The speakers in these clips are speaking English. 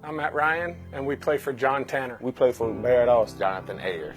I'm Matt Ryan, and we play for John Tanner. We play for Barbados, Jonathan Ayers.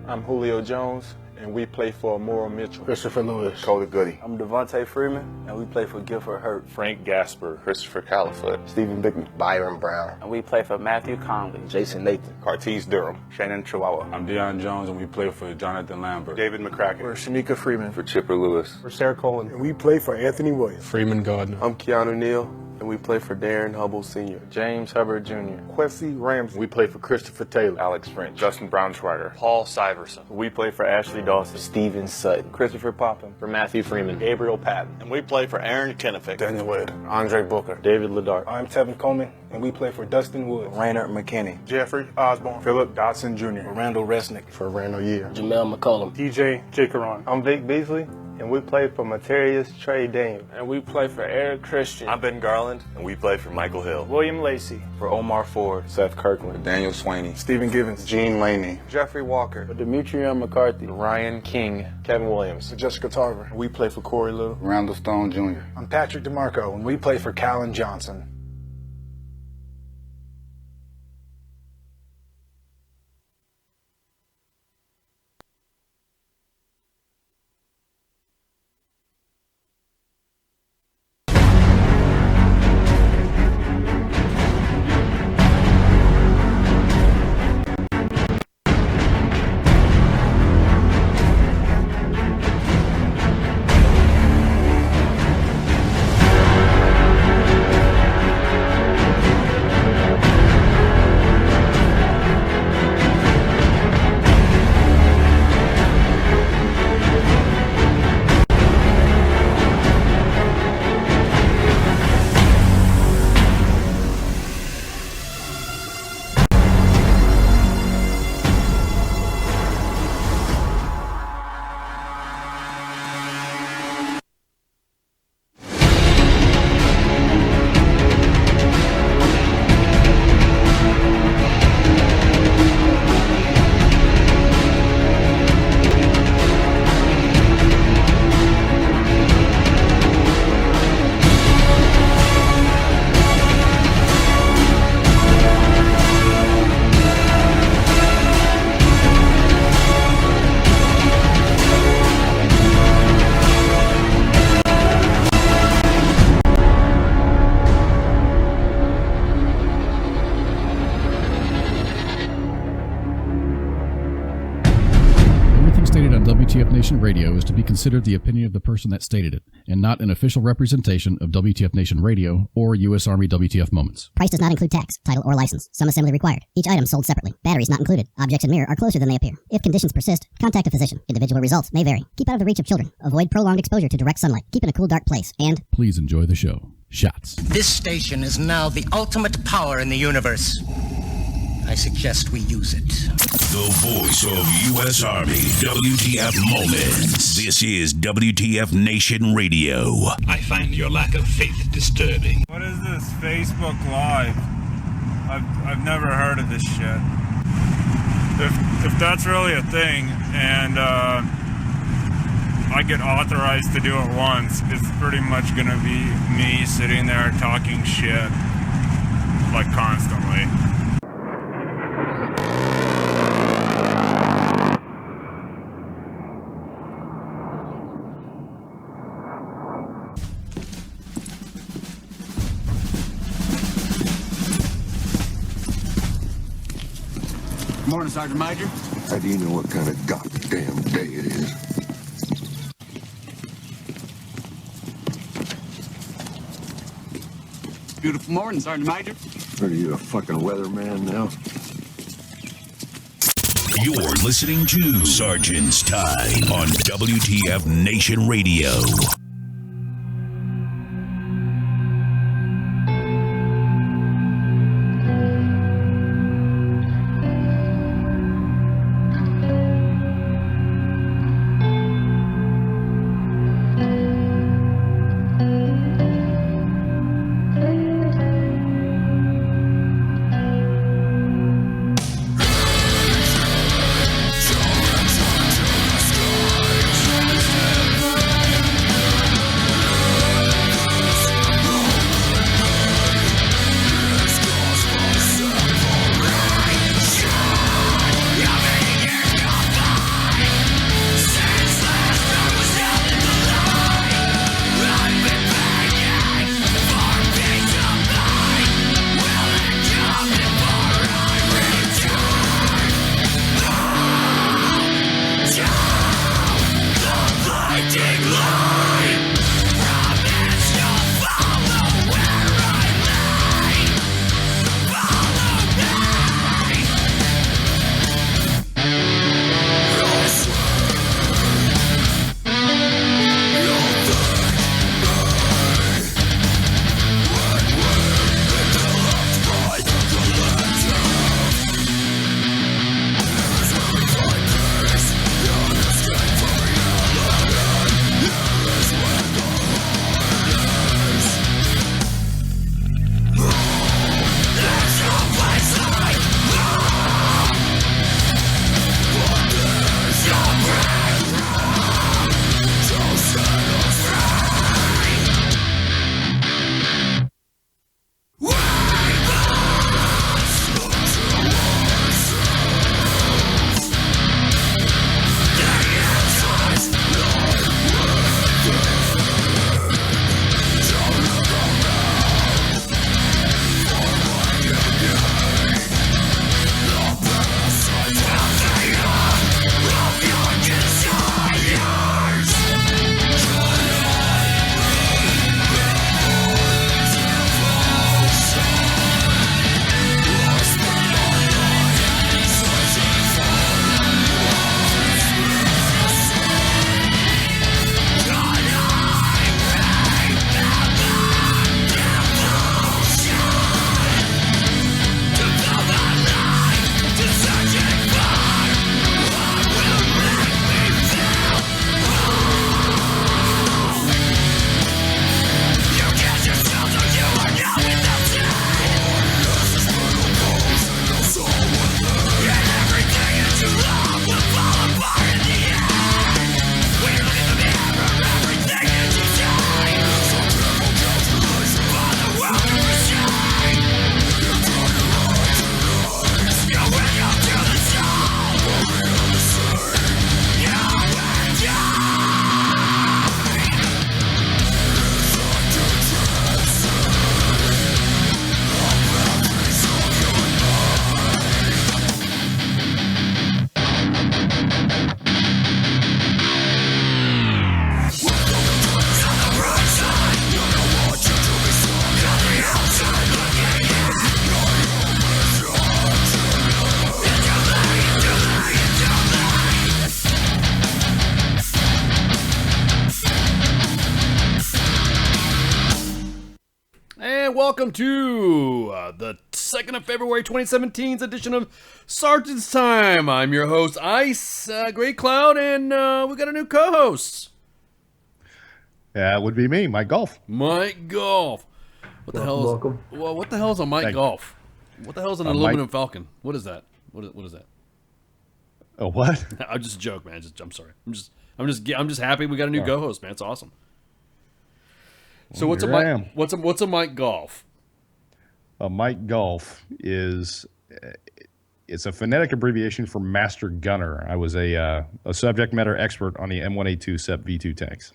I'm Julio Jones, and we play for Morrow Mitchell. Christopher Lewis. Cody Goody. I'm Devontae Freeman, and we play for Gifford Hurt. Frank Gasper. Christopher Califoot. Stephen Bickman. Byron Brown. And we play for Matthew Conley. Jason Nathan. Cartese Durham. Shannon Chihuahua. I'm Deion Jones, and we play for Jonathan Lambert. David McCracken. We're Shanika Freeman. For Chipper Lewis. For Sarah Colin. And we play for Anthony Williams. Freeman Gardner. I'm Keanu Neal, and we play for Darren Hubble Sr. James Hubbard Jr. Quincy Ramsey. We play for Christopher Taylor. Alex French. Justin Braunschweiger. Paul Syverson. We play for Ashley Dawson. Steven Sutton. Christopher Poppin. For Matthew Freeman. Gabriel Patton. And we play for Aaron Kennefic. Daniel Wade. Andre Booker. David Ladart. I'm Tevin Coleman, and we play for Dustin Woods. Raynard McKinney. Jeffrey Osborne. Philip Dodson Jr. Randall Resnick. For Randall Year. Jamel McCullum. DJ Jacaron. I'm Vic Beasley, and we play for Materius Trey Dame. And we play for Eric Christian. I'm Ben Garland, and we play for Michael Hill. William Lacey. For Omar Ford. Seth Kirkland. Daniel Swaney. Stephen Givens. Gene Laney. Jeffrey Walker. For Demetrion McCarthy. Ryan King. Kevin Williams. Jessica Tarver. We play for Corey Little. Randall Stone Jr. I'm Patrick DeMarco, and we play for Callan Johnson. WTF Nation Radio is to be considered the opinion of the person that stated it, and not an official representation of WTF Nation Radio or U.S. Army WTF Moments. Price does not include tax, title, or license. Some assembly required. Each item sold separately. Batteries not included. Objects in mirror are closer than they appear. If conditions persist, contact a physician. Individual results may vary. Keep out of the reach of children. Avoid prolonged exposure to direct sunlight. Keep in a cool, dark place. And please enjoy the show. Shots. This station is now the ultimate power in the universe. I suggest we use it. The voice of U.S. Army, WTF Moments. This is WTF Nation Radio. I find your lack of faith disturbing. What is this Facebook Live? I've never heard of this shit. If that's really a thing, and I get authorized to do it once, it's pretty much gonna be me sitting there talking shit, like, constantly. Morning, Sergeant Major. How do you know what kind of goddamn day it is? Beautiful morning, Sergeant Major. Are you a fucking weatherman now? You're listening to Sergeant's Time on WTF Nation Radio. welcome to the 2nd of February 2017's edition of Sergeant's Time. I'm your host, Ice, Great Cloud, and we got a new co-host. That would be me, Mike Golf. Mike Golf. What the hell? Welcome. Well, what the hell is a Mike Golf? What the hell is an aluminum Falcon? What is that? What is that? Oh, what? I'm just a joke, man. I'm sorry. I'm just happy we got a new co-host, man. It's awesome. So what's a Mike Golf? A Mike Golf is it's a phonetic abbreviation for Master Gunner. I was a subject matter expert on the M1A2 SEP V2 tanks.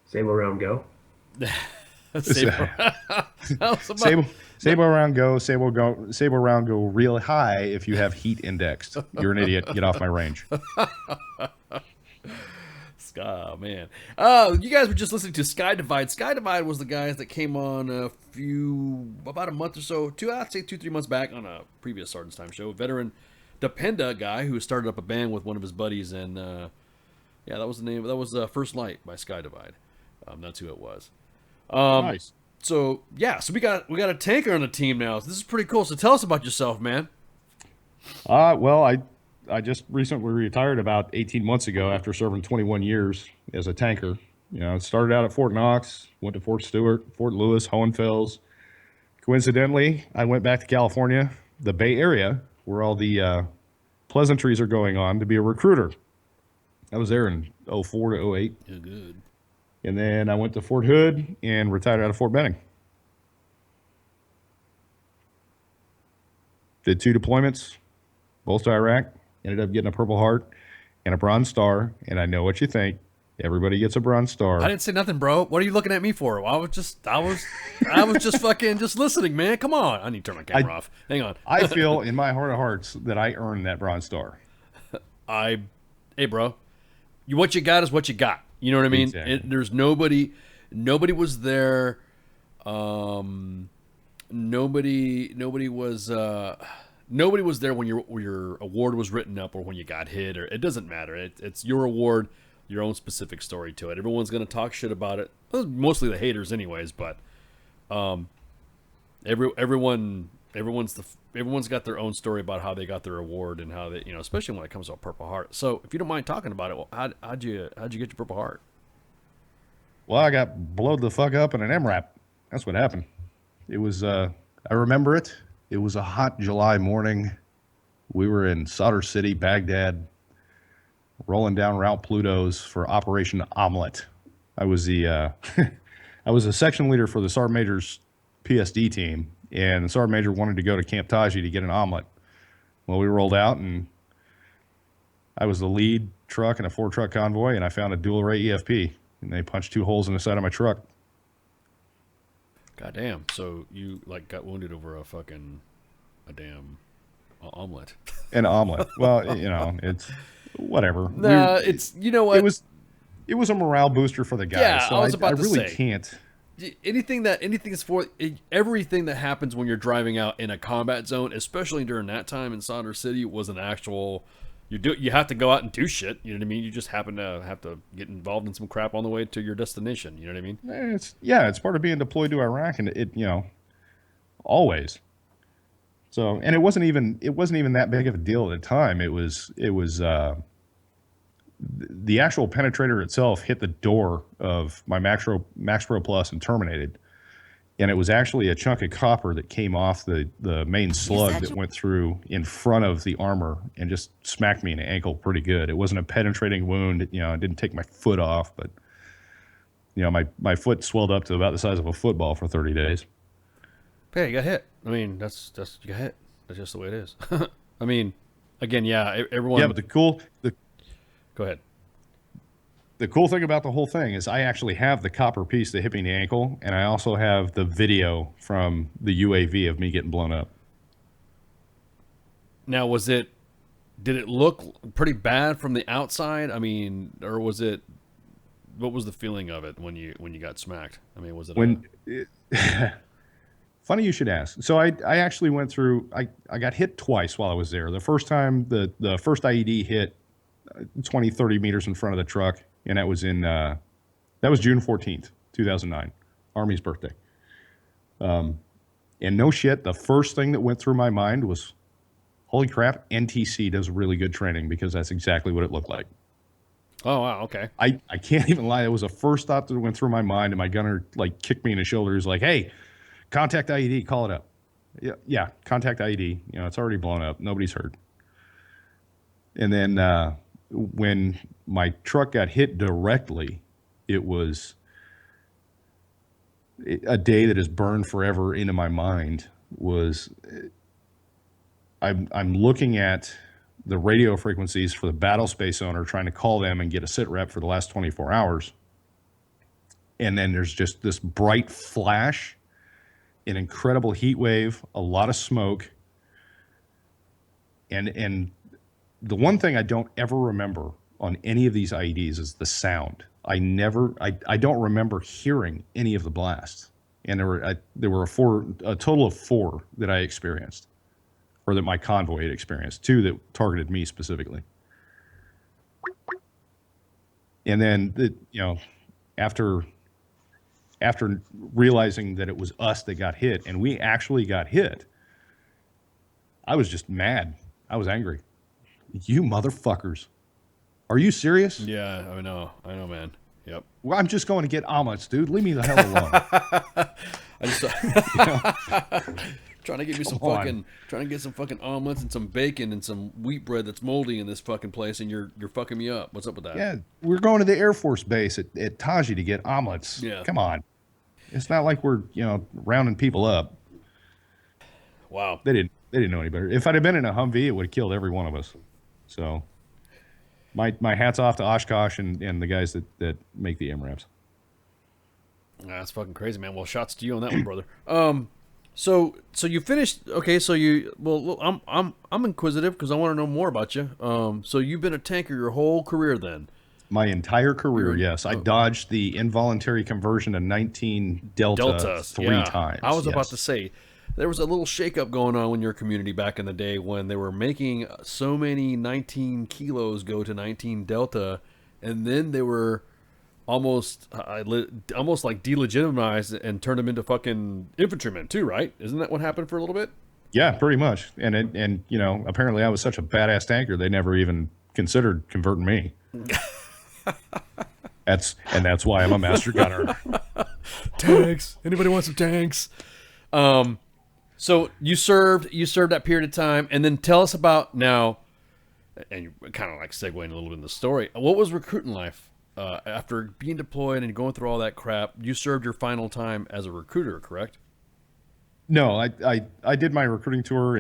Sable round go. Sable round go. Sable round go real high if you have heat indexed. You're an idiot. Get off my range. Oh, man. You guys were just listening to Sky Divide. Sky Divide was the guys that came on about a month or so, 2-3 months back on a previous Sergeant's Time show. Veteran Dependa guy who started up a band with one of his buddies, and that was the name. That was First Light by Sky Divide. That's who it was. Nice. So we got a tanker on the team now. So this is pretty cool. So tell us about yourself, man. Well, I just recently retired about 18 months ago after serving 21 years as a tanker. You know, started out at Fort Knox, went to Fort Stewart, Fort Lewis, Hohenfels. Coincidentally, I went back to California, the Bay Area, where all the pleasantries are going on, to be a recruiter. I was there in 04 to 08. Yeah, good. And then I went to Fort Hood and retired out of Fort Benning. Did 2 deployments, both to Iraq. Ended up getting a Purple Heart and a Bronze Star. And I know what you think. Everybody gets a Bronze Star. I didn't say nothing, bro. What are you looking at me for? I was just fucking just listening, man. Come on. I need to turn my camera off. Hang on. I feel in my heart of hearts that I earned that Bronze Star. Hey, bro. What you got is what you got. You know what I mean? Exactly. There's nobody was there. Nobody was there when your award was written up or when you got hit, or it doesn't matter. It's your award, your own specific story to it. Everyone's gonna talk shit about it. Well, mostly the haters, anyways. But everyone's got their own story about how they got their award and how they, especially when it comes to a Purple Heart. So if you don't mind talking about it, well, how'd you get your Purple Heart? Well, I got blowed the fuck up in an MRAP. That's what happened. It was I remember it. It was a hot July morning. We were in Sadr City, Baghdad, rolling down Route Pluto's for Operation Omelet. I was the I was a section leader for the Sergeant Major's PSD team, and the Sergeant Major wanted to go to Camp Taji to get an omelet. Well, we rolled out, and I was the lead truck in a 4-truck convoy, and I found a dual array EFP, and they punched 2 holes in the side of my truck. Goddamn. So you got wounded over a damn omelet. An omelet. Well, it's whatever. Nah, it's, you know what? It was a morale booster for the guys. Yeah, so I was about to really say. Can't. Everything that happens when you're driving out in a combat zone, especially during that time in Sadr City, was an actual. You have to go out and do shit. You know what I mean? You just happen to have to get involved in some crap on the way to your destination. You know what I mean? It's part of being deployed to Iraq, and it always. So, and it wasn't even that big of a deal at the time. It was the actual penetrator itself hit the door of my Max Pro Plus and terminated. And it was actually a chunk of copper that came off the main slug that went through in front of the armor and just smacked me in the ankle pretty good. It wasn't a penetrating wound. It didn't take my foot off, but my foot swelled up to about the size of a football for 30 days. Hey, you got hit. I mean, that's you got hit. That's just the way it is. I mean, again, yeah, everyone. Yeah, but Go ahead. The cool thing about the whole thing is I actually have the copper piece that hit me in the ankle, and I also have the video from the UAV of me getting blown up. Now, did it look pretty bad from the outside? I mean, or what was the feeling of it when you got smacked? I mean, was it Funny you should ask. So I actually went through, I got hit twice while I was there. The first time, the first IED hit 20, 30 meters in front of the truck, and that was in That was June 14th, 2009, Army's birthday. And no shit, the first thing that went through my mind was, holy crap, NTC does really good training, because that's exactly what it looked like. Oh, wow, okay. I can't even lie. It was the first thought that went through my mind, and my gunner like kicked me in the shoulder. He's like, hey, contact IED, call it up. Yeah, contact IED. You know, it's already blown up. Nobody's hurt. And then when my truck got hit directly, it was a day that is burned forever into my mind. I'm looking at the radio frequencies for the battle space owner, trying to call them and get a sit rep for the last 24 hours. And then there's just this bright flash, an incredible heat wave, a lot of smoke. And the one thing I don't ever remember on any of these IEDs is the sound. I don't remember hearing any of the blasts. And there were a total of 4 that I experienced, or that my convoy had experienced, 2 that targeted me specifically. And then, after realizing that it was us that got hit, and we actually got hit, I was just mad. I was angry. You motherfuckers. Are you serious? Yeah, I know, man. Yep. Well, I'm just going to get omelets, dude. Leave me the hell alone. I just trying to get me trying to get some fucking omelets and some bacon and some wheat bread that's moldy in this fucking place, and you're fucking me up. What's up with that? Yeah, we're going to the Air Force Base at Taji to get omelets. Yeah. Come on. It's not like we're, rounding people up. Wow. They didn't know any better. If I'd have been in a Humvee, it would have killed every one of us. So my hat's off to Oshkosh and the guys that make the MRAPs. That's fucking crazy, man. Well, shots to you on that one, brother. So you finished. Okay, so I'm inquisitive because I want to know more about you. So you've been a tanker your whole career then? My entire career, yes. I dodged the involuntary conversion to 19 Delta 3 times. I was about to say, there was a little shakeup going on in your community back in the day when they were making so many 19 kilos go to 19 Delta, and then they were almost like delegitimized and turned them into fucking infantrymen too, right? Isn't that what happened for a little bit? Yeah, pretty much. And apparently I was such a badass tanker, they never even considered converting me. That's why I'm a master gunner. Tanks. Anybody want some tanks? So you served that period of time, and then tell us about now, and you're kind of like segueing a little bit in the story. What was recruiting life after being deployed and going through all that crap? You served your final time as a recruiter, correct? No, I did my recruiting tour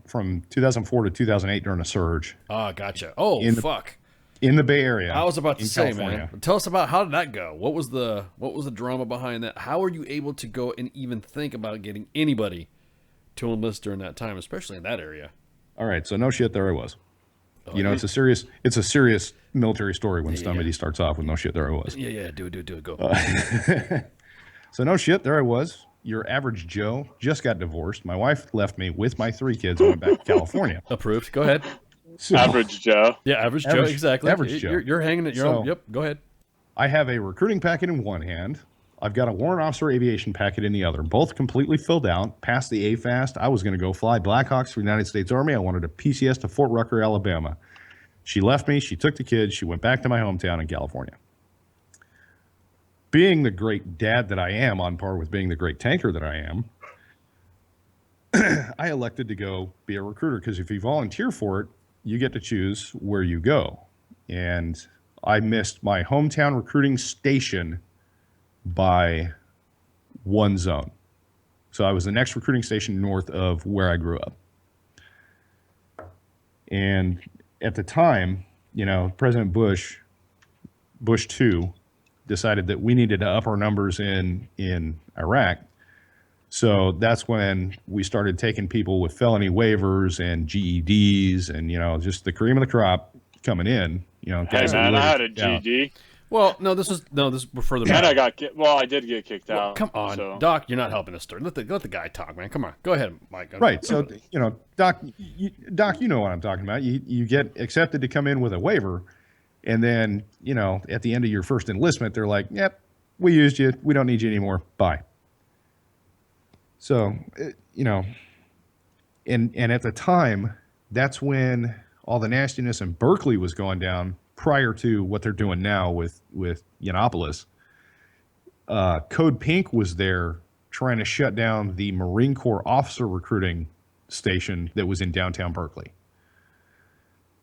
from 2004 to 2008 during a surge. Ah, gotcha. Oh, fuck. In the Bay Area. I was about to say, California. man. Tell us about how did that go? What was the drama behind that? How were you able to go and even think about getting anybody to enlist during that time, especially in that area? All right, so no shit, there I was. It's a serious military story when somebody starts off with no shit, there I was. Yeah, do it, go. So no shit, there I was. Your average Joe, just got divorced. My wife left me with my 3 kids and went back to California. Approved. Go ahead. So, average Joe. Yeah, average Joe, exactly. Average Joe. You're hanging at your own. Yep, go ahead. I have a recruiting packet in one hand. I've got a warrant officer aviation packet in the other. Both completely filled out, passed the AFAST. I was going to go fly Blackhawks for the United States Army. I wanted a PCS to Fort Rucker, Alabama. She left me. She took the kids. She went back to my hometown in California. Being the great dad that I am, on par with being the great tanker that I am, I elected to go be a recruiter because if you volunteer for it, you get to choose where you go. And I missed my hometown recruiting station by 1 zone. So I was the next recruiting station north of where I grew up. And at the time, President Bush 2, decided that we needed to up our numbers in Iraq. So that's when we started taking people with felony waivers and GEDs and, just the cream of the crop coming in. Hey, man, I had a GED. Well, no, this is further And back. I did get kicked out. Come on, so. Doc, you're not helping us story. Let the guy talk, man. Come on, go ahead, Mike. Right. So, Doc, you know what I'm talking about. You get accepted to come in with a waiver, And then, at the end of your first enlistment, they're like, yep, we used you. We don't need you anymore. Bye. So, and at the time, that's when all the nastiness in Berkeley was going down prior to what they're doing now with Yiannopoulos. Code Pink was there trying to shut down the Marine Corps officer recruiting station that was in downtown Berkeley.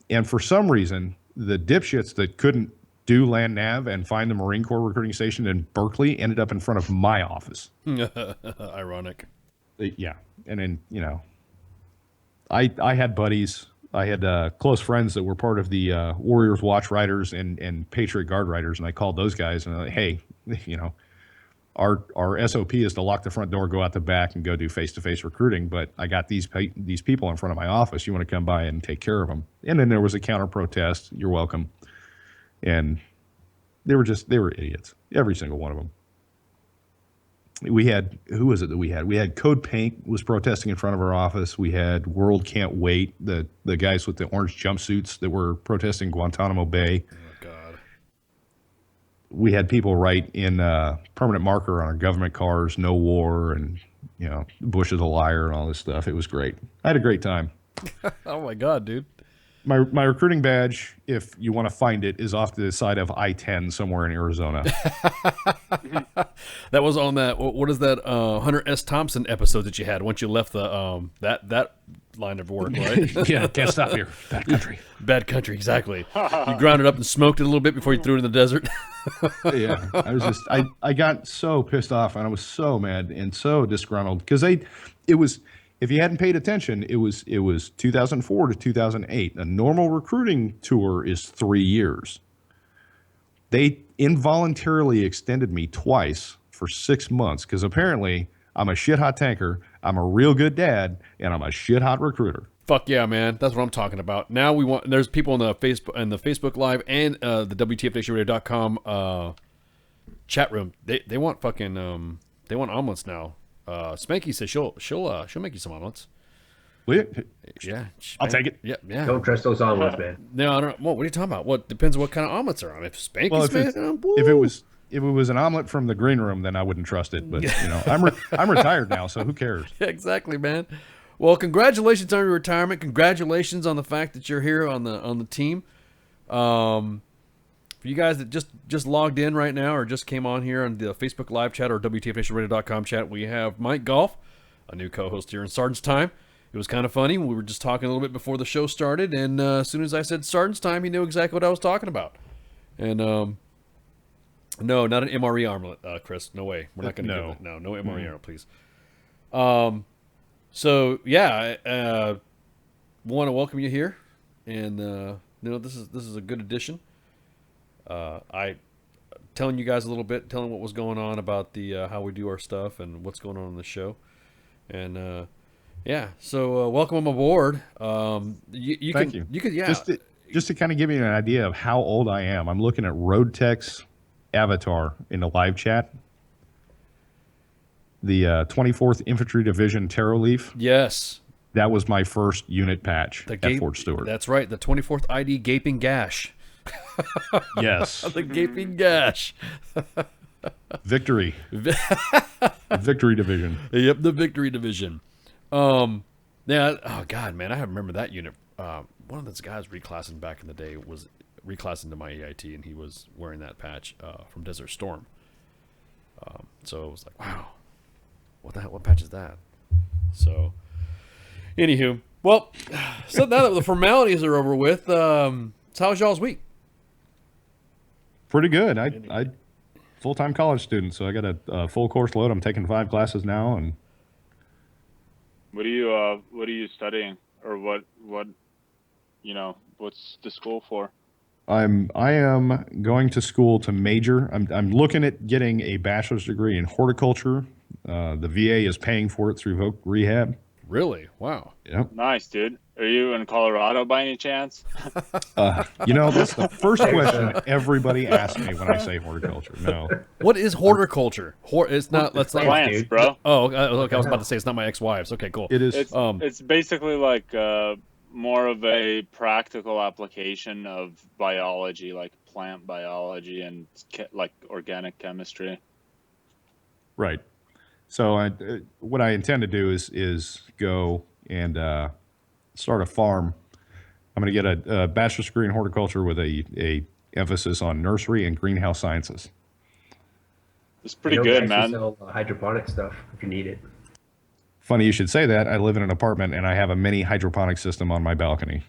And for some reason, the dipshits that couldn't do land nav and find the Marine Corps recruiting station in Berkeley ended up in front of my office. Ironic. Yeah. And then, I had buddies. I had close friends that were part of the Warriors Watch Riders and Patriot Guard Riders, and I called those guys and I'm like, hey, our SOP is to lock the front door, go out the back, and go do face-to-face recruiting, but I got these people in front of my office. You want to come by and take care of them? And then there was a counter-protest. You're welcome. And they were idiots, every single one of them. We had, who was it that we had? We had Code Pink was protesting in front of our office. We had World Can't Wait, the guys with the orange jumpsuits that were protesting Guantanamo Bay. Oh, God. We had people write in permanent marker on our government cars, no war, and, Bush is a liar and all this stuff. It was great. I had a great time. Oh, my God, dude. My recruiting badge, if you want to find it, is off to the side of I-10 somewhere in Arizona. That was on that. What is that Hunter S. Thompson episode that you had once you left the that line of work, right? Yeah, can't stop here. Bad country. Bad country, exactly. You ground it up and smoked it a little bit before you threw it in the desert. Yeah, I got so pissed off and I was so mad and so disgruntled because it was. If you hadn't paid attention, it was 2004 to 2008. A normal recruiting tour is 3 years. They involuntarily extended me twice for 6 months because apparently I'm a shit-hot tanker, I'm a real good dad, and I'm a shit-hot recruiter. Fuck yeah, man. That's what I'm talking about. Now there's people in the Facebook Live and the WTFNationRadio.com chat room. They want fucking they want omelets now. Spanky says she'll make you some omelets. Will you? Yeah, I'll take it. Yeah. Don't trust those omelets, man. No, I don't. What are you talking about? What depends on what kind of omelets are on. If Spanky's if it was an omelet from the green room, then I wouldn't trust it. But I'm retired now, so who cares? Yeah, exactly, man. Well, congratulations on your retirement. Congratulations on the fact that you're here on the team. For you guys that just logged in right now or just came on here on the Facebook Live chat or WTFNationRadio.com chat, we have Mike Golf, a new co-host here in Sergeant's Time. It was kind of funny. We were just talking a little bit before the show started, and as soon as I said Sergeant's Time, he knew exactly what I was talking about. And no, not an MRE omelet, Chris. No way. We're not going to give it. No MRE omelet, please. So yeah, I want to welcome you here, and this is a good addition. I telling you guys a little bit, telling what was going on about the how we do our stuff and what's going on the show, and yeah. So welcome aboard. Thank you. You could just to kind of give you an idea of how old I am. I'm looking at Roadtech's avatar in the live chat. The 24th Infantry Division Taro Leaf. Yes. That was my first unit patch at Fort Stewart. That's right. The 24th ID Gaping Gash. Yes. The Gaping Gash. Victory. Victory Division. Yep, the Victory Division. Yeah. Oh God, man, I remember that unit. One of those guys reclassing back in the day was reclassing to my EIT, and he was wearing that patch from Desert Storm. So it was like, wow, what the hell? What patch is that? So, anywho, well, so now that the formalities are over with, so how was y'all's week? Pretty good. I full-time college student, so I got a full course load. I'm taking 5 classes now, and what are you studying, or what what's the school for? I am going to school to major. I'm looking at getting a bachelor's degree in horticulture. The VA is paying for it through Voc Rehab. Really? Wow. Yep. Nice, dude. Are you in Colorado by any chance? That's the first question everybody asks me when I say horticulture. No. What is horticulture? It's not. Let's not. Plants, bro. Oh, okay. I was about to say it's not my ex-wives. Okay, cool. It is. It's basically like more of a practical application of biology, like plant biology and like organic chemistry. Right. So what I intend to do is go and start a farm. I'm going to get a bachelor's degree in horticulture with a emphasis on nursery and greenhouse sciences. It's pretty good, man. Sell hydroponic stuff if you need it. Funny you should say that. I live in an apartment and I have a mini hydroponic system on my balcony.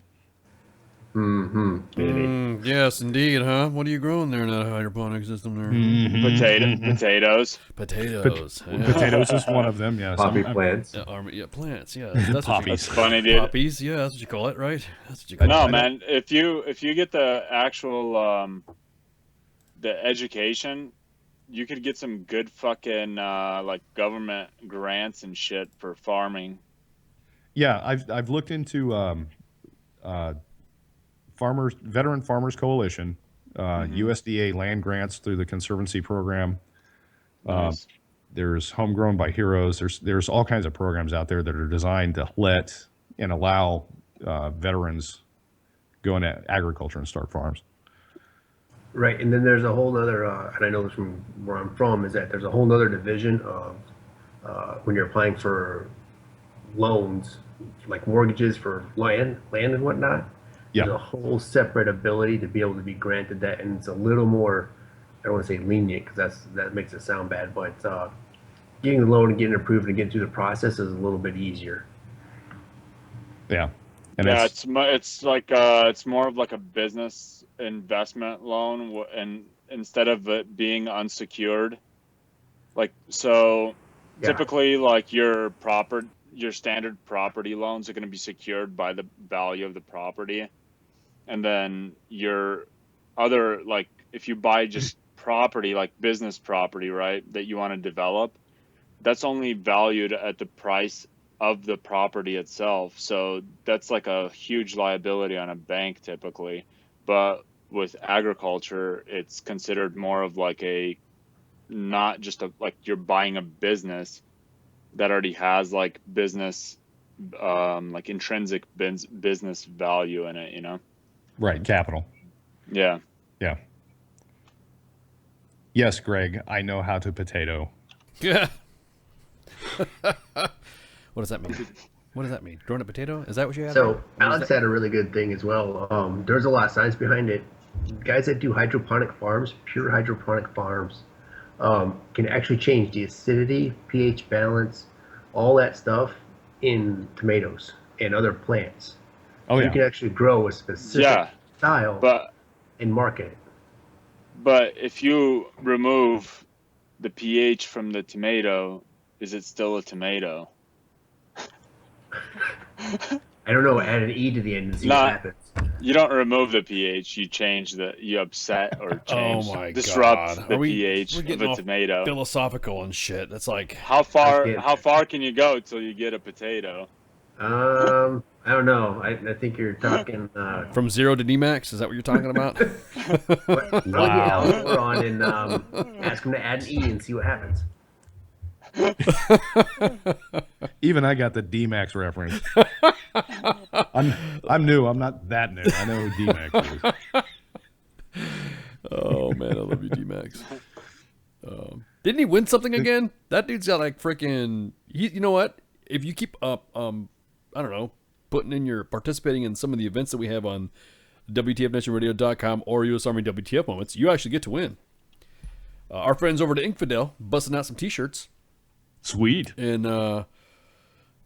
Yes, indeed, huh? What are you growing there in that hydroponic system there? Potatoes. Potatoes. Potatoes is one of them, yes. Poppy plants. Plants, yeah. That's Poppies. That's funny, dude. Poppies, yeah, that's what you call it, right? That's what you call it. No, man. If you get the actual the education, you could get some good fucking like government grants and shit for farming. Yeah, I've looked into Veteran Farmers Coalition, USDA land grants through the Conservancy program. Nice. There's Homegrown by Heroes. There's all kinds of programs out there that are designed to let and allow veterans go into agriculture and start farms. Right, and then there's a whole other, and I know this from where I'm from, is that there's a whole other division of when you're applying for loans, like mortgages for land and whatnot. Yeah. There's a whole separate ability to be able to be granted that, and it's a little more, I don't want to say lenient because that makes it sound bad, but getting the loan and getting it approved and getting through the process is a little bit easier. Yeah. And yeah, it's like it's more of like a business investment loan, and instead of it being unsecured, like so, typically like your standard property loans are going to be secured by the value of the property, and then your other, like if you buy just property, like business property, right, that you want to develop, that's only valued at the price of the property itself. So that's like a huge liability on a bank typically. But with agriculture, it's considered more of like a, not just a, like you're buying a business that already has like business, like intrinsic business value in it, you know? Right. Capital. Yeah. Yeah. Yes, Greg, I know how to potato. Yeah. What does that mean? What does that mean? Growing a potato? Is that what you had? So Alex had a really good thing as well. There's a lot of science behind it. Guys that do hydroponic farms, pure hydroponic farms, can actually change the acidity, pH balance, all that stuff in tomatoes and other plants. Oh, yeah. You can actually grow a specific style and market it. But if you remove the pH from the tomato, is it still a tomato? I don't know. Add an E to the end and see what happens. You don't remove the pH. You change you upset or change, disrupt the pH of a tomato. Philosophical and shit. That's like how far can you go till you get a potato? I don't know. I think you're talking from 0 to D-max. Is that what you're talking about? Wow. Get Al on and ask him to add an E and see what happens. Even I got the D-Max reference. I'm new. I'm not that new. I know who D-Max is. Oh man, I love you, D-Max. Didn't he win something again? That dude's got like freaking. You know what? If you keep up, I don't know, participating in some of the events that we have on WTFNationRadio.com or US Army WTF Moments, you actually get to win. Our friends over to Infidel busting out some T-shirts. Sweet. And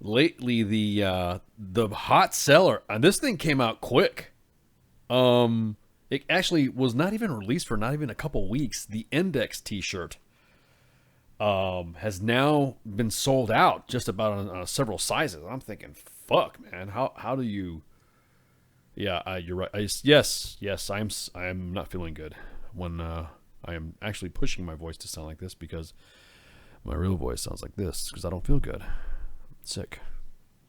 lately the hot seller, and this thing came out quick. It actually was not even released for not even a couple weeks. The Index T-shirt has now been sold out just about on several sizes. I'm thinking, fuck, man, how do you? Yeah, you're right. Yes, I'm not feeling good when I am actually pushing my voice to sound like this because my real voice sounds like this because I don't feel good. I'm sick.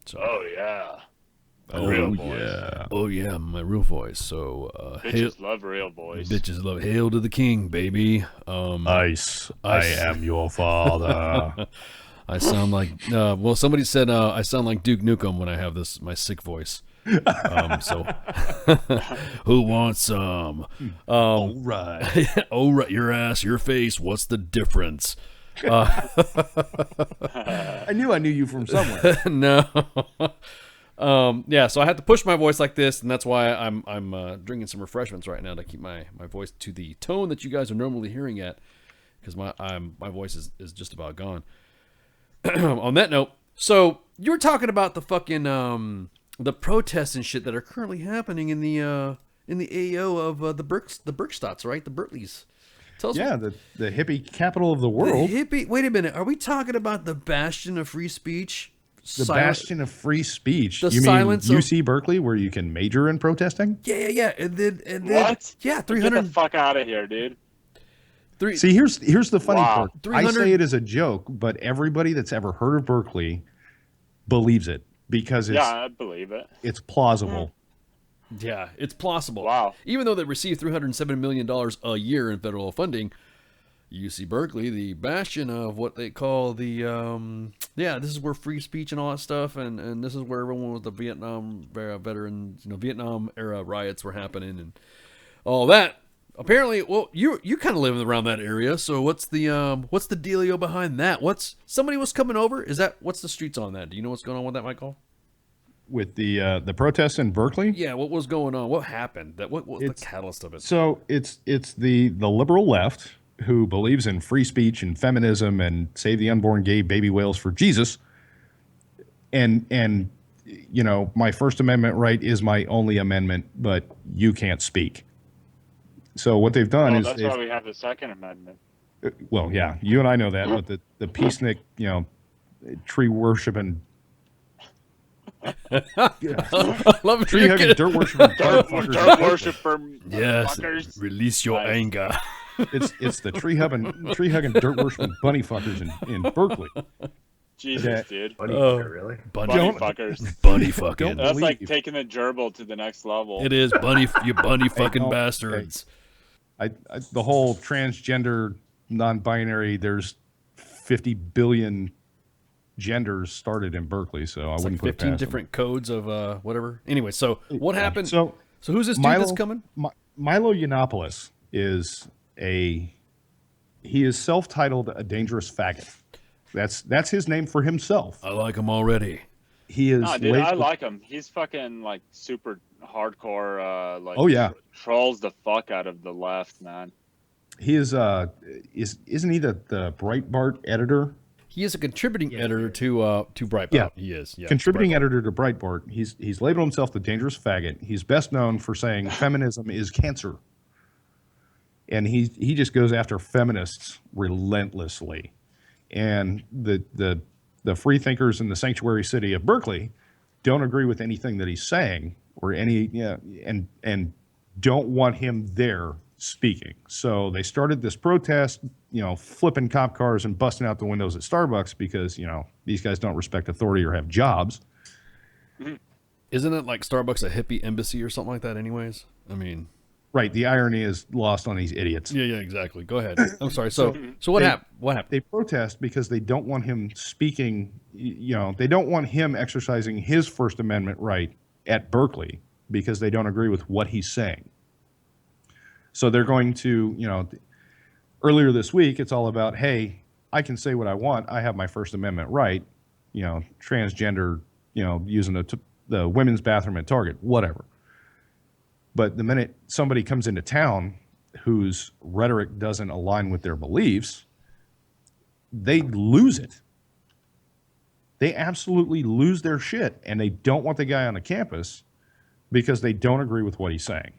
So, oh yeah. Oh yeah, my real voice. So bitches love real voice. Bitches love hail to the king, baby. I am your father. I sound like well, somebody said I sound like Duke Nukem when I have my sick voice. So who wants some? All right. Oh, right. Your ass, your face. What's the difference? I knew you from somewhere. No. Yeah, so I had to push my voice like this, and that's why I'm drinking some refreshments right now to keep my voice to the tone that you guys are normally hearing at, because my voice is just about gone. On that note, so you were talking about the fucking the protests and shit that are currently happening in the AO of the Bergstadts, right? The Bertleys. Tell us. Yeah, the hippie capital of the world. Wait a minute. Are we talking about the bastion of free speech? The bastion of free speech. The you silence mean of- UC Berkeley, where you can major in protesting? Yeah. And then What? Yeah, Get 300. the fuck out of here, dude. See, here's the funny Wow. part. I 300 say it as a joke, but everybody that's ever heard of Berkeley believes it because it's Yeah, I believe it. it's plausible. Yeah, it's plausible. Wow. Even though they receive $307 million a year in federal funding, UC Berkeley, the bastion of what they call the, this is where free speech and all that stuff, and this is where everyone with the Vietnam veterans, Vietnam era riots were happening and all that. Apparently, well, you kind of live around that area, so what's the dealio behind that? Somebody was coming over? What's the streets on that? Do you know what's going on with that, Michael? With the protests in Berkeley? Yeah, what was going on? What happened? What was the catalyst of it? So it's the liberal left who believes in free speech and feminism and save the unborn gay baby whales for Jesus. And my First Amendment right is my only amendment, but you can't speak. So what they've done is that's why we have the Second Amendment. well, yeah, you and I know that, but the peacenik, tree worshiping, love tree hugging, dirt worshiping, Dirt worshiper. Yes, fuckers. release your anger. It's the tree hugging, dirt worshiping bunny fuckers in Berkeley. Jesus, dude. Bunny fucker, really? Bunny fuckers. Bunny fucking. That's like taking the gerbil to the next level. It is you bunny fucking bastards. The whole transgender, non-binary, there's 50 billion genders started in Berkeley, so I wouldn't Like put it 15 past different codes of whatever. Anyway, so what happened? So who's this dude that's coming? Milo Yiannopoulos he is self-titled a dangerous faggot. That's his name for himself. I like him already. He is. No, dude, I like him. He's fucking like super hardcore. Oh, yeah. Trolls the fuck out of the left, man. He is. Isn't he the Breitbart editor? He is a contributing editor to Breitbart. Yeah, he is. Yeah, contributing editor to Breitbart. He's labeled himself the dangerous faggot. He's best known for saying feminism is cancer, and he just goes after feminists relentlessly. And the free thinkers in the sanctuary city of Berkeley don't agree with anything that he's saying and don't want him there speaking. So they started this protest, flipping cop cars and busting out the windows at Starbucks because, these guys don't respect authority or have jobs. Isn't it like Starbucks a hippie embassy or something like that anyways? I mean... Right. The irony is lost on these idiots. Yeah, exactly. Go ahead. I'm sorry. So what happened? What happened? They protest because they don't want him speaking, they don't want him exercising his First Amendment right at Berkeley because they don't agree with what he's saying. So they're going to, earlier this week, it's all about, hey, I can say what I want. I have my First Amendment right, transgender, using the women's bathroom at Target, whatever. But the minute somebody comes into town whose rhetoric doesn't align with their beliefs, they lose it. They absolutely lose their shit, and they don't want the guy on the campus because they don't agree with what he's saying.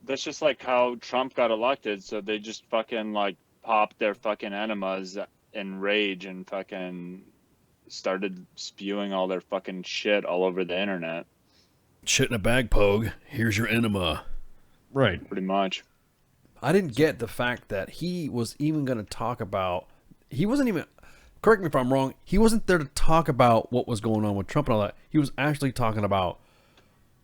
That's just like how Trump got elected, so they just fucking like popped their fucking enemas in rage and fucking started spewing all their fucking shit all over the internet. Shit in a bag, Pogue. Here's your enema. Right. Pretty much. I didn't get the fact that he was even going to talk about... He wasn't even... Correct me if I'm wrong. He wasn't there to talk about what was going on with Trump and all that. He was actually talking about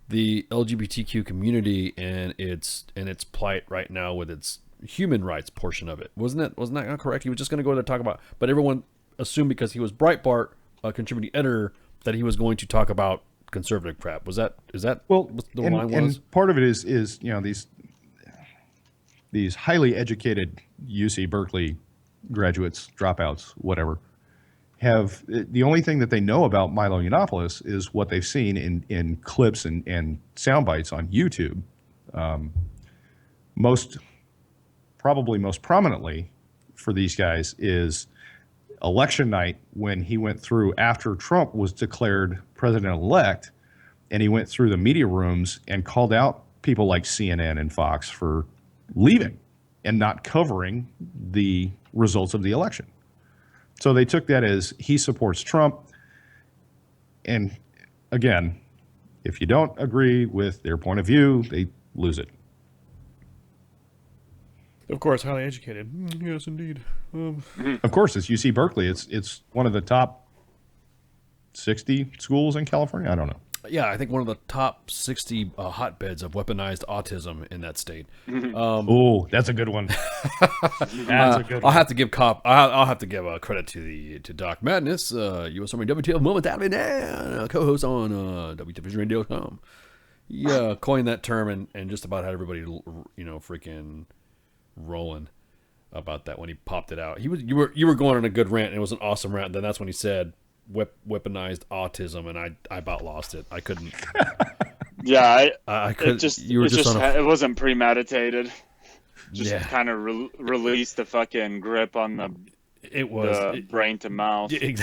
the LGBTQ community and its plight right now with its human rights portion of it. Wasn't that correct? He was just going to go there to talk about... But everyone assumed because he was Breitbart, a contributing editor, that he was going to talk about conservative crap. Is that well? What the and, line was? And part of it is these highly educated UC Berkeley graduates, dropouts, whatever, have the only thing that they know about Milo Yiannopoulos is what they've seen in clips and sound bites on YouTube. Probably most prominently for these guys is election night when he went through after Trump was declared president-elect, and he went through the media rooms and called out people like CNN and Fox for leaving and not covering the results of the election. So they took that as he supports Trump. And again, if you don't agree with their point of view, they lose it. Of course, highly educated. Yes, indeed. Of course, it's UC Berkeley. It's one of the top 60 schools in California. I don't know. Yeah, I think one of the top 60 hotbeds of weaponized autism in that state. Oh, that's a good one. That's a good one. I'll have to give I'll have to give credit to Doc Madness, U.S. Army WTF Moment out of it, co-host on WTFvisionradio.com. Yeah, coined that term and just about had everybody freaking rolling about that when he popped it out. You were going on a good rant, and it was an awesome rant. And then that's when he said weaponized autism, and I about lost it. I couldn't. Yeah, I couldn't. It wasn't premeditated. Just Yeah. kind of released the fucking grip on the. It was the brain to mouth. Yeah,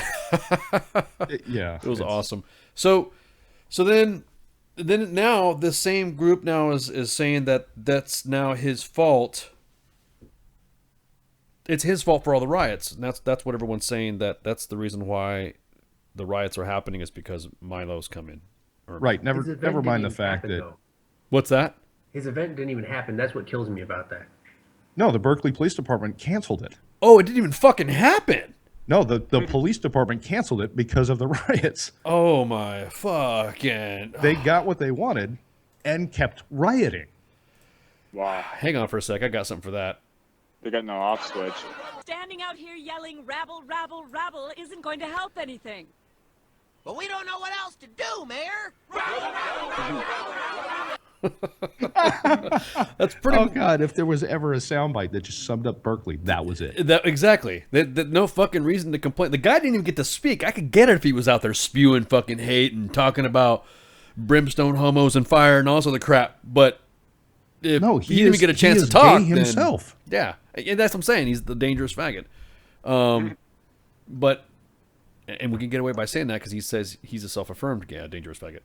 it was awesome. So then now the same group now is saying that that's now his fault. It's his fault for all the riots, and that's what everyone's saying. That's the reason why the riots are happening is because Milo's coming. Right. Never mind the fact that. What's that? His event didn't even happen. That's what kills me about that. No, the Berkeley Police Department canceled it. Oh, it didn't even fucking happen. No, the police department canceled it because of the riots. Oh my fucking! They got what they wanted and kept rioting. Wow. Hang on for a sec. I got something for that. They got no off switch. Standing out here yelling rabble, rabble, rabble isn't going to help anything. But we don't know what else to do, Mayor. That's pretty. Oh God! If there was ever a soundbite that just summed up Berkeley, that was it. Exactly. No fucking reason to complain. The guy didn't even get to speak. I could get it if he was out there spewing fucking hate and talking about brimstone, homos, and fire and all this other crap. But if he didn't even get a chance to talk. Gay himself. Yeah, and that's what I'm saying. He's the dangerous faggot. But we can get away by saying that because he says he's a self-affirmed gay, dangerous faggot.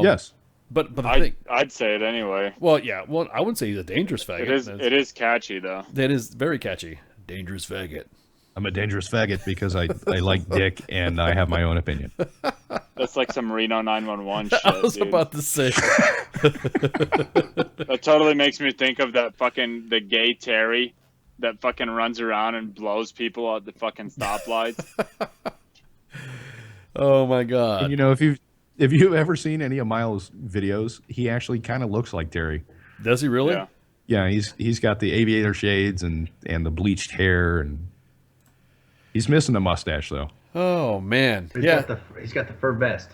Yes. But the thing, I'd say it anyway. Well, yeah. Well, I wouldn't say he's a dangerous faggot. It is catchy though. That is very catchy. Dangerous faggot. I'm a dangerous faggot because I like dick and I have my own opinion. That's like some Reno 911 shit. I was dude. about to say. That totally makes me think of the gay Terry that fucking runs around and blows people at the fucking stoplights. Oh my God. And, you know, if you've ever seen any of Miles' videos, he actually kind of looks like Terry. Does he really? Yeah. Yeah, he's got the aviator shades and the bleached hair, and he's missing the mustache though. Oh man, He's got the fur vest.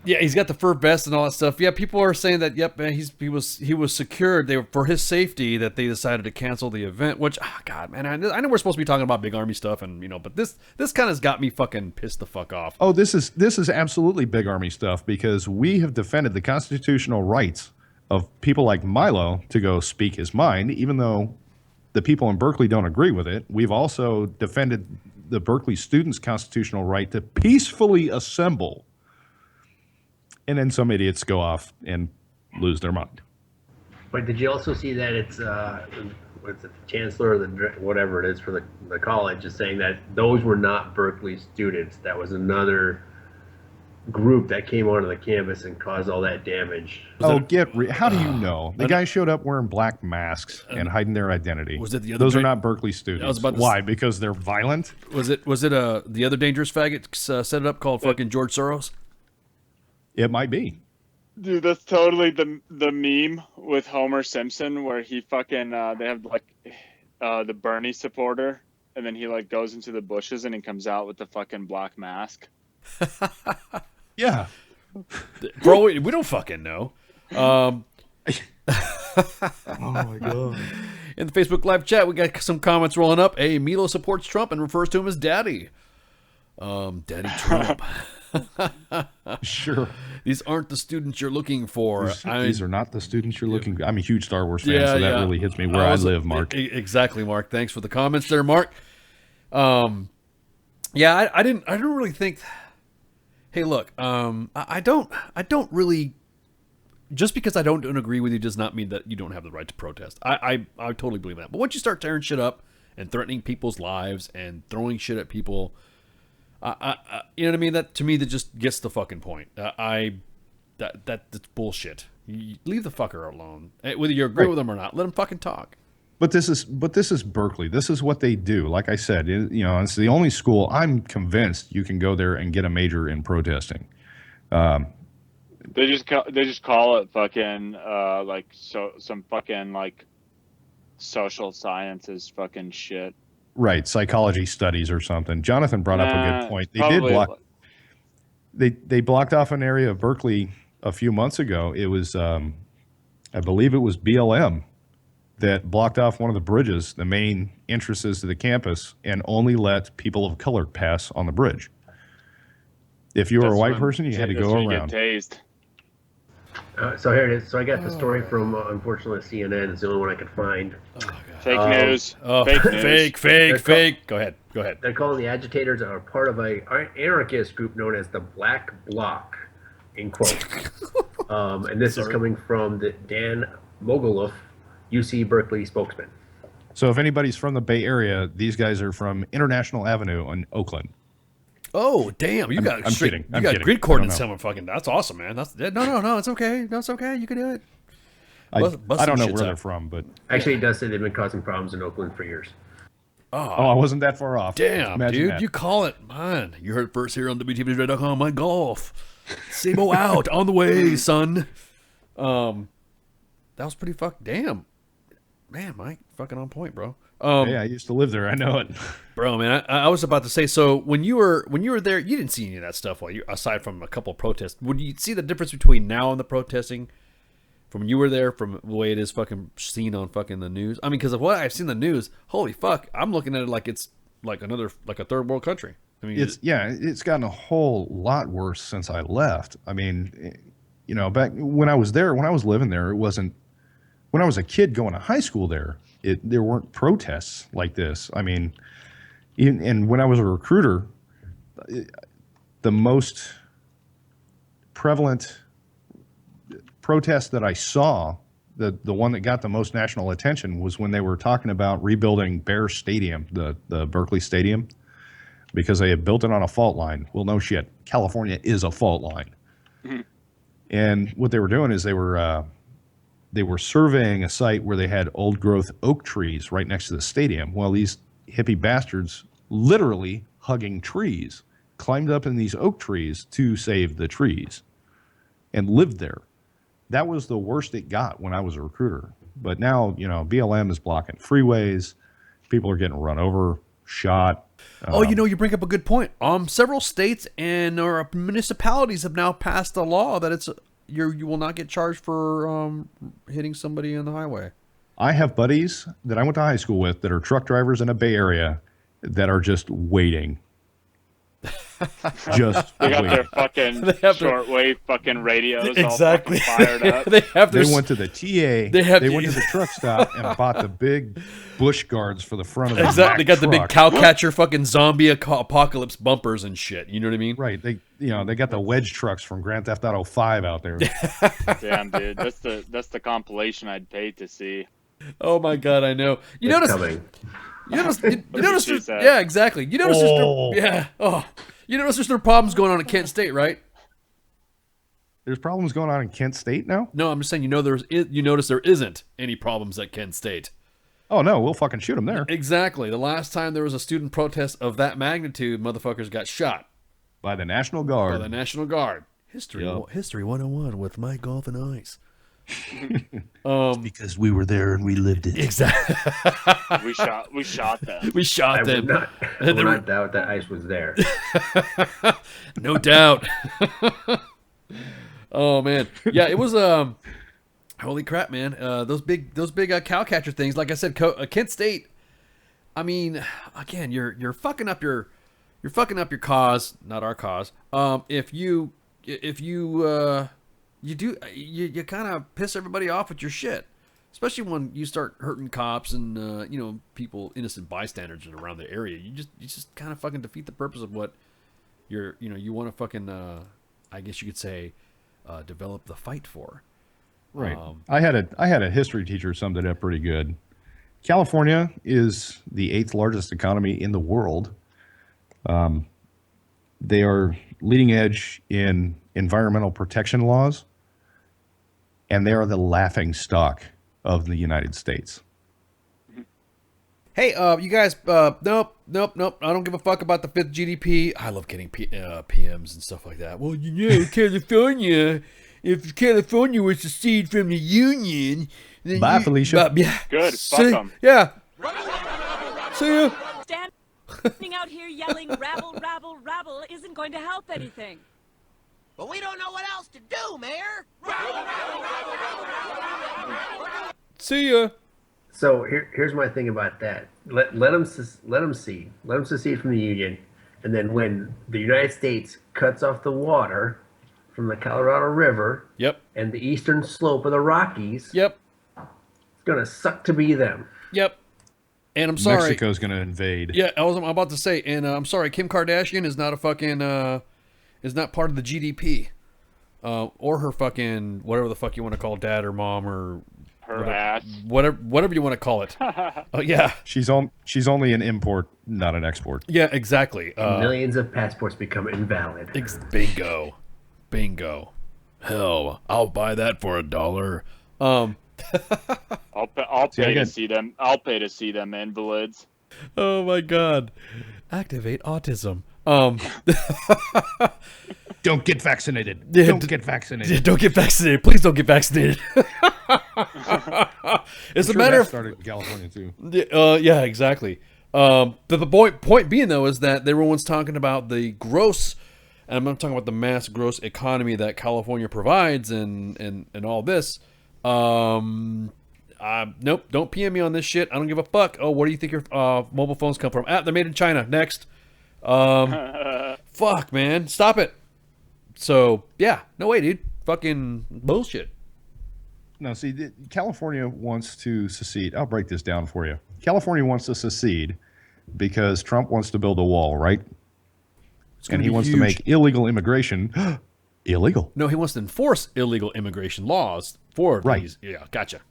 Yeah, he's got the fur vest and all that stuff. Yeah, people are saying that. Yep, man, he was secured. For his safety that they decided to cancel the event. Which, God, man, I know we're supposed to be talking about big army stuff, and but this kind of got me fucking pissed the fuck off. Oh, this is absolutely big army stuff because we have defended the constitutional rights of people like Milo to go speak his mind, even though the people in Berkeley don't agree with it. We've also defended the Berkeley students' constitutional right to peacefully assemble. And then some idiots go off and lose their mind. But did you also see that it's what's it, the chancellor or whatever it is for the college is saying that those were not Berkeley students. That was another group that came onto the campus and caused all that damage. How do you know? The guy showed up wearing black masks and hiding their identity. Was it the other? Those are not Berkeley students. I was about to Why? Because they're violent? Was it the other dangerous faggot set it up called fucking George Soros? It might be. Dude, that's totally the meme with Homer Simpson where he fucking they have like the Bernie supporter and then he like goes into the bushes and he comes out with the fucking black mask. Yeah. Bro, we don't fucking know. Oh my god. In the Facebook live chat, we got some comments rolling up. Hey, Milo supports Trump and refers to him as Daddy. Daddy Trump. Sure. These aren't the students you're looking for. These are not the students you're looking for. I'm a huge Star Wars fan, so that really hits me where I live, Mark. Exactly, Mark. Thanks for the comments there, Mark. I didn't really think. Hey, look, I don't really. Just because I don't agree with you does not mean that you don't have the right to protest. I totally believe that. But once you start tearing shit up and threatening people's lives and throwing shit at people, you know what I mean? That to me, that just gets the fucking point. That's bullshit. You leave the fucker alone. Whether you agree with him or not, let him fucking talk. But this is Berkeley. This is what they do. Like I said, it's the only school I'm convinced you can go there and get a major in protesting. They just call it fucking some fucking like social sciences fucking shit. Right, psychology studies or something. Jonathan brought up a good point. They blocked off an area of Berkeley a few months ago. It was I believe it was BLM that blocked off one of the bridges, the main entrances to the campus, and only let people of color pass on the bridge. If you were a white person, you had to go around. So here it is. So I got the story from, unfortunately, CNN. It's the only one I could find. Fake news. Fake news. Fake. Go ahead. They're calling the agitators are part of an anarchist group known as the Black Bloc, in quotes. And this is coming from the Dan Mogulof, UC Berkeley spokesman. So if anybody's from the Bay Area, these guys are from International Avenue in Oakland. Oh damn! You got I'm kidding. You got grid coordinates. Someone fucking. That's awesome, man. No. It's okay. That's okay. You can do it. I don't know where they're from, but actually, it does say they've been causing problems in Oakland for years. Oh, I wasn't that far off. Damn, dude, you call it, man. You heard it first here on WTVNewsRadio.com. My golf, Sabo out on the way, son. That was pretty damn, man, Mike, fucking on point, bro. Yeah, I used to live there. I know it, bro. Man, I was about to say. So when you were there, you didn't see any of that stuff. Aside from a couple of protests, would you see the difference between now and the protesting from when you were there, from the way it is fucking seen on fucking the news? I mean, because of what I've seen the news, holy fuck, I'm looking at it like it's like a third world country. I mean, it's gotten a whole lot worse since I left. I mean, back when I was there, when I was living there, it wasn't. When I was a kid going to high school there, there weren't protests like this. I mean, and when I was a recruiter, the most prevalent protest that I saw, the one that got the most national attention, was when they were talking about rebuilding Bear Stadium, the Berkeley Stadium, because they had built it on a fault line. Well, no shit. California is a fault line. Mm-hmm. And what they were doing is they were surveying a site where they had old growth oak trees right next to the stadium. Well, these hippie bastards, literally hugging trees, climbed up in these oak trees to save the trees and lived there. That was the worst it got when I was a recruiter. But now, BLM is blocking freeways. People are getting run over, shot. You bring up a good point. Several states and or municipalities have now passed a law that you will not get charged for hitting somebody on the highway. I have buddies that I went to high school with that are truck drivers in a Bay Area that are just waiting. They got their fucking shortwave fucking radios exactly all fucking fired up. They went to the TA. They went to the truck stop and bought the big bush guards for the front of the exactly. They got the big cowcatcher fucking zombie apocalypse bumpers and shit. You know what I mean? Right. They got the wedge trucks from Grand Theft Auto 5 out there. Damn, dude, that's the compilation I'd pay to see. Oh my god, I know. You notice? Yeah, exactly. You notice? You notice there's no problems going on at Kent State, right? There's problems going on in Kent State now? No, I'm just saying. You notice there isn't any problems at Kent State. Oh no, we'll fucking shoot them there. Exactly. The last time there was a student protest of that magnitude, motherfuckers got shot by the National Guard. History 101 with Mike Golf and Ice. It's because we were there and we lived it. Exactly. we shot them. We shot them. I would not doubt that Ice was there. No doubt. Oh man, yeah, it was holy crap, man. Those big cow catcher things. Like I said, Kent State. I mean, again, you're fucking up your cause, not our cause. If you kind of piss everybody off with your shit, especially when you start hurting cops and people, innocent bystanders around the area. You just kind of fucking defeat the purpose of what you want to fucking I guess you could say develop the fight for. Right. I had a history teacher summed it up pretty good. California is the 8th largest economy in the world. They are leading edge in environmental protection laws, and they are the laughing stock of the United States. Hey, you guys, nope. I don't give a fuck about the 5th GDP. I love getting PMs and stuff like that. Well, California, if California was secede from the Union, then bye, Felicia. Yeah. Good. Fuck them. Yeah. See ya. Standing out here yelling rabble, rabble, rabble isn't going to help anything. But we don't know what else to do, Mayor. See ya. So here's my thing about that. Let them secede. Let them secede from the Union, and then when the United States cuts off the water from the Colorado River, yep, and the eastern slope of the Rockies, yep, it's gonna suck to be them. Yep. And I'm sorry, Mexico's going to invade. Yeah, I'm about to say, and I'm sorry, Kim Kardashian is not a fucking is not part of the GDP, or her fucking whatever the fuck you want to call dad or mom or her ass, whatever you want to call it. Yeah, she's only an import, not an export. Yeah, exactly. Millions of passports become invalid. Bingo. Hell, I'll buy that for $1. I'll pay to see them. I'll pay to see them invalids. Oh my god! Activate autism. Don't get vaccinated. Yeah, don't get vaccinated. Don't get vaccinated. Please don't get vaccinated. It's a matter of started in California too. Yeah, exactly. The point being though is that everyone's talking about the gross, and I'm not talking about the mass gross economy that California provides and all this. Nope, don't PM me on this shit. I don't give a fuck. Oh, where do you think your mobile phones come from? They're made in China. Next. Fuck, man. Stop it. So, yeah. No way, dude. Fucking bullshit. No, see, California wants to secede. I'll break this down for you. California wants to secede because Trump wants to build a wall, right? And he wants to make illegal immigration illegal. No, he wants to enforce illegal immigration laws for these. Yeah, gotcha.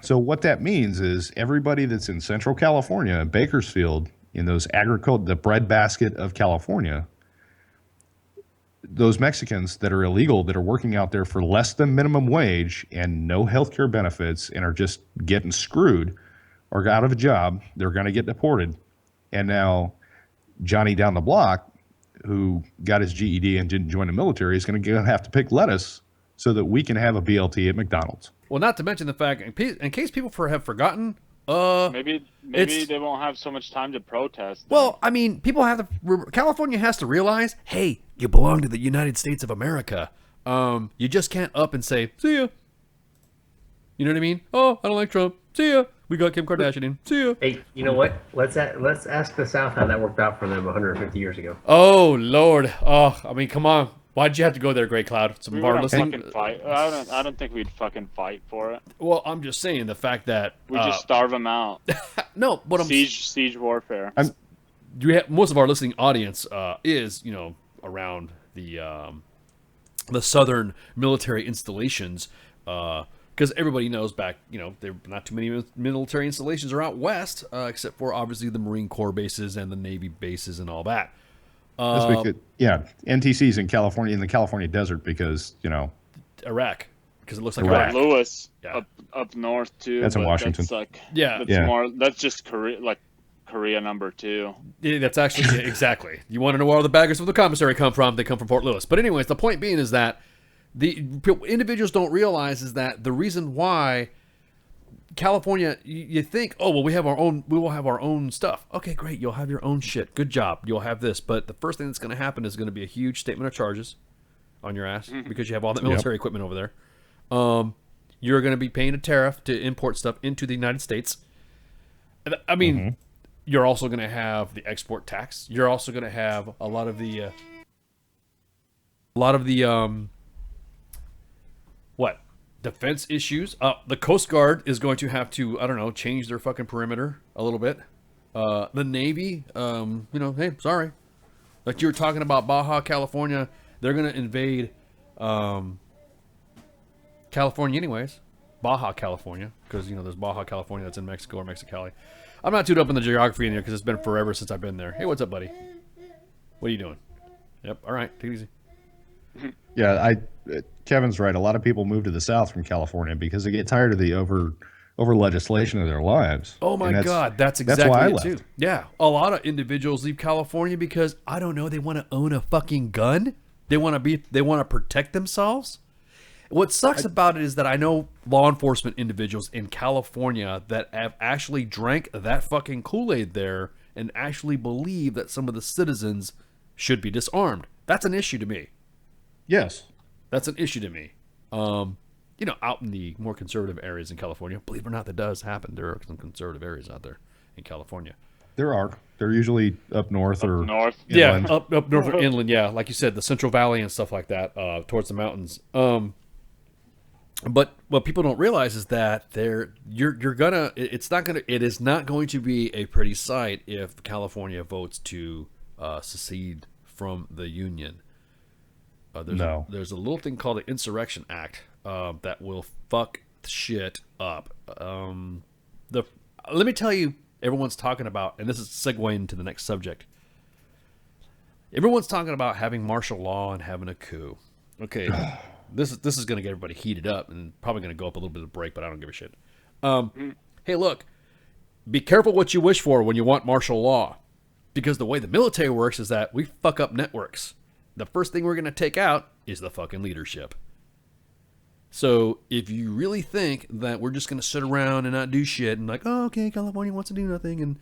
So what that means is everybody that's in Central California, Bakersfield, in those the breadbasket of California, those Mexicans that are illegal, that are working out there for less than minimum wage and no health care benefits and are just getting screwed or out of a job, they're going to get deported. And now Johnny down the block, who got his GED and didn't join the military, is going to have to pick lettuce so that we can have a BLT at McDonald's. Well, not to mention the fact, in case people have forgotten, maybe they won't have so much time to protest. Well, I mean, California has to realize, hey, you belong to the United States of America. You just can't up and say, see ya. You know what I mean? Oh, I don't like Trump. See ya. We got Kim Kardashian in. See ya. Hey, you know what? Let's ask the South how that worked out for them 150 years ago. Oh, Lord. Oh, I mean, come on. Why'd you have to go there, Great Cloud? We wouldn't fucking fight. I don't think we'd fucking fight for it. Well, I'm just saying the fact that we just starve them out. No, but siege warfare. Most of our listening audience is around the southern military installations, because everybody knows back there are not too many military installations are out west, except for obviously the Marine Corps bases and the Navy bases and all that. NTC's in California, in the California desert, because Iraq, because it looks like Iraq. Lewis up north too. That's in Washington. That's just Korea number 2. Yeah, that's actually exactly. You want to know where all the baggers from the commissary come from? They come from Fort Lewis. But anyways, the point being is that the individuals don't realize is that the reason why California, you think, oh well, we will have our own stuff. Okay, great, you'll have your own shit. Good job, you'll have this. But the first thing that's going to happen is going to be a huge statement of charges. on your ass because you have all that military equipment over there. You're going to be paying a tariff to import stuff into the United States. I mean, you're also going to have the export tax. You're also going to have a lot of the defense issues. The Coast Guard is going to have to, I don't know, change their fucking perimeter a little bit. The Navy, hey, sorry. Like you were talking about Baja California, they're going to invade California anyways. Baja California, because, there's Baja California that's in Mexico or Mexicali. I'm not too up in the geography in here because it's been forever since I've been there. Hey, what's up, buddy? What are you doing? Yep, all right, take it easy. Yeah, Kevin's right. A lot of people move to the South from California because they get tired of the over legislation of their lives. Oh my God, that's exactly why I it left. too. Yeah, a lot of individuals leave California because I don't know, they want to own a fucking gun. They want to protect themselves. What sucks about it is that I know law enforcement individuals in California that have actually drank that fucking Kool-Aid there and actually believe that some of the citizens should be disarmed. That's an issue to me. Yes. That's an issue to me. Out in the more conservative areas in California, believe it or not, that does happen. There are some conservative areas out there in California. There are. They're usually up north or north. Inland. Yeah, up north or inland. Yeah, like you said, the Central Valley and stuff like that, towards the mountains. But what people don't realize is that it is not going to be a pretty sight if California votes to secede from the Union. There's a little thing called the Insurrection Act that will fuck shit up. Let me tell you, everyone's talking about, and this is segueing into the next subject. Everyone's talking about having martial law and having a coup. Okay, this is going to get everybody heated up and probably going to go up a little bit of break, but I don't give a shit. Hey, look, be careful what you wish for when you want martial law, because the way the military works is that we fuck up networks. The first thing we're going to take out is the fucking leadership. So if you really think that we're just going to sit around and not do shit and like, oh, okay, California wants to do nothing and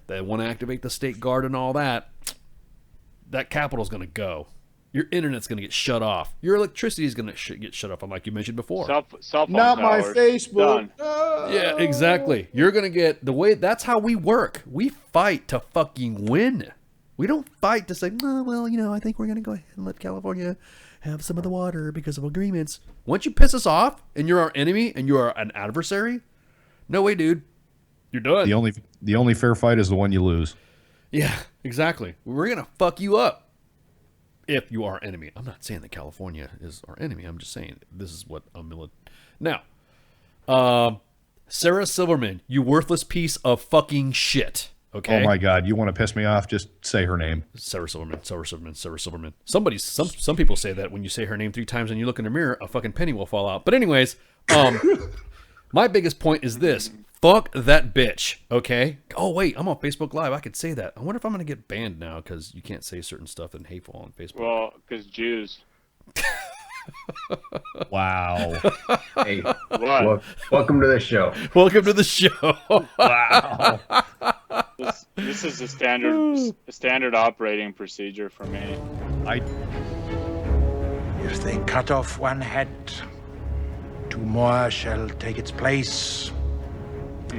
they want to activate the state guard and all that, that capital's going to go. Your internet's going to get shut off. Your electricity is going to get shut off, like you mentioned before. Cell phone Not my towers. Facebook. Done. Yeah, exactly. You're going to get that's how we work. We fight to fucking win. We don't fight to say, oh, well, I think we're going to go ahead and let California have some of the water because of agreements. Once you piss us off and you're our enemy and you are an adversary, no way, dude. You're done. The only fair fight is the one you lose. Yeah, exactly. We're going to fuck you up if you are our enemy. I'm not saying that California is our enemy. I'm just saying this is what a Now, Sarah Silverman, you worthless piece of fucking shit. Okay. Oh my God, you want to piss me off? Just say her name. Sarah Silverman. Some people say that when you say her name 3 times and you look in the mirror, a fucking penny will fall out. But anyways, my biggest point is this. Fuck that bitch, okay? Oh, wait, I'm on Facebook Live. I could say that. I wonder if I'm going to get banned now because you can't say certain stuff and hateful on Facebook. Well, because Jews. Wow. Hey, What? welcome to the show. Welcome to the show. Wow. This is a standard operating procedure for me. If they cut off one head, 2 more shall take its place.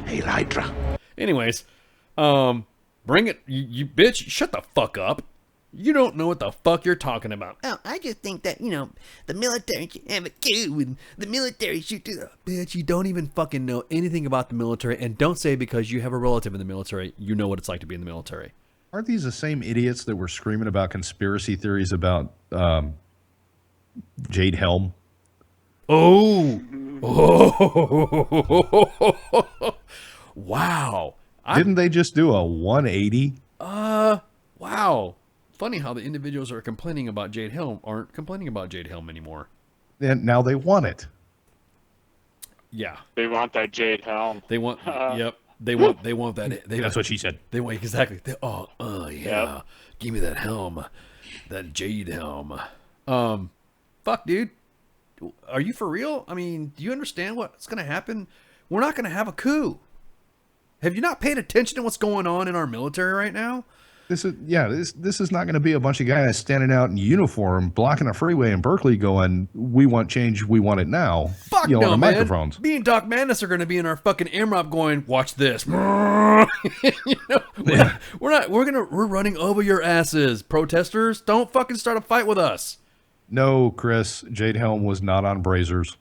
Hail Hydra. Anyways, bring it, you bitch. Shut the fuck up. You don't know what the fuck you're talking about. Oh, I just think that, the military should have a coup and the military should do that. Bitch, you don't even fucking know anything about the military, and don't say because you have a relative in the military, you know what it's like to be in the military. Aren't these the same idiots that were screaming about conspiracy theories about Jade Helm? Oh. Wow. Didn't they just do a 180? Wow. Funny how the individuals who are complaining about Jade Helm aren't complaining about Jade Helm anymore. And now they want it. Yeah. They want that Jade Helm. They want yep. They want that. That's what she said. They want exactly. Yeah. Yep. Give me that helm. That Jade Helm. Fuck, dude. Are you for real? I mean, do you understand what's going to happen? We're not going to have a coup. Have you not paid attention to what's going on in our military right now? This is not going to be a bunch of guys standing out in uniform blocking a freeway in Berkeley going, "We want change, we want it now." Fuck on no, the man. microphones. Me and Doc Madness are going to be in our fucking AMRAP going, "Watch this." We're running over your asses, protesters. Don't fucking start a fight with us. No, Chris, Jade Helm was not on Brazers.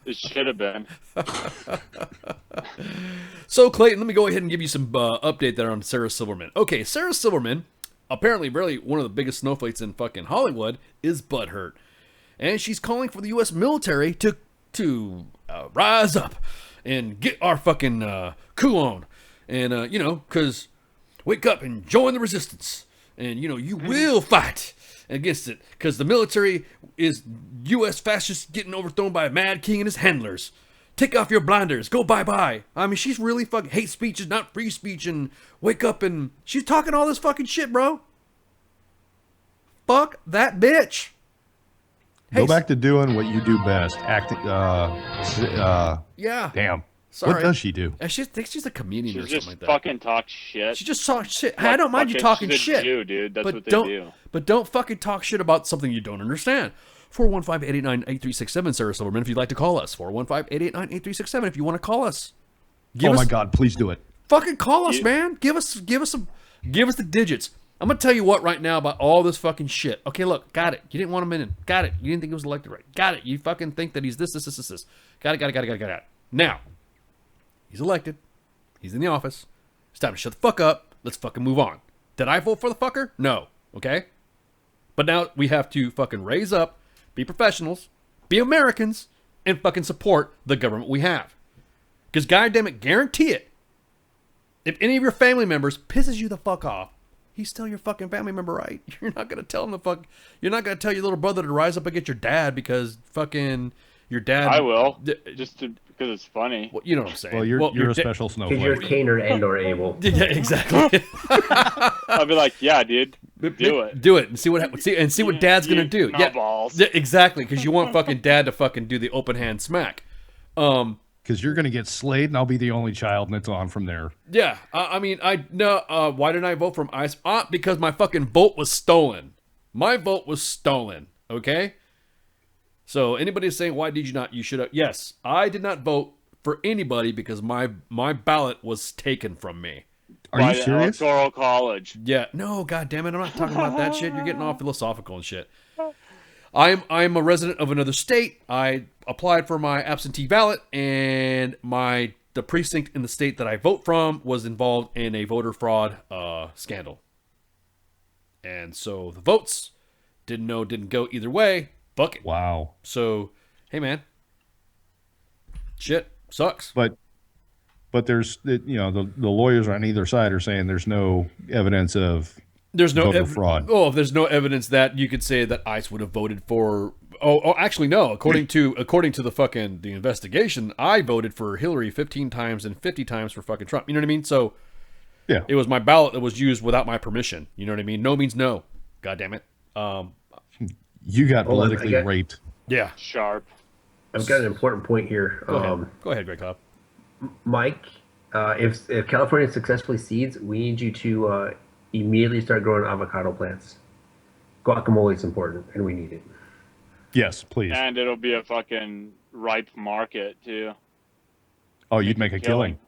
It should have been. So, Clayton, let me go ahead and give you some update there on Sarah Silverman. Okay, Sarah Silverman, apparently really one of the biggest snowflakes in fucking Hollywood, is butthurt. And she's calling for the U.S. military to rise up and get our fucking coup on. And, because wake up and join the resistance. And, you will fight against it. Because the military is U.S. fascists getting overthrown by a mad king and his handlers. Take off your blinders. Go bye-bye. I mean, she's really fucking... Hate speech is not free speech, and wake up and... She's talking all this fucking shit, bro. Fuck that bitch. Go back to doing what you do best. Acting. Yeah. Damn. Sorry. What does she do? She thinks she's a comedian or something Just like that. fucking talk shit. She just talks shit. Like, I don't mind you talking she's a shit. Jew, dude. That's what they don't, do. But don't fucking talk shit about something you don't understand. 415-889-8367, Sarah Silverman, if you'd like to call us. 415-889-8367, if you want to call us. My God, please do it. Fucking call us, man. Give us the digits. I'm going to tell you what right now about all this fucking shit. Okay, look, got it. You didn't want him in. Got it. You didn't think he was elected right. Got it. You fucking think that he's this. Got it. Now, he's elected. He's in the office. It's time to shut the fuck up. Let's fucking move on. Did I vote for the fucker? No. Okay? But now we have to fucking raise up, be professionals, be Americans, and fucking support the government we have. Because goddammit, guarantee it, if any of your family members pisses you the fuck off, he's still your fucking family member, right? You're not going to tell him the fuck... You're not going to tell your little brother to rise up against your dad because fucking your dad... I will. Just because it's funny. Well, you know what I'm saying. Well, you're a special snowflake. Because you're Kaner and or Abel. Yeah, exactly. I'll be like, yeah, dude. Do it and see what dad's gonna do. No Yeah, balls. Exactly, because you want fucking dad to fucking do the open hand smack. Because you're gonna get slayed, and I'll be the only child, and it's on from there. Yeah, why didn't I vote from ICE? Because my fucking vote was stolen. My vote was stolen. Okay. So anybody saying why did you not? You should have. Yes, I did not vote for anybody because my ballot was taken from me. Are you serious? Electoral college. Yeah. No, god damn it. I'm not talking about that shit. You're getting all philosophical and shit. I'm a resident of another state. I applied for my absentee ballot, and the precinct in the state that I vote from was involved in a voter fraud scandal. And so the votes didn't go either way. Fuck it. Wow. So, hey man. Shit sucks. But there's, the lawyers on either side are saying there's no evidence of voter fraud. Oh, if there's no evidence that you could say that ICE would have voted for. Oh, actually, no. According to the investigation, I voted for Hillary 15 times and 50 times for fucking Trump. You know what I mean? So, yeah, it was my ballot that was used without my permission. You know what I mean? No means no. God damn it. You got politically raped. Yeah. Sharp. I've got an important point here. Go ahead, Greg Cobb. Mike, if California successfully seeds, we need you to immediately start growing avocado plants. Guacamole is important, and we need it. Yes, please. And it'll be a fucking ripe market, too. Oh, you'd make a killing.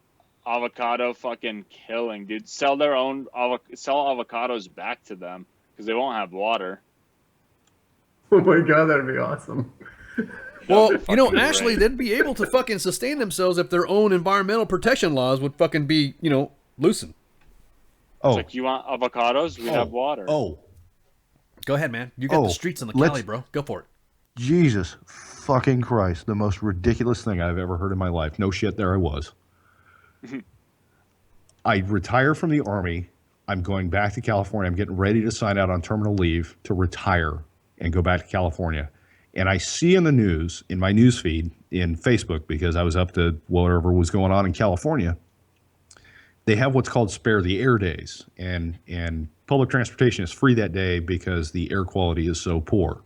Avocado fucking killing, dude. Sell avocados back to them because they won't have water. Oh my god, that'd be awesome. Well, actually, they'd be able to fucking sustain themselves if their own environmental protection laws would fucking be, loosened. Oh. It's like, you want avocados? We have water. Oh. Go ahead, man. You got the streets in the Cali, bro. Go for it. Jesus fucking Christ. The most ridiculous thing I've ever heard in my life. No shit, there I was. I retire from the Army. I'm going back to California. I'm getting ready to sign out on terminal leave to retire and go back to California. And I see in the news, in my news feed, in Facebook, because I was up to whatever was going on in California, they have what's called Spare the Air days. And public transportation is free that day because the air quality is so poor.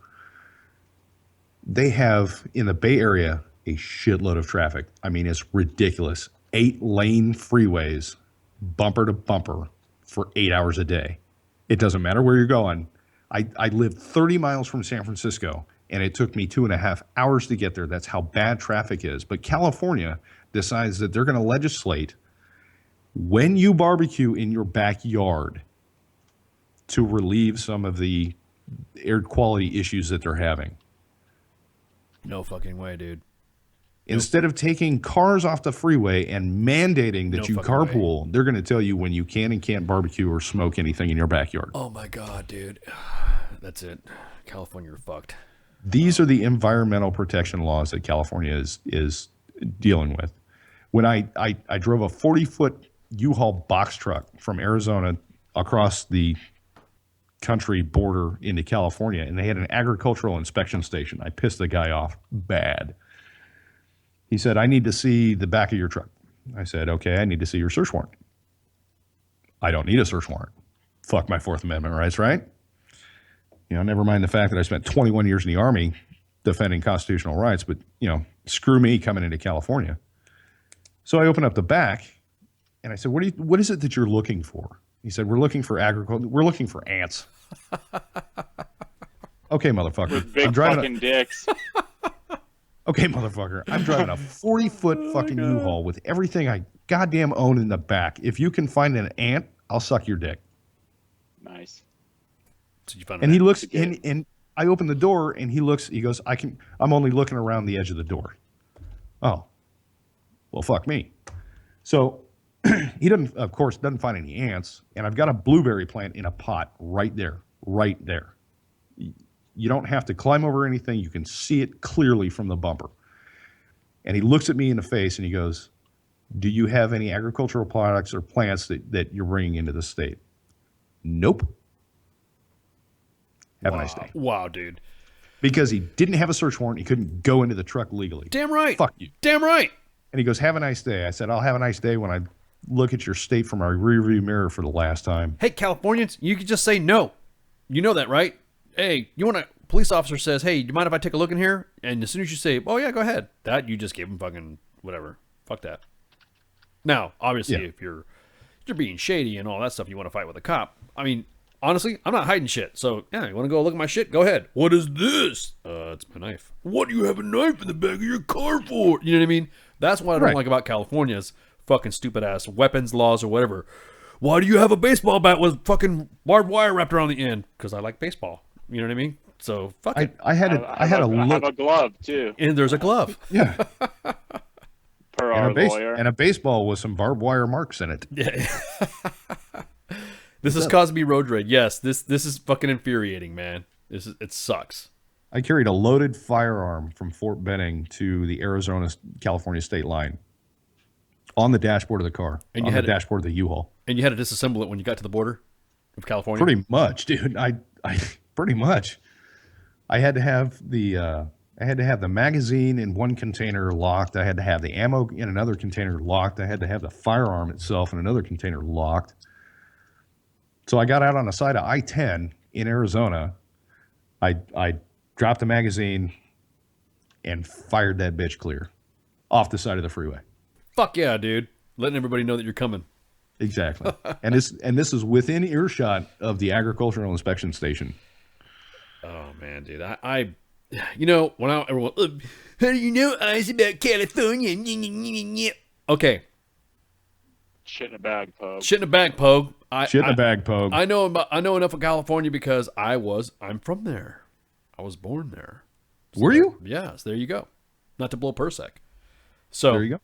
They have, in the Bay Area, a shitload of traffic. I mean, it's ridiculous. 8-lane freeways, bumper to bumper, for 8 hours a day. It doesn't matter where you're going. I lived 30 miles from San Francisco, and it took me 2.5 hours to get there. That's how bad traffic is. But California decides that they're going to legislate when you barbecue in your backyard to relieve some of the air quality issues that they're having. No fucking way, dude. Instead of taking cars off the freeway and mandating that you carpool, they're going to tell you when you can and can't barbecue or smoke anything in your backyard. Oh my God, dude. That's it. California, you're fucked. These are the environmental protection laws that California is dealing with. When I drove a 40-foot U-Haul box truck from Arizona across the country border into California, and they had an agricultural inspection station, I pissed the guy off bad. He said, I need to see the back of your truck. I said, okay, I need to see your search warrant. I don't need a search warrant. Fuck my Fourth Amendment rights, right? You know, never mind the fact that I spent 21 years in the Army defending constitutional rights, but, you know, screw me coming into California. So I opened up the back, and I said, what is it that you're looking for? He said, we're looking for agriculture. We're looking for ants. Okay, motherfucker. With big I'm driving fucking dicks. Okay, motherfucker. I'm driving a 40-foot fucking U-Haul with everything I goddamn own in the back. If you can find an ant, I'll suck your dick. Nice. So you found And he looks and I open the door and he goes, I'm only looking around the edge of the door. Oh. Well, fuck me. So he doesn't find any ants, and I've got a blueberry plant in a pot right there. You don't have to climb over anything. You can see it clearly from the bumper. And he looks at me in the face and he goes, do you have any agricultural products or plants that you're bringing into the state? Nope. Have a nice day. Wow, dude. Because he didn't have a search warrant. He couldn't go into the truck legally. Damn right. Fuck you. Damn right. And he goes, have a nice day. I said, I'll have a nice day when I look at your state from our rearview mirror for the last time. Hey, Californians, you could just say no. You know that, right? Hey, you want a police officer says, hey, do you mind if I take a look in here? And as soon as you say, oh, yeah, go ahead. That, you just give him fucking whatever. Fuck that. Now, obviously, if you're being shady and all that stuff, you want to fight with a cop. I mean, honestly, I'm not hiding shit. So, yeah, you want to go look at my shit? Go ahead. What is this? It's my knife. What do you have a knife in the back of your car for? You know what I mean? That's what I don't like about California's fucking stupid ass weapons laws or whatever. Why do you have a baseball bat with fucking barbed wire wrapped around the end? Because I like baseball. You know what I mean? So fuck it. I have a glove too. And there's a glove. Yeah. Per our lawyer. And a baseball with some barbed wire marks in it. Yeah. This is Cosby Road Rage. Yes, this is fucking infuriating, man. It sucks. I carried a loaded firearm from Fort Benning to the Arizona-California state line on the dashboard of the car, and on the dashboard of the U-Haul. And you had to disassemble it when you got to the border of California? Pretty much, dude. I pretty much. I had to have the magazine in one container locked. I had to have the ammo in another container locked. I had to have the firearm itself in another container locked. So I got out on the side of I-10 in Arizona. I dropped the magazine and fired that bitch clear off the side of the freeway. Fuck yeah, dude. Letting everybody know that you're coming. Exactly. and this is within earshot of the agricultural inspection station. Oh man, dude. I you know, when everyone, how do you know eyes about California? Okay. Shit in a bag, Pogue. Shit in a bag, Pogue. Shit in a bag, Pogue. I know enough of California because I'm from there. I was born there. So, were you? Yes, there you go. Not to blow Persec. So there you go.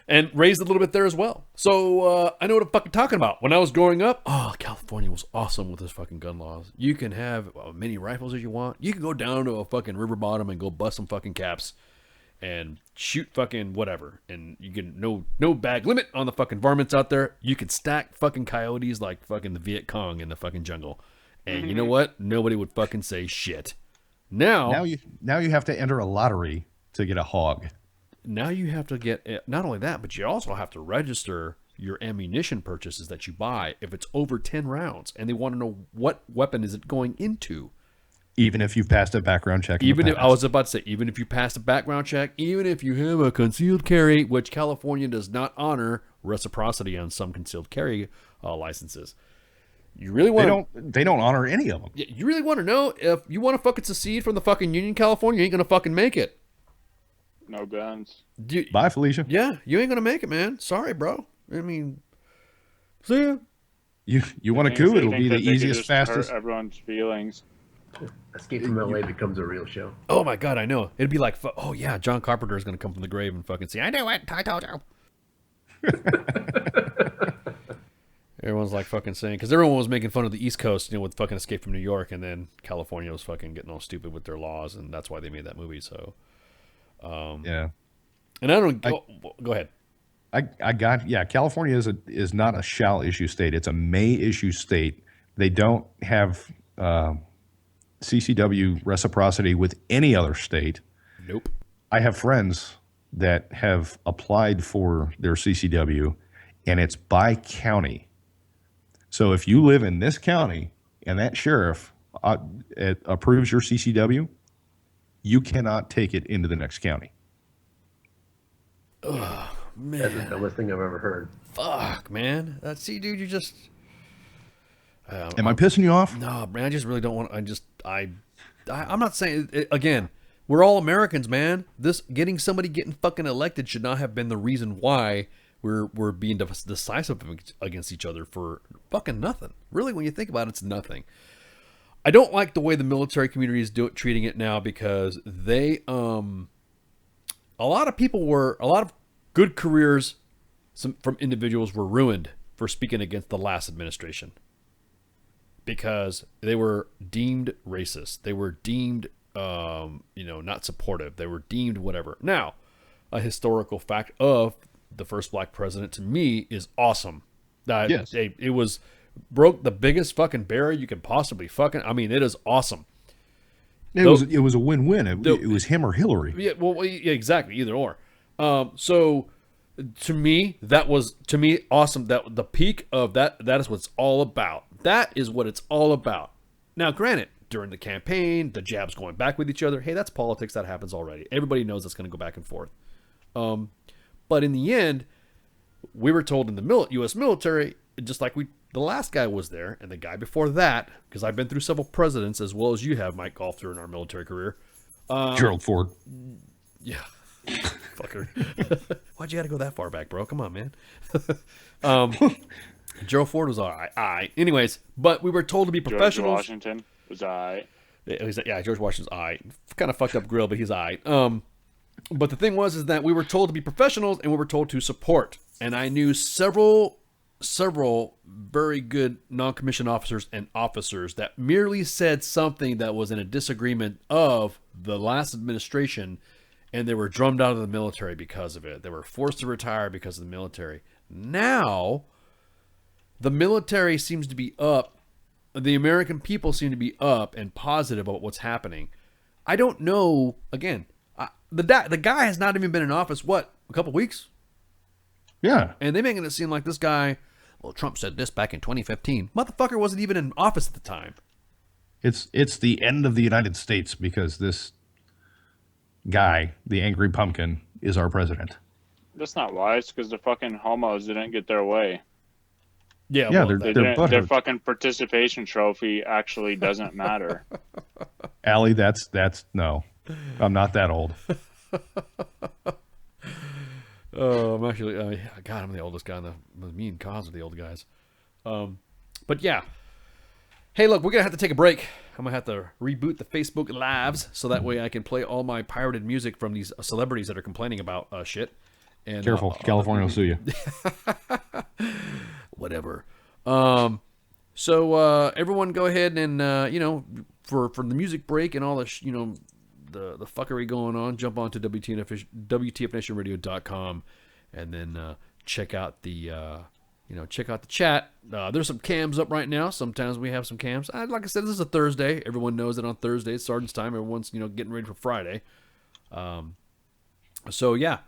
And raised a little bit there as well. So I know what I'm fucking talking about. When I was growing up, California was awesome with this fucking gun laws. You can have as many rifles as you want. You can go down to a fucking river bottom and go bust some fucking caps and shoot fucking whatever. And you can no bag limit on the fucking varmints out there. You can stack fucking coyotes like fucking the Viet Cong in the fucking jungle. And you know what? Nobody would fucking say shit. Now you have to enter a lottery to get a hog. Now you have to get, not only that, but you also have to register your ammunition purchases that you buy if it's over 10 rounds. And they want to know what weapon is it going into. Even if you've passed a background check. I was about to say, even if you passed a background check, even if you have a concealed carry, which California does not honor reciprocity on some concealed carry licenses. You really want They don't honor any of them. You really want to know if you want to fucking secede from the fucking Union, California? You ain't gonna fucking make it. No guns. Bye, Felicia. Yeah, you ain't gonna make it, man. Sorry, bro. I mean, see ya. You want a coup? It'll be the easiest, fastest. Hurt everyone's feelings. Escape from LA becomes a real show. Oh my god, I know. It'd be like, oh yeah, John Carpenter is gonna come from the grave and fucking say, I knew it. I told you. Everyone's like fucking saying, because everyone was making fun of the East Coast, with fucking Escape from New York, and then California was fucking getting all stupid with their laws, and that's why they made that movie. So, yeah. And I don't go ahead. California is not a shall issue state. It's a may issue state. They don't have CCW reciprocity with any other state. Nope. I have friends that have applied for their CCW, and it's by county. So if you live in this county and that sheriff approves your CCW, you cannot take it into the next county. Oh, man. That's the dumbest thing I've ever heard. Fuck, man. See, dude, you just... Am I pissing you off? No, man, I just really don't want... I'm not saying... Again, we're all Americans, man. Getting fucking elected should not have been the reason why we're being decisive against each other for fucking nothing. Really, when you think about it, it's nothing. I don't like the way the military community is treating it now, because they... a lot of good careers from individuals were ruined for speaking against the last administration, because they were deemed racist. They were deemed, not supportive. They were deemed whatever. Now, a historical fact of the first black president, to me, is awesome. Yes. It broke the biggest fucking barrier you could possibly it is awesome. It was a win-win. It was him or Hillary. Yeah, well, yeah, exactly, either or. So to me, that was awesome. That the peak of that is what it's all about. That is what it's all about. Now, granted, during the campaign, the jabs going back with each other, hey, that's politics. That happens already. Everybody knows that's going to go back and forth. But in the end, we were told in the U.S. military, just like the last guy was there, and the guy before that, because I've been through several presidents as well as you have, Mike Golf, in our military career. Gerald Ford. Yeah. Fucker. Why'd you gotta go that far back, bro? Come on, man. Gerald Ford was all right. Anyways, but we were told to be professionals. George Washington was all right. Yeah, George Washington's all right. Kind of fucked up grill, but he's all right. But the thing is that we were told to be professionals, and we were told to support. And I knew several very good non-commissioned officers and officers that merely said something that was in a disagreement of the last administration, and they were drummed out of the military because of it. They were forced to retire because of the military. Now, the military seems to be up. The American people seem to be up and positive about what's happening. I don't know. Again, the guy has not even been in office, a couple weeks? Yeah. And they're making it seem like this guy, well, Trump said this back in 2015. Motherfucker wasn't even in office at the time. It's the end of the United States because this guy, the angry pumpkin, is our president. That's not why. It's because the fucking homos didn't get their way. Yeah, their fucking participation trophy actually doesn't matter. Allie, that's no. I'm not that old. Oh, I'm actually, God, I'm the oldest guy. Me and Cos are the old guys. But yeah. Hey, look, we're going to have to take a break. I'm going to have to reboot the Facebook Lives so that way I can play all my pirated music from these celebrities that are complaining about shit. And, careful, California will sue you. Whatever. So everyone go ahead and, for the music break and all the, the fuckery going on, jump on to WTFNationRadio.com and then check out the chat. There's some cams up right now. Sometimes we have some cams. Like I said, this is a Thursday. Everyone knows that on Thursday it's Sergeant's time. Everyone's getting ready for Friday. So yeah,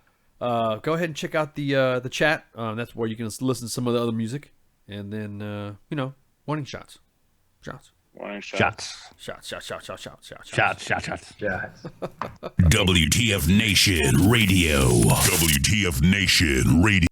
go ahead and check out the chat. That's where you can listen to some of the other music, and then warning shots. Warning shots. Shots. WTF Nation Radio. WTF Nation Radio.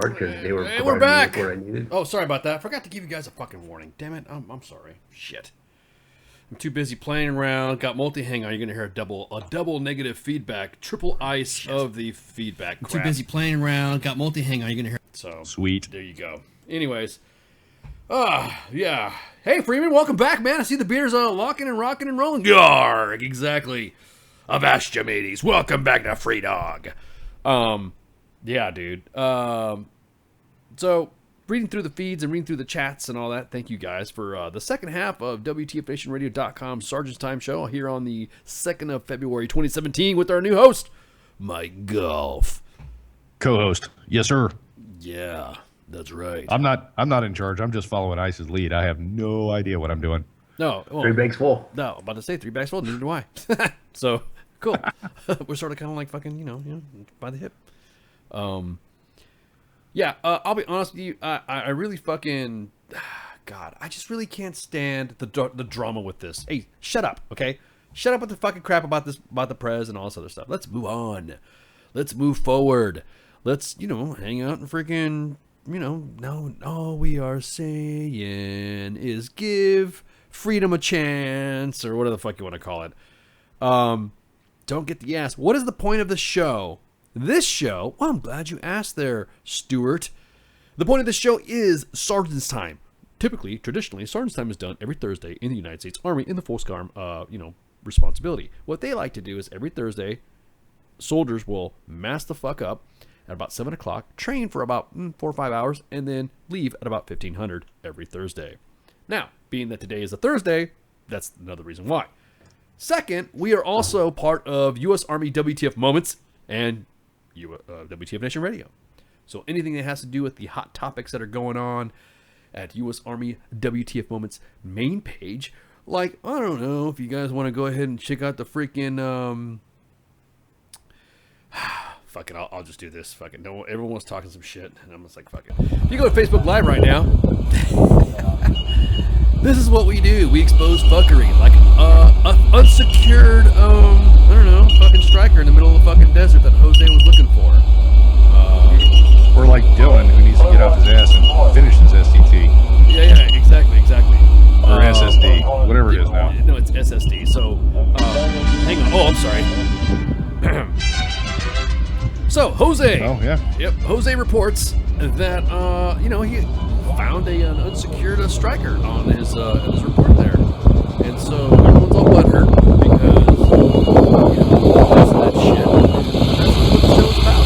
Discord because they were. Hey, we're back. What I needed. Oh, sorry about that. I forgot to give you guys a fucking warning. Damn it. I'm sorry. Shit. I'm too busy playing around. Got multi. Hang on. You're gonna hear a double negative feedback. Triple ice of the feedback. I'm too busy playing around. Got multi. Hang on. You're gonna hear. So sweet. There you go. Anyways. Yeah. Hey, Freeman, welcome back, man. I see the beer's locking and rocking and rolling. Yarg, exactly. Avast ya, mateys. Welcome back to Free Dog. Yeah, dude. So, reading through the feeds and reading through the chats and all that, thank you guys for the second half of WTFNationRadio.com Sergeant's Time Show here on the 2nd of February 2017 with our new host, Mike Golf. Co-host. Yes, sir. Yeah. That's right. I'm not in charge. I'm just following Ice's lead. I have no idea what I'm doing. No. Well, 3 bags full. No, I'm about to say 3 bags full. Neither do I. So, cool. We're sort of kind of like fucking, you know, by the hip. Yeah, I'll be honest with you. I really fucking... God, I just really can't stand the drama with this. Hey, shut up, okay? Shut up with the fucking crap about the prez and all this other stuff. Let's move on. Let's move forward. Let's, hang out and freaking... now all we are saying is give freedom a chance, or whatever the fuck you want to call it. Don't get the ass. What is the point of the show? This show, well, I'm glad you asked there, Stuart. The point of the show is Sergeant's Time. Traditionally, Sergeant's Time is done every Thursday in the United States Army in the FOSCARM, responsibility. What they like to do is every Thursday, soldiers will mass the fuck up at about 7 o'clock, train for about 4 or 5 hours, and then leave at about 1500 every Thursday. Now, being that today is a Thursday, that's another reason why. Second, we are also part of U.S. Army WTF Moments and WTF Nation Radio. So anything that has to do with the hot topics that are going on at U.S. Army WTF Moments main page, like, I don't know, if you guys want to go ahead and check out the freaking... Fuck it, I'll just do this. Fuck it. No, everyone's talking some shit, and I'm just like, fuck it. If you go to Facebook Live right now, this is what we do. We expose fuckery, like an unsecured, I don't know, fucking striker in the middle of the fucking desert that Jose was looking for. Or like Dylan, who needs to get off his ass and finish his STT. Yeah, exactly. Or SSD, whatever it is now. No, it's SSD. So, hang on. Oh, I'm sorry. So, Jose. Oh, yeah. Yep, Jose reports that, he found an unsecured striker on his report there. And so, everyone's all butthurt because, most of that shit. That's what the show's about.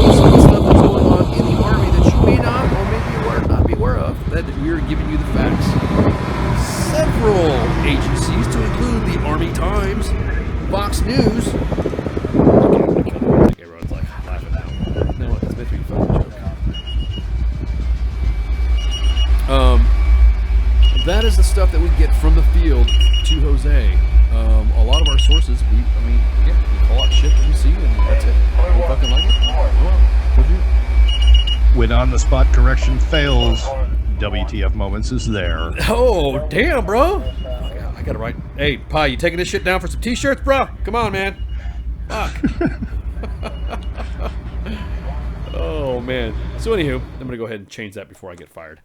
Is some stuff that's going on in the Army that you may not, or maybe not be aware of, that we're giving you the facts. Several agencies, to include the Army Times, Fox News, that is the stuff that we get from the field to Jose. A lot of our sources, we call out shit that we see, and that's it. We fucking like it. When on-the-spot correction fails, WTF Moments is there. Oh, damn, bro. I gotta write. Hey, Pi, you taking this shit down for some t-shirts, bro? Come on, man. Fuck. Oh, man. So, anywho, I'm gonna go ahead and change that before I get fired.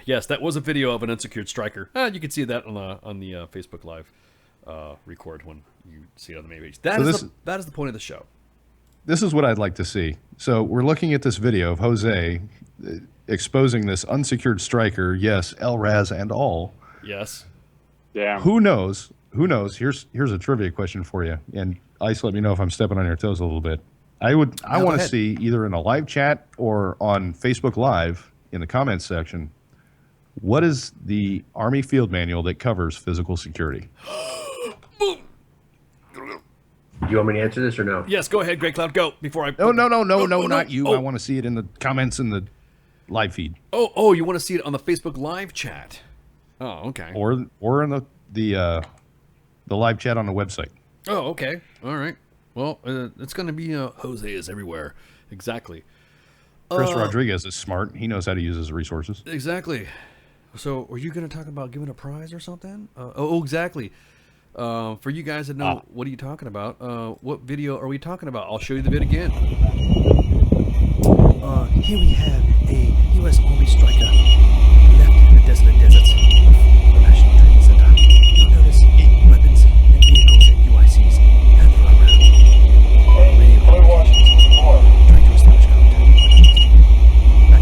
Yes, that was a video of an unsecured striker. You can see that on the Facebook Live record when you see it on the main page. That is the point of the show. This is what I'd like to see. So we're looking at this video of Jose exposing this unsecured striker. Yes, LRAS and all. Yes. Damn. Who knows? Here's a trivia question for you. And Ice, let me know if I'm stepping on your toes a little bit. I want to see either in a live chat or on Facebook Live in the comments section, what is the Army field manual that covers physical security? Do you want me to answer this or no? Yes, go ahead, Great Cloud, go before I... No, not you. I want to see it in the comments in the live feed. Oh, you want to see it on the Facebook Live chat? Oh, okay. Or in the live chat on the website. Oh, okay. All right. Well, it's going to be Jose is everywhere. Exactly. Chris Rodriguez is smart. He knows how to use his resources. Exactly. So, are you going to talk about giving a prize or something? Exactly. For you guys that know, what are you talking about? What video are we talking about? I'll show you the vid again. Here we have a U.S. Army striker left in the desolate deserts of the National Training Center. You'll notice weapons and vehicles and UICs have run around. Many of them trying to establish contact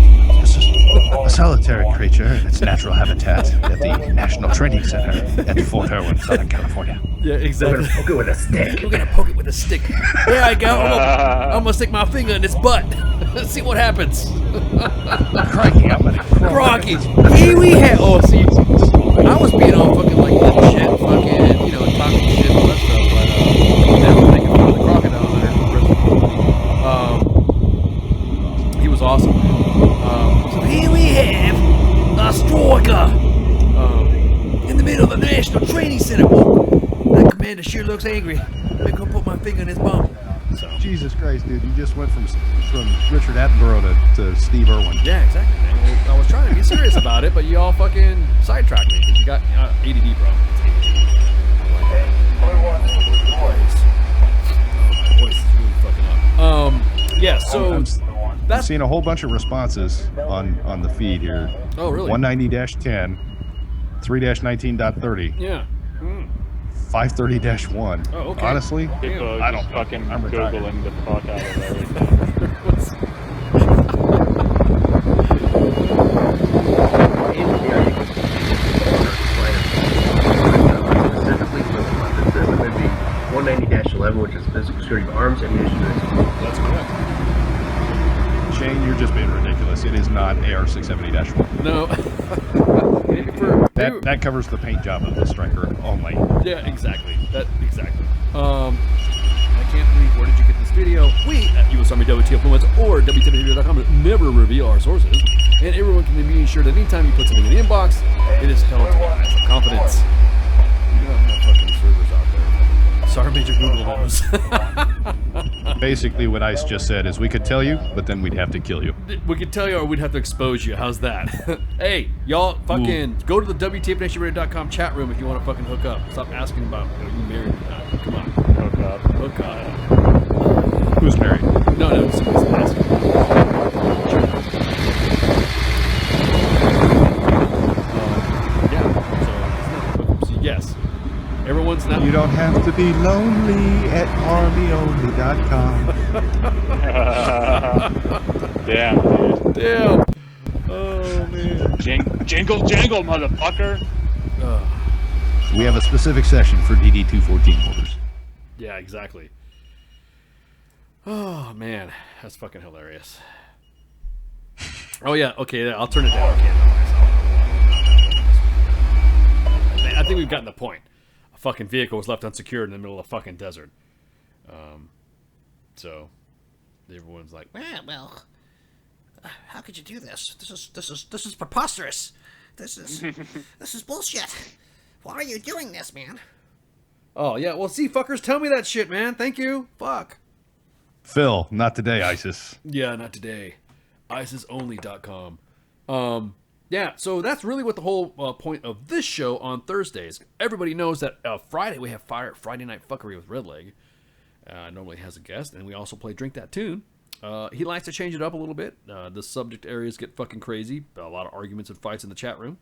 with This is a solitary creature in its natural habitat at the National Training Center at Fort Irwin, Southern California. Yeah, exactly. We're gonna poke it with a stick. We're gonna poke it with a stick. There I go. I'm gonna stick my finger in its butt. Let's see what happens. Crikey, I'm gonna Crikey. Here we have. Oh, see, I was being all fucking like legit, fucking, you know, talking shit and all that stuff, but now I'm making fun of the crocodile there. He was awesome, man. So here we have a striker in the middle of the National Training Center. Whoa. That commander sure looks angry. I'm gonna put my finger in his bum. So. Jesus Christ, dude! You just went from Richard Attenborough to Steve Irwin. Yeah, exactly, man. I was trying to be serious about it, but you all fucking sidetracked me because you got ADD, bro. My voice is really fucking up. Yeah. So I'm seeing a whole bunch of responses on the feed here. Oh, really? 190-10, 3-19.30. Yeah. 530-1. Oh, okay. Honestly, People I are don't just fucking I'm retired. Googling the fuck out of everything. Specifically for the weapons, there's going to be 190-11, which is physical security of arms, ammunition, and explosives. That's correct. Shane, you're just being ridiculous. It is not AR-670-1. No. That covers the paint job of the striker only. Yeah, exactly. Exactly. I can't believe, where did you get this video? We at US Army WTF Moments or WTFradio.com never reveal our sources, and everyone can be assured that anytime you put something in the inbox, it is held to financial confidence. You don't have fucking servers out there. Sorry, Major Google knows. Basically, what Ice just said is we could tell you, but then we'd have to kill you. We could tell you, or we'd have to expose you. How's that? Hey, y'all, fucking go to the WTFNationRadio.com chat room if you want to fucking hook up. Stop asking about, are you married or not? Come on. Hook up. Hook up. Who's married? No, somebody's asking. So yes, everyone's not. You don't have to be lonely at armyonly.com. Damn, dude. Damn. Oh, man. Jingle, jingle, motherfucker. We have a specific session for DD-214 holders. Yeah, exactly. Oh, man. That's fucking hilarious. Oh, yeah. Okay, I'll turn it down. I think we've gotten the point. A fucking vehicle was left unsecured in the middle of a fucking desert. So everyone's like, well, how could you do this? This is preposterous. This is bullshit. Why are you doing this, man? oh, yeah. Well, see, fuckers, tell me that shit, man. Thank you. Fuck. Phil, not today, ISIS. Yeah, not today. ISISonly.com. Yeah, so that's really what the whole point of this show on Thursdays. Everybody knows that Friday we have Friday Night Fuckery with Redleg. Normally has a guest, and we also play Drink That Tune. He likes to change it up a little bit. The subject areas get fucking crazy. A lot of arguments and fights in the chat room.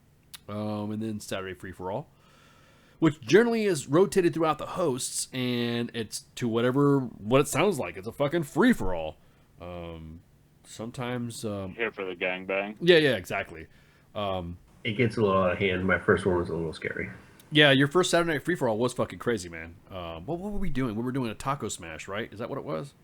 And then Saturday Free For All, which generally is rotated throughout the hosts, and it's to what it sounds like. It's a fucking free for all. Sometimes here for the gangbang. Yeah, exactly. It gets a little out of hand. My first one was a little scary. Yeah, your first Saturday Night Free For All was fucking crazy, man. What were we doing? We were doing a taco smash, right? Is that what it was?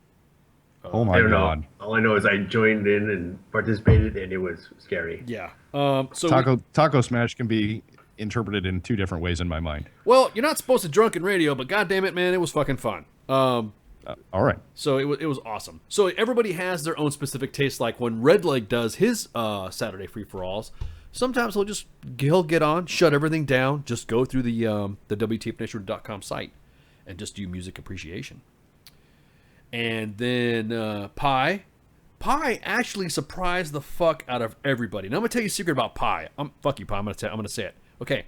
Oh my god! All I know is I joined in and participated, and it was scary. Yeah. So Taco Smash can be interpreted in two different ways in my mind. Well, you're not supposed to drunken radio, but goddamn it, man, it was fucking fun. All right. So it was awesome. So everybody has their own specific taste. Like when Redleg does his Saturday Free For Alls, sometimes he'll get on, shut everything down, just go through the WTFNation.com site, and just do music appreciation. And then Pi actually surprised the fuck out of everybody. Now I'm gonna tell you a secret about Pi. Fuck you, Pi. I'm gonna say it. Okay,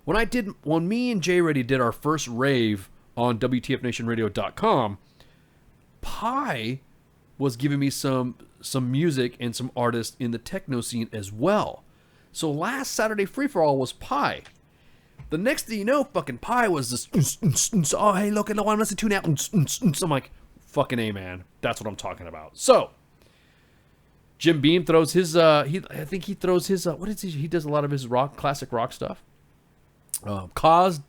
when me and Jay Reddy did our first rave on WTFNationRadio.com, Pi was giving me some some music and some artists in the techno scene as well. So last Saturday Free For All was Pi. The next thing you know, fucking Pi was this. Oh, hey, look at the one I'm listening to now. I'm like, fucking A, man. That's what I'm talking about. So Jim Beam throws his. I think he throws his. What is he? He does a lot of his classic rock stuff. Cause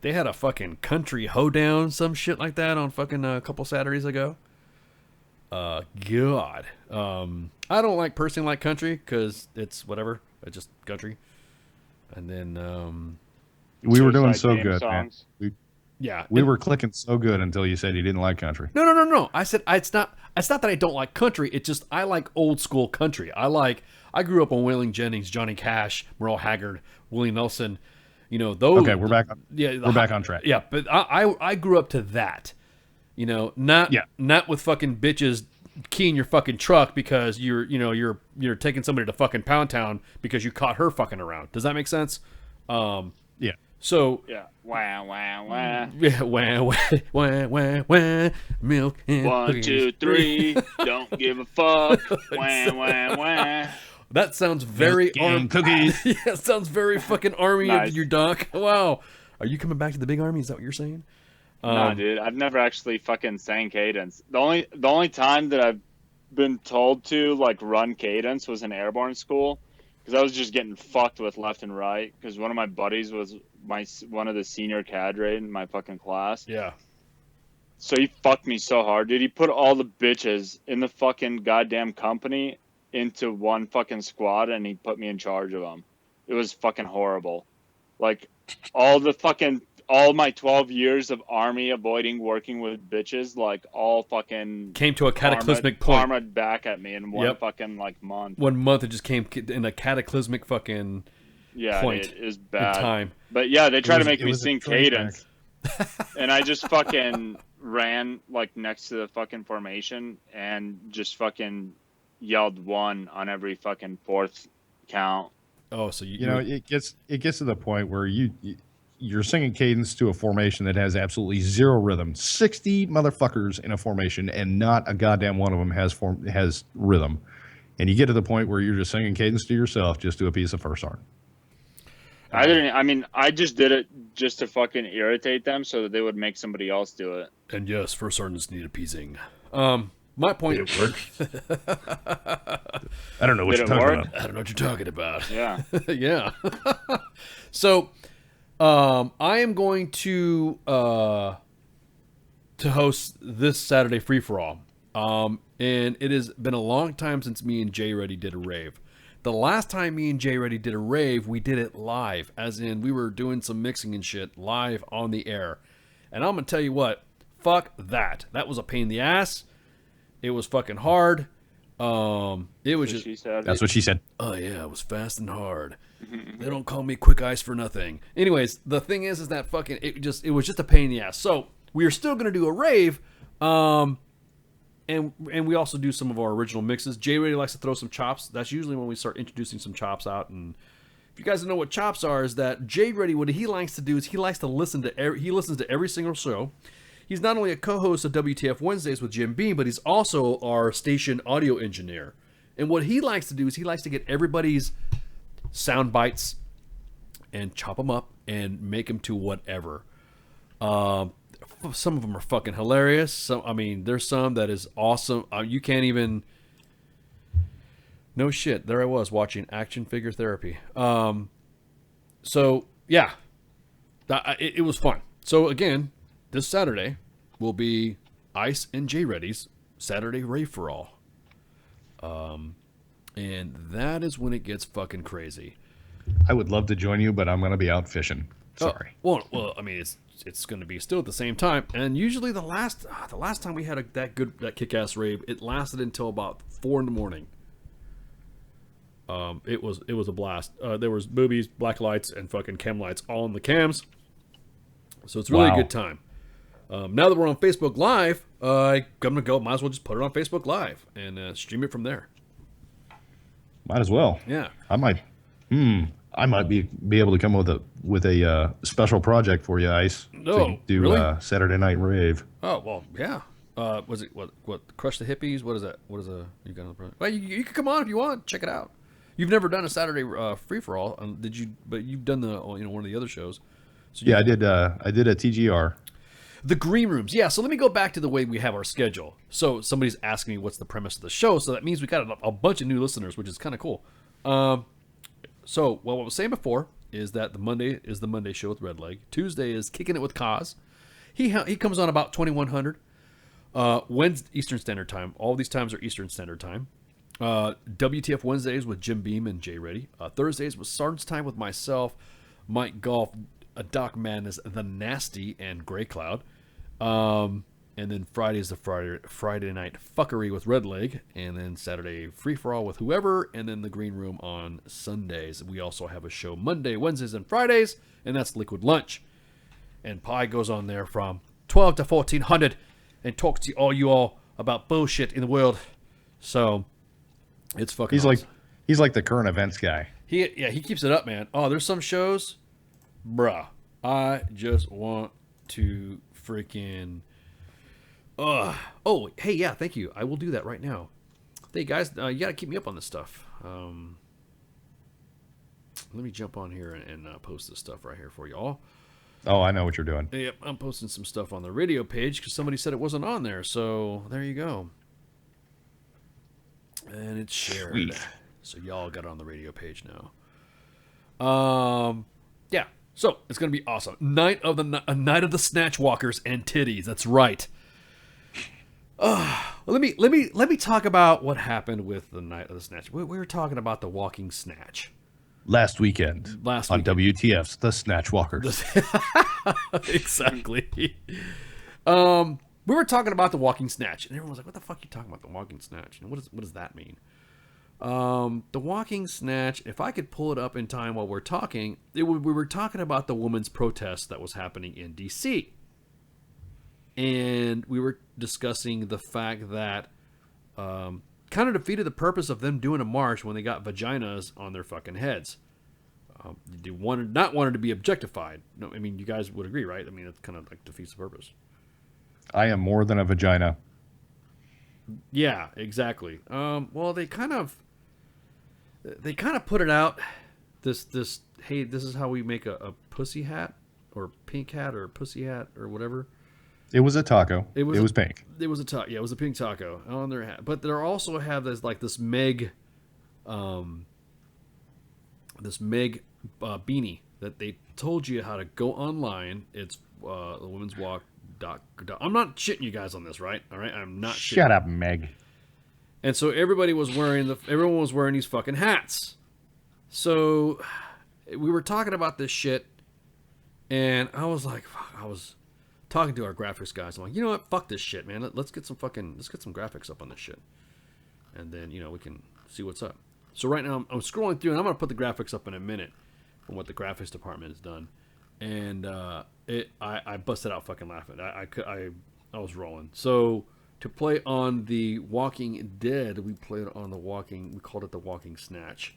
they had a fucking country hoedown, some shit like that on fucking a couple Saturdays ago. God. I don't like country because it's whatever. It's just country. And then we were doing so good, man. We were clicking so good until you said you didn't like country. No. I said it's not that I don't like country. It's just I like old school country. I grew up on Waylon Jennings, Johnny Cash, Merle Haggard, Willie Nelson. You know those. Okay, we're back. We're back on track. Yeah, but I grew up to that. You know, not with fucking bitches keying your fucking truck because you're taking somebody to fucking Pound Town because you caught her fucking around. Does that make sense? Yeah. So yeah, wah wah wah. Yeah, wah wah wah wah wah. Milk and 1, 2, 3. Don't give a fuck. Wah wah wah. That sounds very cookies. Yeah, it sounds very fucking Army Nice. of your doc. Wow. Are you coming back to the big army? Is that what you're saying? No, dude, I've never actually fucking sang cadence. The only time that I've been told to like run cadence was in airborne school, because I was just getting fucked with left and right. Because one of my buddies was one of the senior cadre in my fucking class. Yeah. So he fucked me so hard, dude. He put all the bitches in the fucking goddamn company into one fucking squad, and he put me in charge of them. It was fucking horrible. Like all my 12 years of army avoiding working with bitches, like all fucking came to a cataclysmic point. Armored back at me in one fucking like month. 1 month it just came in a cataclysmic fucking point. It is bad. In time. But yeah, they try to make me sing cadence, and I just fucking ran like next to the fucking formation and just fucking yelled 1 on every fucking 4th count. Oh, so you know it gets to the point where you're singing cadence to a formation that has absolutely zero rhythm. 60 motherfuckers in a formation, and not a goddamn one of them has rhythm. And you get to the point where you're just singing cadence to yourself, just to a piece of first art. I just did it just to fucking irritate them so that they would make somebody else do it. And yes, first sergeants need appeasing. My point. Did it work? I don't know what you're talking about. I don't know what you're talking about. Yeah. Yeah. So, I am going to host this Saturday Free For All. And it has been a long time since me and Jay Reddy did a rave. The last time me and Jay Reddy did a rave, we did it live, as in we were doing some mixing and shit live on the air. And I'm gonna tell you what, fuck that. That was a pain in the ass. It was fucking hard. It was just. That's what she said. Oh yeah, it was fast and hard. They don't call me Quick Ice for nothing. Anyways, the thing is that fucking it was just a pain in the ass. So we are still gonna do a rave, and we also do some of our original mixes. Jay really likes to throw some chops. That's usually when we start introducing some chops out. And if you guys don't know what chops are, is that Jay Reddy, what he likes to do is he likes to listen to he listens to every single show. He's not only a co-host of WTF Wednesdays with Jim Beam, but he's also our station audio engineer. And what he likes to do is he likes to get everybody's sound bites and chop them up and make them to whatever. Some of them are fucking hilarious. There's some that is awesome. You can't even. No shit. There I was watching Action Figure Therapy. So yeah, it was fun. So again, this Saturday will be Ice and Jay Reddy's Saturday Rave for All. And that is when it gets fucking crazy. I would love to join you, but I'm going to be out fishing. Sorry. Well, it's going to be still at the same time. And usually the last time we had that kick-ass rave, it lasted until about 4 a.m. It was a blast. There was boobies, black lights, and fucking chem lights all in the cams. So it's really a good time. Now that we're on Facebook Live, I'm gonna go. Might as well just put it on Facebook Live and stream it from there. Might as well. Yeah. I might be able to come with a special project for you, Ice. No, to do really? Saturday Night Rave. Oh well, yeah. Was it what? Crush the Hippies? What is that? What is a you got on the front? Well, you can come on if you want. Check it out. You've never done a Saturday free for all, did you? But you've done the one of the other shows. So yeah, I did a TGR. The green rooms. Yeah, so let me go back to the way we have our schedule. So somebody's asking me what's the premise of the show. So that means we got a bunch of new listeners, which is kind of cool. So what I was saying before is that the Monday is the Monday show with Redleg. Tuesday is Kicking It with Kaz. He comes on about 2100. Wednesday Eastern Standard Time. All these times are Eastern Standard Time. WTF Wednesdays with Jim Beam and Jay Reddy. Thursdays was Sergeant's Time with myself, Mike Golf, Doc Madness, The Nasty, and Grey Cloud. And then Friday is the Friday night fuckery with Redleg, and then Saturday free for all with whoever, and then the green room on Sundays. We also have a show Monday, Wednesdays, and Fridays, and that's Liquid Lunch. And Pi goes on there from 12 to 1400 and talks to all you all about bullshit in the world. So it's fucking awesome. He's like the current events guy. He keeps it up, man. Oh, there's some shows, bruh. I just want to freaking. Oh, hey, yeah, thank you. I will do that right now. Hey guys, you gotta keep me up on this stuff. Let me jump on here and post this stuff right here for y'all. Oh, I know what you're doing. Yep, I'm posting some stuff on the radio page because somebody said it wasn't on there. So there you go. And it's shared. Sweet. So y'all got it on the radio page now. Yeah. So it's gonna be awesome. Night of the Snatch Walkers and Titties. That's right. Let me talk about what happened with the Night of the Snatch. We were talking about the Walking Snatch. Last weekend on WTF's The Snatch Walkers. Exactly. We were talking about the Walking Snatch, and everyone was like, "What the fuck are you talking about the Walking Snatch? And what does that mean?" The Walking Snatch. If I could pull it up in time while we're talking, we were talking about the women's protest that was happening in D.C. And we were discussing the fact that kind of defeated the purpose of them doing a march when they got vaginas on their fucking heads. They not wanted to be objectified. No, I mean, you guys would agree, right? I mean, it kind of like defeats the purpose. I am more than a vagina. Yeah, exactly. Well, they kind of put it out. This hey, this is how we make a pussy hat or pink hat or pussy hat or whatever. It was a taco. It was pink. It was a taco. Yeah, it was a pink taco on their hat. But they also have this this Meg beanie that they told you how to go online. It's the Women's Walk. I'm not shitting you guys on this, right? All right, I'm not. Shut up, Meg. And so everyone was wearing these fucking hats. So we were talking about this shit, and I was like, fuck, I was talking to our graphics guys. I'm like, you know what? Fuck this shit, man. Let's get some graphics up on this shit, and then we can see what's up. So right now I'm scrolling through, and I'm gonna put the graphics up in a minute from what the graphics department has done, and I busted out fucking laughing. I was rolling. So to play on the Walking Dead, we played on we called it the Walking Snatch,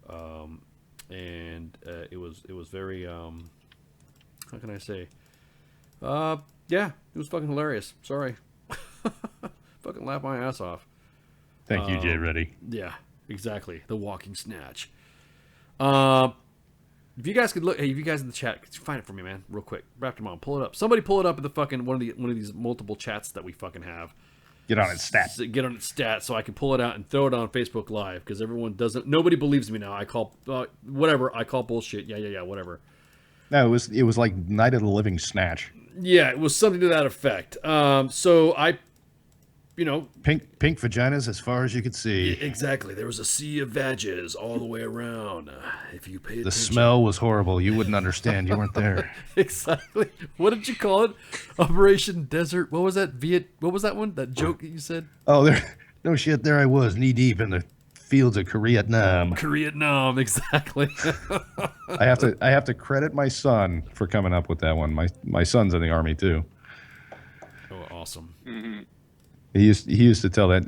and it was very how can I say? Yeah, it was fucking hilarious. Sorry. Fucking laugh my ass off. Thank you, Jay Reddy. Yeah, exactly. The Walking Snatch. If you guys could look, hey, if you guys in the chat, could you find it for me, man, real quick. Raptor Mom, pull it up. Somebody pull it up in the fucking one of these multiple chats that we fucking have. Get on its stats. Get on its stats so I can pull it out and throw it on Facebook Live because nobody believes me now. I call whatever. I call bullshit. Yeah, whatever. No, it was like Night of the Living Snatch. Yeah, it was something to that effect. So I, pink vaginas as far as you could see. Exactly. There was a sea of vages all the way around. If you paid attention. The smell was horrible. You wouldn't understand. You weren't there. Exactly. What did you call it? Operation Desert. What was that? What was that one? That joke that you said? Oh, no shit. There I was, knee deep in the fields of Koreatnam. Koreatnam, exactly. I have to credit my son for coming up with that one. My son's in the Army too. Oh, awesome. Mm-hmm. He used to tell that,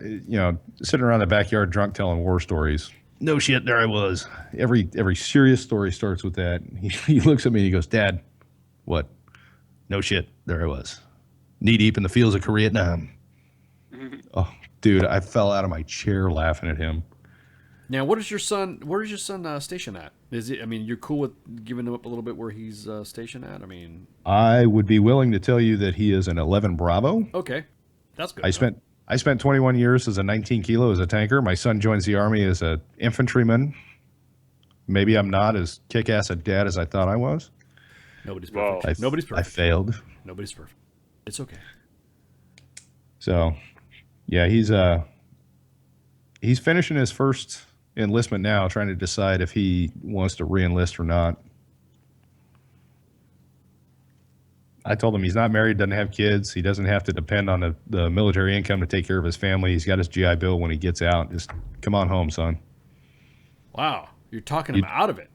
sitting around the backyard drunk telling war stories. No shit, there I was. Every serious story starts with that. He looks at me and he goes, "Dad, what? No shit, there I was. knee deep in the fields of Vietnam. Oh, dude, I fell out of my chair laughing at him. Now, where is your son stationed at? Is it? I mean, you're cool with giving him up a little bit where he's stationed at? I mean, I would be willing to tell you that he is an 11 Bravo. okay, that's good. I spent 21 years as a 19 kilo as a tanker. My son joins the Army as a infantryman. Maybe I'm not as kick-ass a dad as I thought I was. Nobody's perfect. Nobody's perfect. I failed. Nobody's perfect. It's okay. So, yeah, he's finishing his first enlistment now, trying to decide if he wants to re-enlist or not. I told him he's not married, doesn't have kids. He doesn't have to depend on the military income to take care of his family. He's got his GI Bill when he gets out. Just come on home, son. Wow, you're talking him out of it.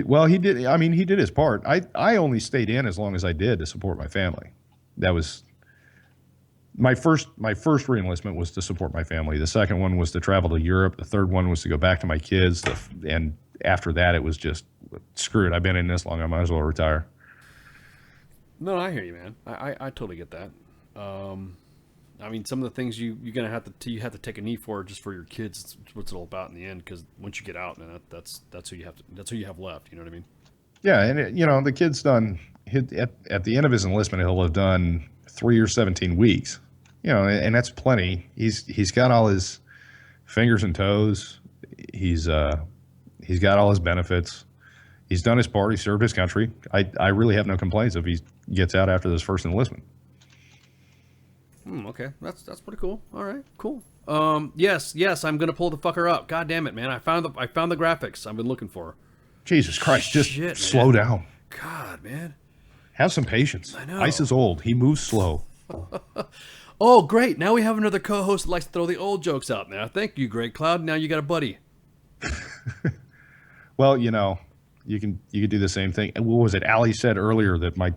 Well, he did. I mean, he did his part. I only stayed in as long as I did to support my family. That was my first reenlistment was to support my family. The second one was to travel to Europe. The third one was to go back to my kids. And after that, it was just screw it. I've been in this long. I might as well retire. No, I hear you, man. I totally get that. I mean, some of the things you're gonna have to take a knee for just for your kids. It's what's it all about in the end. Because once you get out, man, that's who you have to. That's who you have left. You know what I mean? Yeah, and the kid's done. At the end of his enlistment, he'll have done 3 years, 17 weeks. And that's plenty. He's got all his fingers and toes. He's got all his benefits. He's done his part. He served his country. I really have no complaints if he gets out after this first enlistment. Okay, that's pretty cool. All right, cool. Yes, I'm gonna pull the fucker up. God damn it, man! I found the graphics I've been looking for. Jesus Christ! Just slow down. God, man. Have some patience. I know. Ice is old. He moves slow. Oh, great! Now we have another co-host that likes to throw the old jokes out. Now, thank you, Great Cloud. Now you got a buddy. Well, you could do the same thing. And what was it? Allie said earlier that my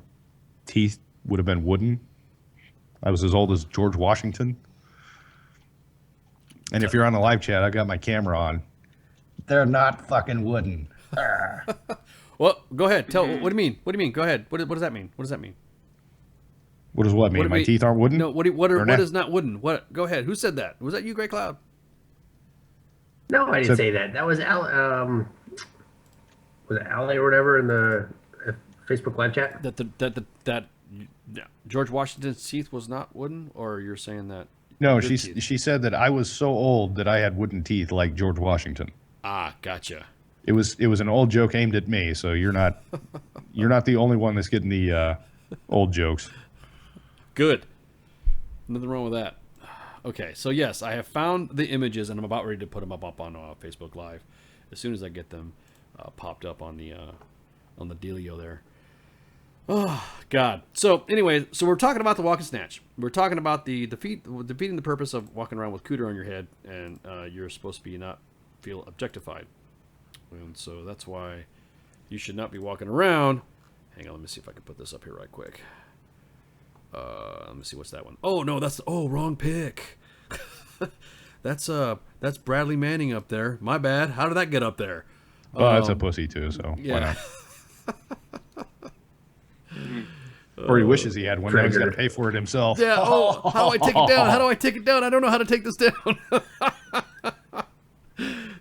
teeth would have been wooden. I was as old as George Washington. And if you're on the live chat, I've got my camera on. They're not fucking wooden. Well, go ahead. Tell. What do you mean? What do you mean? Go ahead. What does that mean? What does that mean? What does what mean? My teeth aren't wooden? No. What is not wooden? What? Go ahead. Who said that? Was that you, Great Cloud? No, I didn't say that. That was Al. Was it Allie or whatever in the Facebook live chat? That George Washington's teeth was not wooden, or you're saying that? No, she said that I was so old that I had wooden teeth like George Washington. Ah, gotcha. It was an old joke aimed at me, so you're not the only one that's getting the old jokes. Good. Nothing wrong with that. Okay, so yes, I have found the images, and I'm about ready to put them up on Facebook Live as soon as I get them popped up on the dealio there. Oh God. So anyway, we're talking about the walk and snatch. We're talking about the defeating the purpose of walking around with cooter on your head, and you're supposed to be not feel objectified, and so that's why you should not be walking around. Hang on, let me see if I can put this up here right quick. Let me see, what's that one? Oh no, that's wrong pick. That's Bradley Manning up there. My bad. How did that get up there? Well, that's a pussy too, so yeah. Why not? Or he wishes he had one. Now he's got to pay for it himself. Yeah. Oh, how do I take it down? How do I take it down? I don't know how to take this down.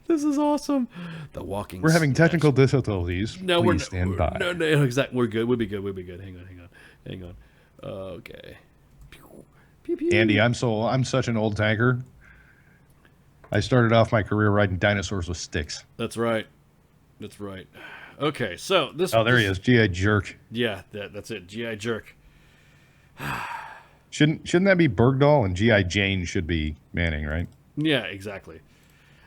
This is awesome. The walking. We're having technical difficulties. No, Please stand by. No, exactly. We're good. We'll be good. Hang on. Okay. Pew, pew. Andy, I'm such an old tanker. I started off my career riding dinosaurs with sticks. That's right. Okay, so this. Oh, there he is, GI Jerk. Yeah, that's it, GI Jerk. Shouldn't that be Bergdahl, and GI Jane should be Manning, right? Yeah, exactly.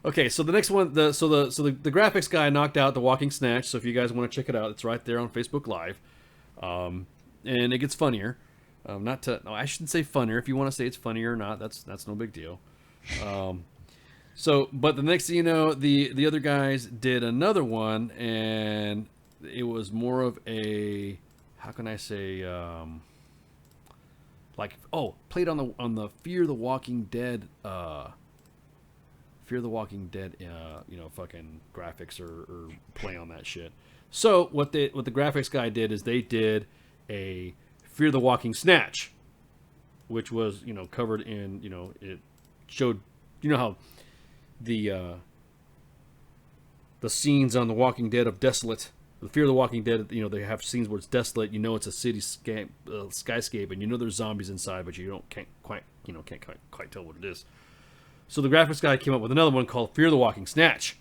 Okay, so the next one, the graphics guy knocked out the walking snatch. So if you guys want to check it out, it's right there on Facebook Live, and it gets funnier. I shouldn't say funnier. If you want to say it's funnier or not, that's no big deal. So, but the next thing you know, the other guys did another one, and it was more of a, how can I say, played on the Fear the Walking Dead, fucking graphics or play on that shit. So what the graphics guy did is they did a Fear the Walking Snatch, which was covered in it showed how the scenes on The Walking Dead of Desolate, the Fear of the Walking Dead, they have scenes where it's desolate. It's a skyscape, and there's zombies inside, but can't quite tell what it is. So the graphics guy came up with another one called Fear the Walking Snatch.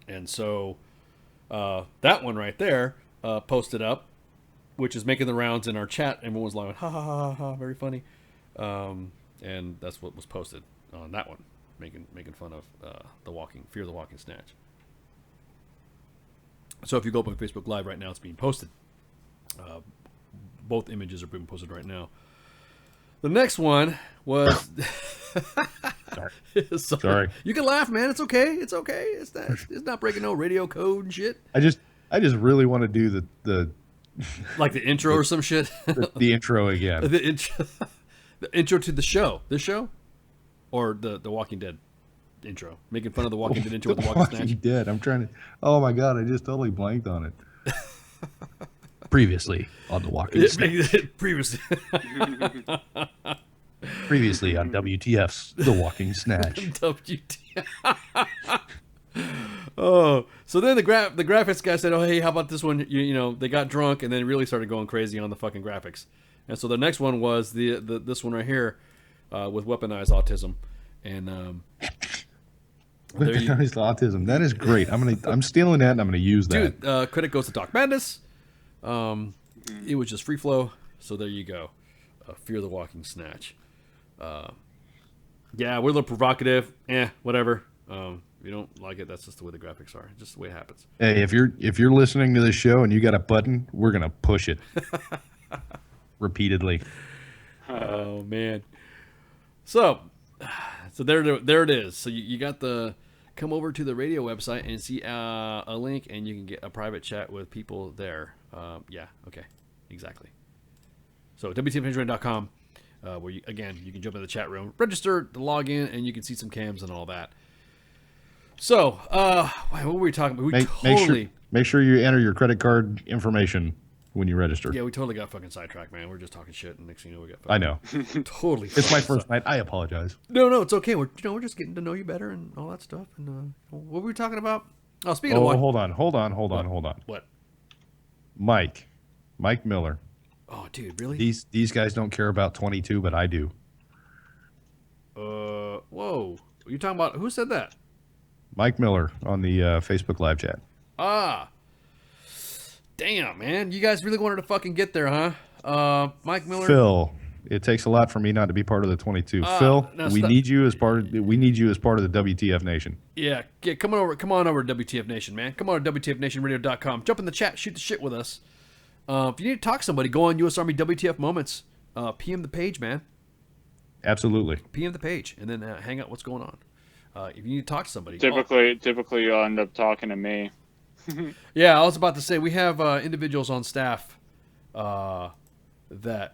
And so that one right there posted up, which is making the rounds in our chat. Everyone's like, ha ha ha ha, very funny. And that's what was posted on that one, making fun of Fear the Walking Snatch. So if you go up on Facebook Live right now, it's being posted. Both images are being posted right now. The next one was Sorry. You can laugh, man. It's okay. It's okay. It's not breaking no radio code and shit. I just really want to do the like the intro or some shit. the intro again. The intro to the show. This show, or the Walking Dead intro, making fun of the Walking Dead intro with the Walking Snatch. Dead. I'm trying to. Oh my god! I just totally blanked on it. Previously on the Walking Snatch. Previously on WTF's The Walking Snatch. WTF. Oh, so then the graphics guy said, "Oh, hey, how about this one?" They got drunk and then really started going crazy on the fucking graphics. And so the next one was this one right here, with weaponized autism, and weaponized autism. That is great. I'm stealing that and I'm gonna use that. Dude, credit goes to Doc Madness. It was just free flow. So there you go. Fear the Walking Snatch. Yeah, we're a little provocative. Whatever. If you don't like it, that's just the way the graphics are. Just the way it happens. Hey, if you're listening to this show and you got a button, we're gonna push it repeatedly. Oh man. So there it is. So you got come over to the radio website and see a link, and you can get a private chat with people there. Yeah. Okay. Exactly. So WTFNationRadio.com, where you can jump in the chat room, register, log in, and you can see some cams and all that. So, what were we talking about? Make sure you enter your credit card information when you register. Yeah, we totally got fucking sidetracked, man. We're just talking shit, and next thing you know, we got. I know. Totally. It's my first night. I apologize. No, it's okay. We're just getting to know you better and all that stuff. And what were we talking about? Oh, speaking of what? Hold on. What? Mike Miller. Oh, dude, really? These guys don't care about 22, but I do. Whoa. Are you talking about, who said that? Mike Miller on the Facebook Live chat. Damn, man. You guys really wanted to fucking get there, huh? Mike Miller. Phil, it takes a lot for me not to be part of the 22. Phil, we need you as part of the WTF Nation. Yeah, come on over to WTF Nation, man. Come on to WTFNationRadio.com. Jump in the chat, shoot the shit with us. If you need to talk to somebody, go on U.S. Army WTF Moments. PM the page, man. Absolutely. PM the page, and then hang out what's going on. If you need to talk to somebody. Typically you'll end up talking to me. Yeah, I was about to say, we have individuals on staff that, that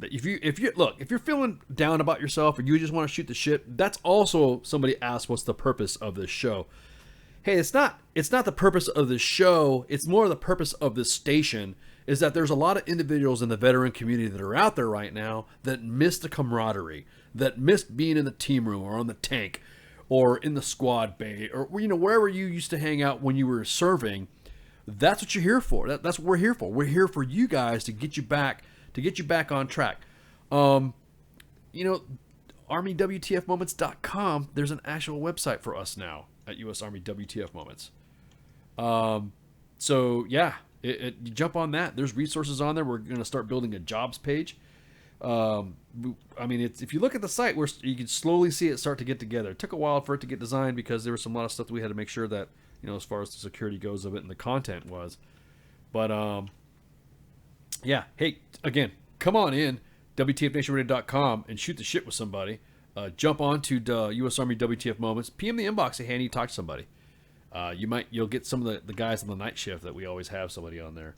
if you're feeling down about yourself or you just want to shoot the shit, that's also somebody asked what's the purpose of this show. Hey, it's not the purpose of the show, it's more the purpose of this station, is that there's a lot of individuals in the veteran community that are out there right now that miss the camaraderie, that miss being in the team room or on the tank or in the squad bay or wherever you used to hang out when you were serving. That's what you're here for. That's what we're here for. We're here for you guys to get you back on track. ArmyWTFMoments.com, there's an actual website for us now at U.S. Army WTF Moments. So yeah, you jump on that. There's resources on there. We're going to start building a jobs page. If you look at the site, you can slowly see it start to get together. It took a while for it to get designed because there was a lot of stuff that we had to make sure that, as far as the security goes of it and the content was. But yeah, hey, again, come on in, WTFNationRadio.com, and shoot the shit with somebody. Jump on to U.S. Army WTF Moments. PM the inbox. Say, hey, I need to talk to somebody. You'll get some of the guys on the night shift that we always have somebody on there.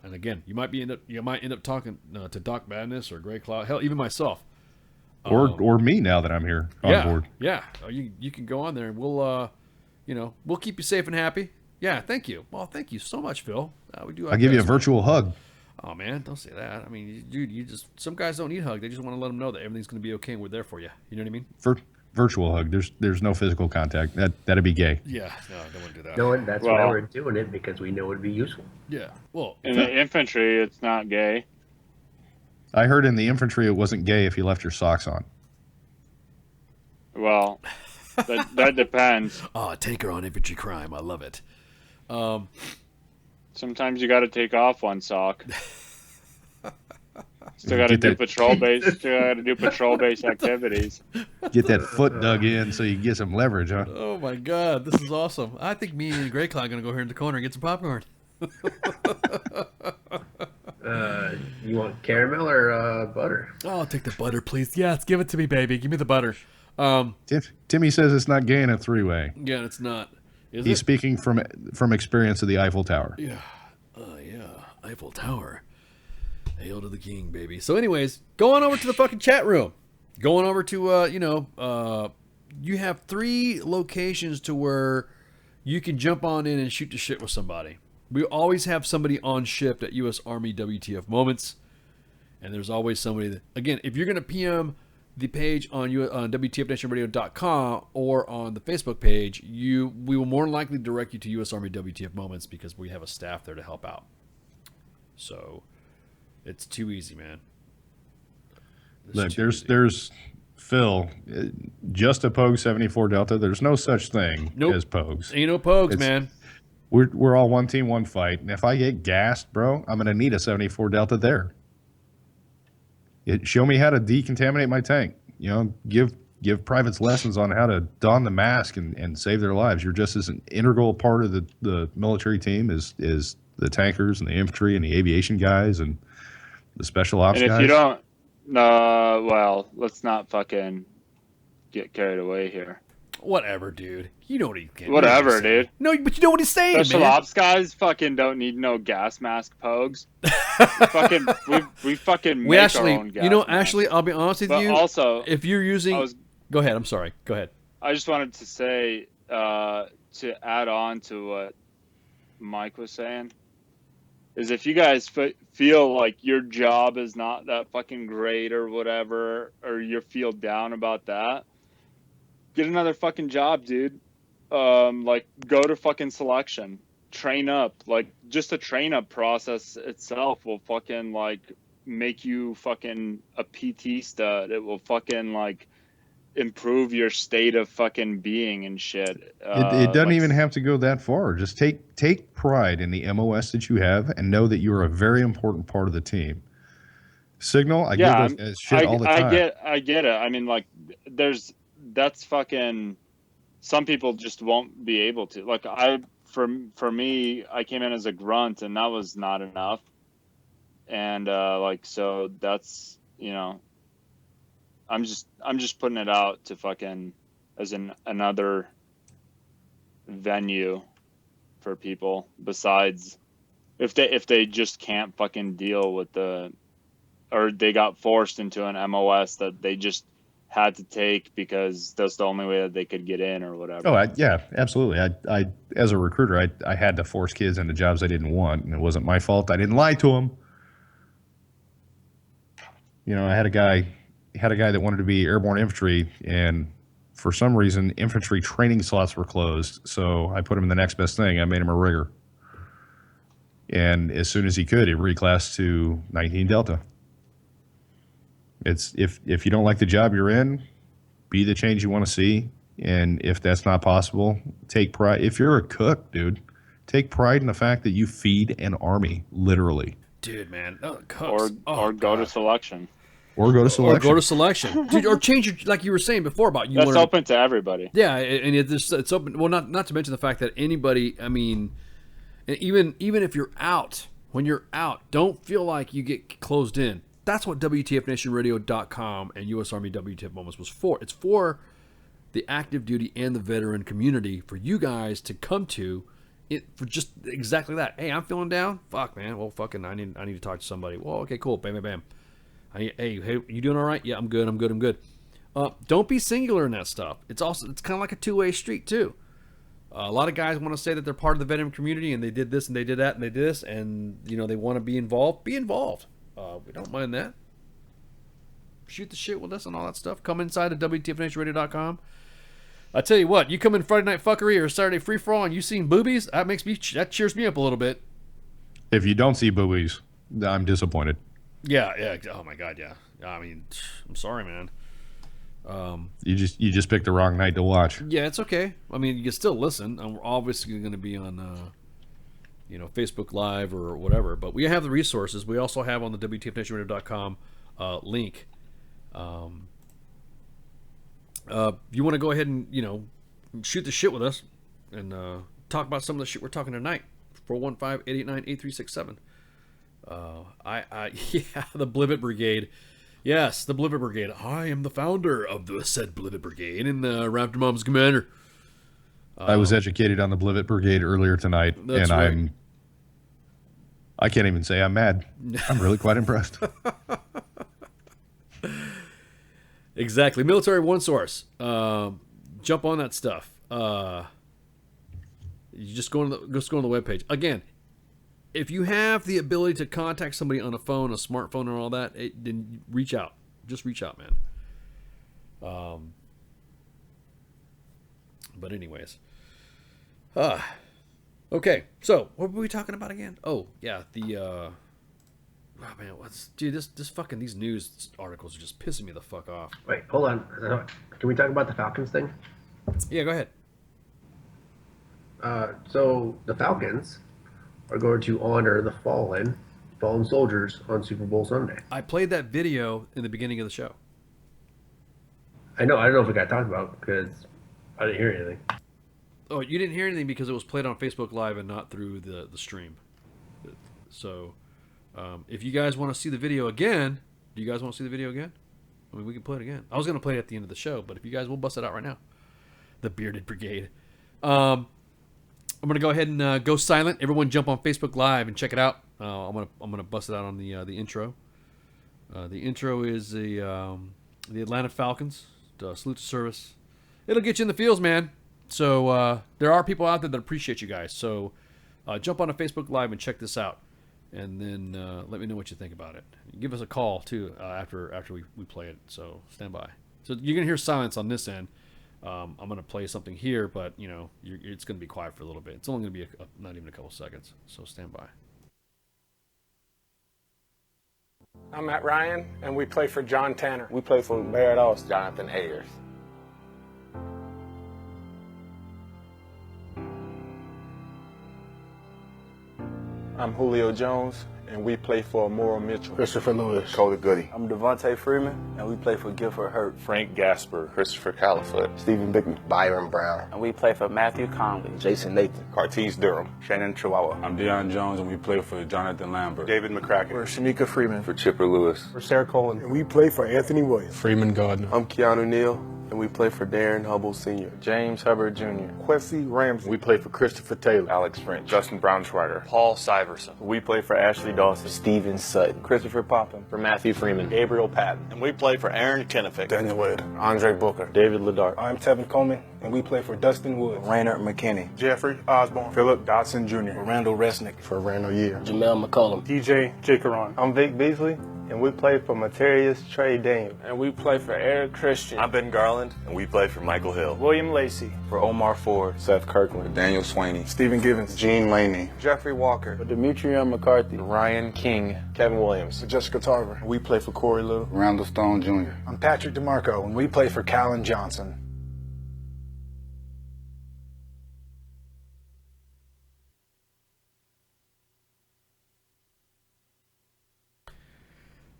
And again, you might end up talking to Doc Madness or Grey Cloud. Hell, even myself. Or me now that I'm here on board. Yeah, you can go on there and we'll keep you safe and happy. Yeah, thank you. Well, thank you so much, Phil. I'll give you a virtual hug. Oh man, don't say that. I mean, dude, you just some guys don't need hug. They just want to let them know that everything's going to be okay and we're there for you. You know what I mean? Virtual hug. There's no physical contact. That'd be gay. Yeah, no, I don't want to do that. No, and that's why we're doing it, because we know it'd be useful. Yeah. Well, in the infantry, it's not gay. I heard in the infantry it wasn't gay if you left your socks on. Well, that depends. Oh, tanker on infantry crime. I love it. Sometimes you got to take off one sock. Still got to do patrol base. Still got to do patrol base activities. Get that foot dug in so you can get some leverage, huh? Oh my God, this is awesome. I think me and Grey Cloud are gonna go here in the corner and get some popcorn. You want caramel or butter? Oh, I'll take the butter, please. Yes, give it to me, baby. Give me the butter. Timmy says it's not gay in a three-way. Yeah, it's not. He's speaking from experience of the Eiffel Tower. Yeah. Yeah. Eiffel Tower. Hail to the king, baby. So anyways, go on over to the fucking chat room. Going over to, you have 3 locations to where you can jump on in and shoot the shit with somebody. We always have somebody on shift at U.S. Army WTF Moments. And there's always somebody that, again, if you're going to PM the page on WTFNationRadio.com or on the Facebook page, we will more than likely direct you to U.S. Army WTF Moments because we have a staff there to help out. So it's too easy, man. Look, there's Phil, just a Pogue 74 Delta. There's no such thing as Pogues. Ain't no Pogues, man. We're all one team, one fight. And if I get gassed, bro, I'm gonna need a 74 Delta there. Show me how to decontaminate my tank. Give privates lessons on how to don the mask and save their lives. You're just as an integral part of the military team as the tankers and the infantry and the aviation guys and the special ops guys. And if you don't, well, let's not fucking get carried away here. Whatever, dude. You know what he can. Whatever, dude. No, but you know what he's saying, Special man. ops guys fucking don't need no gas mask Pogues. we fucking make actually, our own gas actually, I'll be honest with you. Also, if you're using, go ahead. I'm sorry. Go ahead. I just wanted to say, to add on to what Mike was saying, is if you guys feel like your job is not that fucking great or whatever, or you feel down about that, get another fucking job, dude. Like, go to fucking selection. Train up. Like, just the train up process itself will fucking, like, make you fucking a PT stud. It will fucking, like, improve your state of fucking being and shit. It doesn't even have to go that far. Just take pride in the MOS that you have and know that you're a very important part of the team. Signal, I give those guys shit all the time. I get it. I mean, like, that's fucking, some people just won't be able to. Like, for me, I came in as a grunt and that was not enough. And so that's, I'm just putting it out to fucking as another venue for people, besides if they just can't fucking deal with or they got forced into an MOS that they just had to take because that's the only way that they could get in or whatever. Oh, yeah, absolutely. I as a recruiter, I had to force kids into jobs I didn't want, and it wasn't my fault. I didn't lie to them. I had a guy that wanted to be airborne infantry, and for some reason, infantry training slots were closed. So I put him in the next best thing. I made him a rigger. And as soon as he could, he reclassed to 19 Delta. It's if you don't like the job you're in, be the change you want to see. And if that's not possible, take pride. If you're a cook, dude, take pride in the fact that you feed an army, literally. Dude, man. Or go to selection. Or go to selection. Or go to selection. Dude, or change your, like you were saying before about you. That's open to everybody. Yeah, and it's open. Well, not to mention the fact that anybody, I mean, even if you're out, when you're out, don't feel like you get closed in. That's what WTFNationRadio.com and U.S. Army WTF Moments was for. It's for the active duty and the veteran community, for you guys to come to it for just exactly that. Hey, I'm feeling down. Fuck, man. Well, fucking, I need to talk to somebody. Well, okay, cool. Bam, bam, bam. Hey, you doing all right? Yeah, I'm good. Don't be singular in that stuff. It's kind of like a two-way street too. A lot of guys want to say that they're part of the veteran community and they did this and they did that and they did this and, you know, they want to be involved. Be involved. We don't mind that. Shoot the shit with us and all that stuff. Come inside at WTFNationRadio.com. I tell you what, you come in Friday Night Fuckery or Saturday Free For All and you seen boobies, that cheers me up a little bit. If you don't see boobies, I'm disappointed. Yeah. Oh my God, yeah. I mean, I'm sorry, man. You just picked the wrong night to watch. Yeah, it's okay. I mean, you can still listen. I'm obviously going to be on, Facebook Live or whatever. But we have the resources. We also have on the WTFNationRadio.com link. If you want to go ahead and shoot the shit with us and talk about some of the shit we're talking tonight. 415-889-8367. The Blivet Brigade. Yes, the Blivet Brigade. I am the founder of the said Blivet Brigade and Raptor Mom's commander. I was educated on the Blivet Brigade earlier tonight, and right. I can't even say I'm mad. I'm really quite impressed. Exactly. Military One Source. Jump on that stuff. You just go on the webpage. Again, if you have the ability to contact somebody on a phone, a smartphone, and all that, then reach out. Just reach out, man. But anyways. Okay, so what were we talking about again? Oh, yeah, these news articles are just pissing me the fuck off. Wait, hold on. Can we talk about the Falcons thing? Yeah, go ahead. So the Falcons are going to honor the fallen soldiers on Super Bowl Sunday. I played that video in the beginning of the show. I know. I don't know if it got talked about because I didn't hear anything. Oh, you didn't hear anything because it was played on Facebook Live and not through the stream. So, if you guys want to see the video again, do you guys want to see the video again? I mean, we can play it again. I was going to play it at the end of the show, but if you guys will bust it out right now. The Bearded Brigade. I'm going to go ahead and go silent. Everyone jump on Facebook Live and check it out. I'm gonna bust it out on the intro. The intro is the Atlanta Falcons. Salute to service. It'll get you in the fields, man. So there are people out there that appreciate you guys. So jump on a Facebook Live and check this out, and then let me know what you think about it. Give us a call too after we play it. So stand by. So you're gonna hear silence on this end. I'm gonna play something here, but it's gonna be quiet for a little bit. It's only gonna be not even a couple seconds. So stand by. I'm Matt Ryan, and we play for John Tanner. We play for Barbados, Jonathan Ayers. I'm Julio Jones, and we play for Maura Mitchell. Christopher Lewis. Cody Goody. I'm Devontae Freeman, and we play for Gifford Hurt. Frank Gasper. Christopher Califoot. Stephen Bickman. Byron Brown. And we play for Matthew Conley. Jason Nathan. Cartese Durham. Shannon Chihuahua. I'm Deion Jones, and we play for Jonathan Lambert. David McCracken. We're Shanika Freeman. For Chipper Lewis. For Sarah Colin. And we play for Anthony Williams. Freeman Gardner. I'm Keanu Neal, and we play for Darren Hubble Sr. James Hubbard Jr. Quincy Ramsey. We play for Christopher Taylor. Alex French. Justin Braunschweiger. Paul Syverson. We play for Ashley Dawson. Steven Sutton. Christopher Poppin. For Matthew Freeman. Gabriel Patton. And we play for Aaron Kennefic. Daniel Wade. Andre Booker. David Ladart. I'm Tevin Coleman, and we play for Dustin Woods. Raynard McKinney. Jeffrey Osborne. Philip Dotson Jr. Randall Resnick. For Randall Year. Jamel McCullum. DJ Jacaron. I'm Vic Beasley, and we play for Materius Trey Daniel. And we play for Eric Christian. I'm Ben Garland, and we play for Michael Hill. William Lacey. For Omar Ford. Seth Kirkland. Daniel Swaney. Stephen Givens. Gene Laney. Jeffrey Walker. For Demetrion McCarthy. Ryan King. Kevin Williams. For Jessica Tarver. We play for Corey Little. Randall Stone Jr. I'm Patrick DeMarco, and we play for Callan Johnson.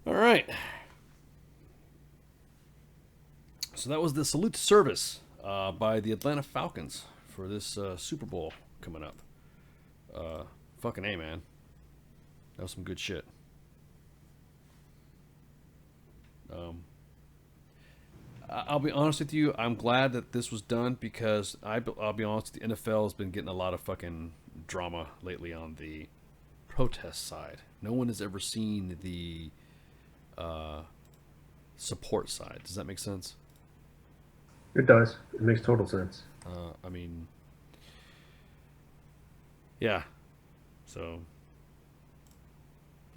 All right. So that was the salute to service by the Atlanta Falcons for this Super Bowl coming up. Fucking A, man. That was some good shit. I'll be honest with you. I'm glad that this was done because I'll be honest, the NFL has been getting a lot of fucking drama lately on the protest side. No one has ever seen the support side. Does that make sense? It does. It makes total sense. I mean, Yeah. So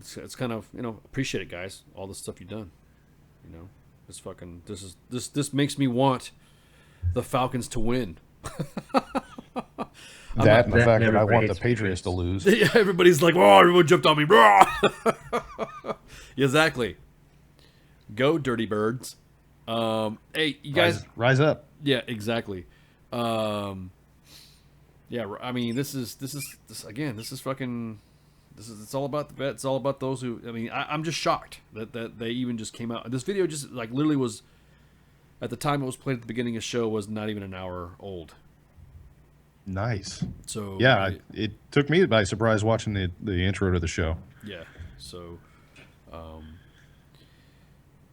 it's kind of, you know, appreciate it, guys. All the stuff you've done. You know, this makes me want the Falcons to win. That and the fact that I want the Patriots to lose. Yeah, everybody's like, "Oh, everyone jumped on me!" Exactly. Go, dirty birds. Hey, you guys, rise up. Yeah, exactly. Yeah, I mean, this is fucking. It's all about the vets. It's all about those who. I mean, I'm just shocked that they even just came out. This video just like literally was, at the time it was played at the beginning of the show, was not even an hour old. Nice. So yeah, it took me by surprise watching the intro to the show. Yeah. So,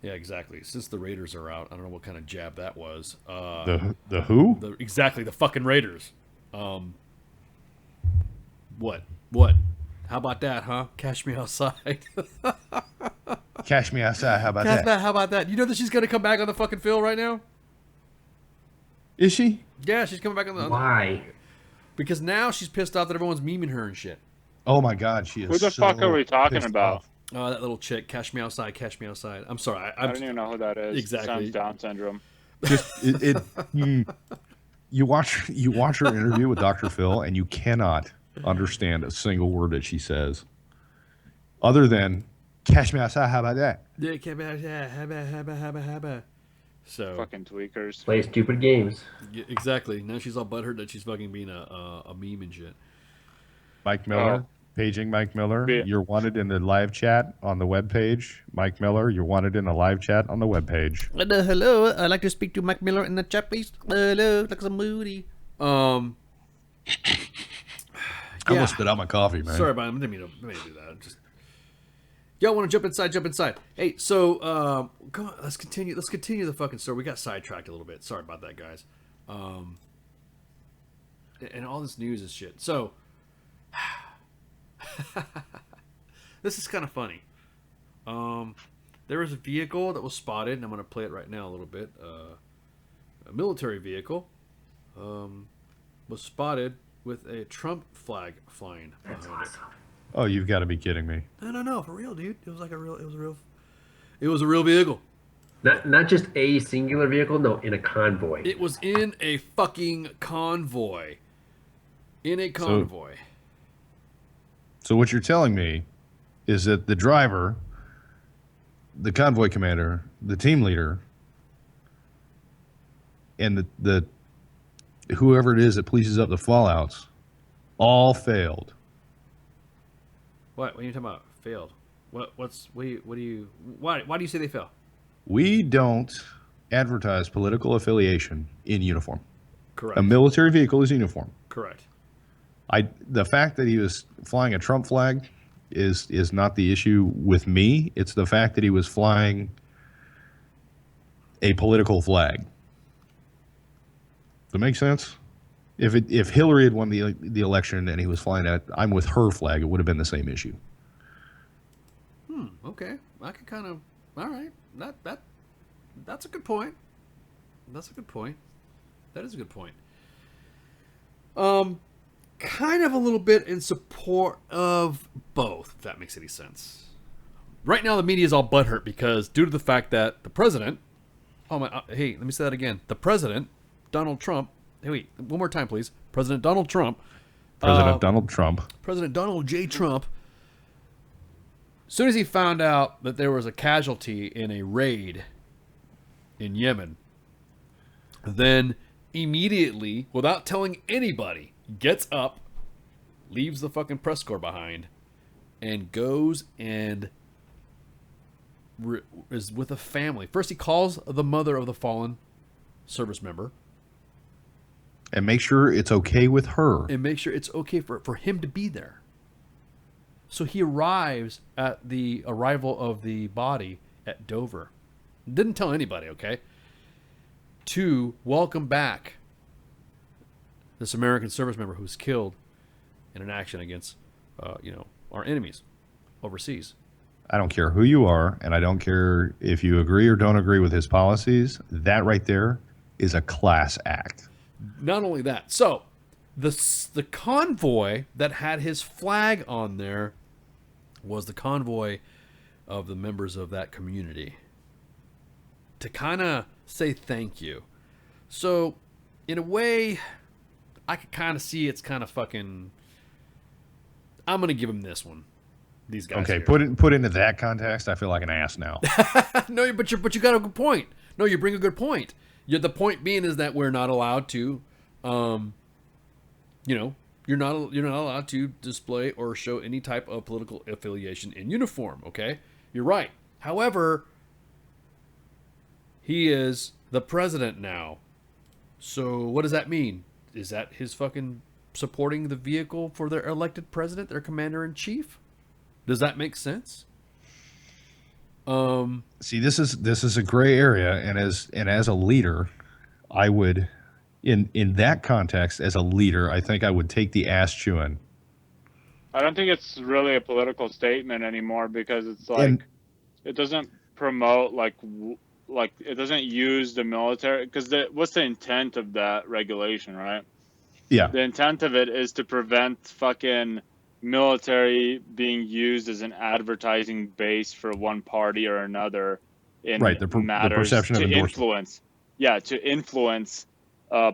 yeah, exactly. Since the Raiders are out, I don't know what kind of jab that was. The who? Exactly, the fucking Raiders. What? How about that, huh? Cash me outside. Cash me outside. How about that? How about that? You know that she's gonna come back on the fucking field right now? Is she? Yeah, she's coming back on the. Why? Because now she's pissed off that everyone's memeing her and shit. Oh my God, she is. Who the fuck are we talking about? Oh, that little chick, Cash Me Outside, Cash Me Outside. I'm sorry. I don't even know who that is. Exactly. Sounds Down syndrome. Just you watch her interview with Dr. Phil, and you cannot understand a single word that she says, other than "Cash me outside." How about that? Yeah, cash me outside. How about. So fucking tweakers. Play stupid games. Yeah, exactly. Now she's all butthurt that she's fucking being a meme and shit. Mike Miller, paging Mike Miller. You're wanted in the live chat on the webpage. Mike Miller, you're wanted in the live chat on the webpage. Hello, I'd like to speak to Mike Miller in the chat, please. Hello, like some moody. I almost spit out my coffee, man. Sorry about it. I didn't mean to do that. Just y'all want to jump inside? Jump inside. Hey, so go on, let's continue. Let's continue the fucking story. We got sidetracked a little bit. Sorry about that, guys. And all this news is shit. So this is kind of funny. There was a vehicle that was spotted, and I'm going to play it right now a little bit. A military vehicle was spotted with a Trump flag flying behind it. Oh, you've got to be kidding me. No, for real, dude. It was a real vehicle. Not just a singular vehicle, no, in a convoy. It was in a fucking convoy. In a convoy. So what you're telling me is that the driver, the convoy commander, the team leader, and the whoever it is that pleases up the fallouts all failed. What are you talking about? Failed. Why do you say they fell? We don't advertise political affiliation in uniform. Correct. A military vehicle is uniform. Correct. The fact that he was flying a Trump flag is not the issue with me. It's the fact that he was flying a political flag. Does that make sense? If Hillary had won the election and he was flying that "I'm with her" flag, it would have been the same issue. Okay. I could kind of. All right. That's a good point. That's a good point. That is a good point. Kind of a little bit in support of both, if that makes any sense. Right now, the media is all butthurt because due to the fact that the president. Hey, let me say that again. The president, Donald Trump. Hey, wait, one more time, please. President Donald Trump. President Donald Trump. President Donald J. Trump. As soon as he found out that there was a casualty in a raid in Yemen, then immediately, without telling anybody, gets up, leaves the fucking press corps behind, and goes and is with a family. First, he calls the mother of the fallen service member. And make sure it's okay with her. And make sure it's okay for him to be there. So he arrives at the arrival of the body at Dover. Didn't tell anybody, okay? To welcome back this American service member who was killed in an action against, our enemies overseas. I don't care who you are, and I don't care if you agree or don't agree with his policies. That right there is a class act. Not only that, so the convoy that had his flag on there was the convoy of the members of that community to kind of say thank you. So, in a way, I could kind of see it's kind of fucking. I'm gonna give him this one. These guys. Okay, here. put into that context, I feel like an ass now. No, but you got a good point. No, you bring a good point. The point being is that we're not allowed to, you're not allowed to display or show any type of political affiliation in uniform. Okay, you're right. However, he is the president now. So what does that mean? Is that his fucking supporting the vehicle for their elected president, their commander in chief? Does that make sense? See, this is a gray area, and as a leader, I would, in that context, as a leader, I think I would take the ass chewing. I don't think it's really a political statement anymore because it's like it doesn't promote like it doesn't use the military because what's the intent of that regulation, right? Yeah. The intent of it is to prevent fucking military being used as an advertising base for one party or another in matters the perception to of influence. Yeah, to influence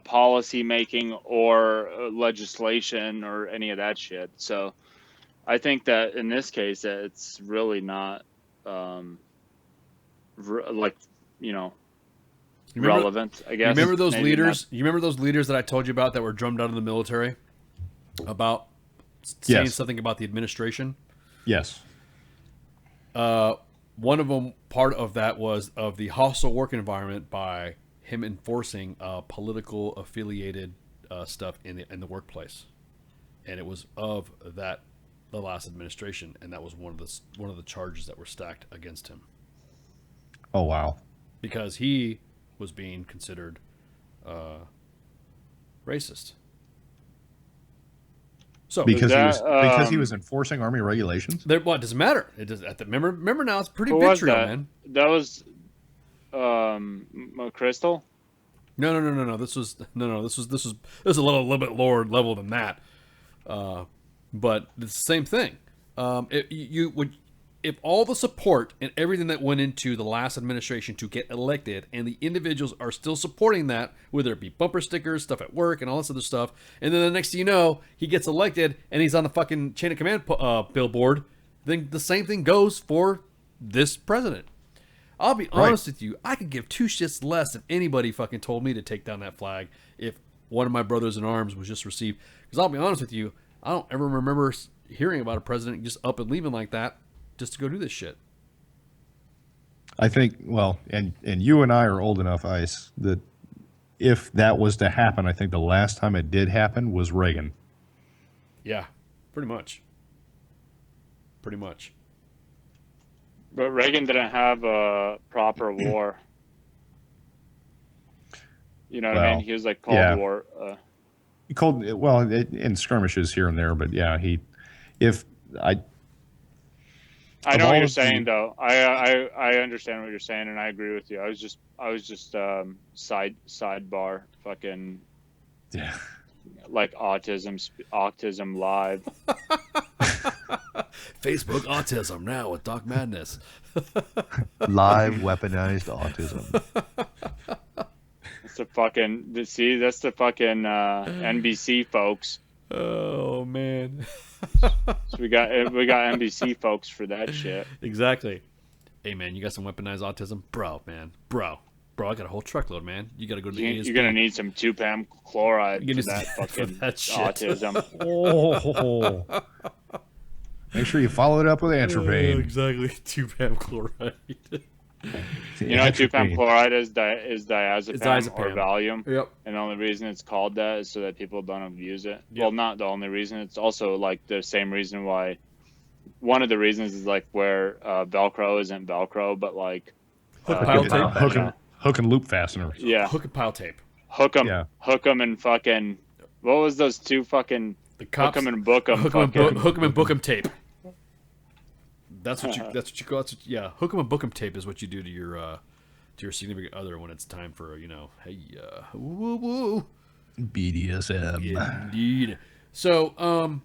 policy making or legislation or any of that shit. So I think that in this case, it's really not relevant. I guess. You remember those Maybe leaders? not. You remember those leaders that I told you about that were drummed out of the military about saying something about the administration? Yes. One of them, part of that was of the hostile work environment by him enforcing political affiliated stuff in the workplace, and it was of the last administration, and that was one of the charges that were stacked against him. Oh wow! Because he was being considered racist. So because he was enforcing Army regulations. What doesn't matter? It does. Remember now, it's pretty Who was vitriol, that? man. That was Crystal. No. This was a little bit lower level than that. But it's the same thing. If all the support and everything that went into the last administration to get elected, and the individuals are still supporting that, whether it be bumper stickers, stuff at work, and all this other stuff, and then the next thing you know, he gets elected and he's on the fucking chain of command billboard, then the same thing goes for this president. I'll be honest with you, I could give two shits less if anybody fucking told me to take down that flag if one of my brothers in arms was just received. Because I'll be honest with you, I don't ever remember hearing about a president just up and leaving like that just to go do this shit. I think, well, and you and I are old enough, Ice, that if that was to happen, I think the last time it did happen was Reagan. Yeah, pretty much. Pretty much. But Reagan didn't have a proper war. You know what I mean? He was like Cold War. In skirmishes here and there, but yeah, I know what you're saying, though. I understand what you're saying, and I agree with you. I was just sidebar, fucking, yeah, like autism live. Facebook autism now with Doc Madness. Live weaponized autism. That's the fucking NBC folks. Oh man. So we got NBC folks for that shit. Exactly. Hey man, you got some weaponized autism, bro, I got a whole truckload, man. You got to go to the ASP. You're gonna need some 2-PAM chloride for that fucking autism. Oh. Make sure you follow it up with Atropine. Exactly, 2-PAM chloride. You know, 2-PAM chloride is diazepam, It's diazepam or Valium. Yep. And the only reason it's called that is so that people don't abuse it. Yep. Well, not the only reason. It's also like the same reason why. One of the reasons is like where Velcro isn't Velcro, but like hook and loop fasteners. Yeah. Hook and pile tape. Hook them and fucking. What was those two fucking? The cops, hook them and book them. Hook them and book them tape. That's what you call it. Yeah, hook 'em and book 'em tape is what you do to your significant other when it's time for hey woo woo. BDSM. Indeed. So,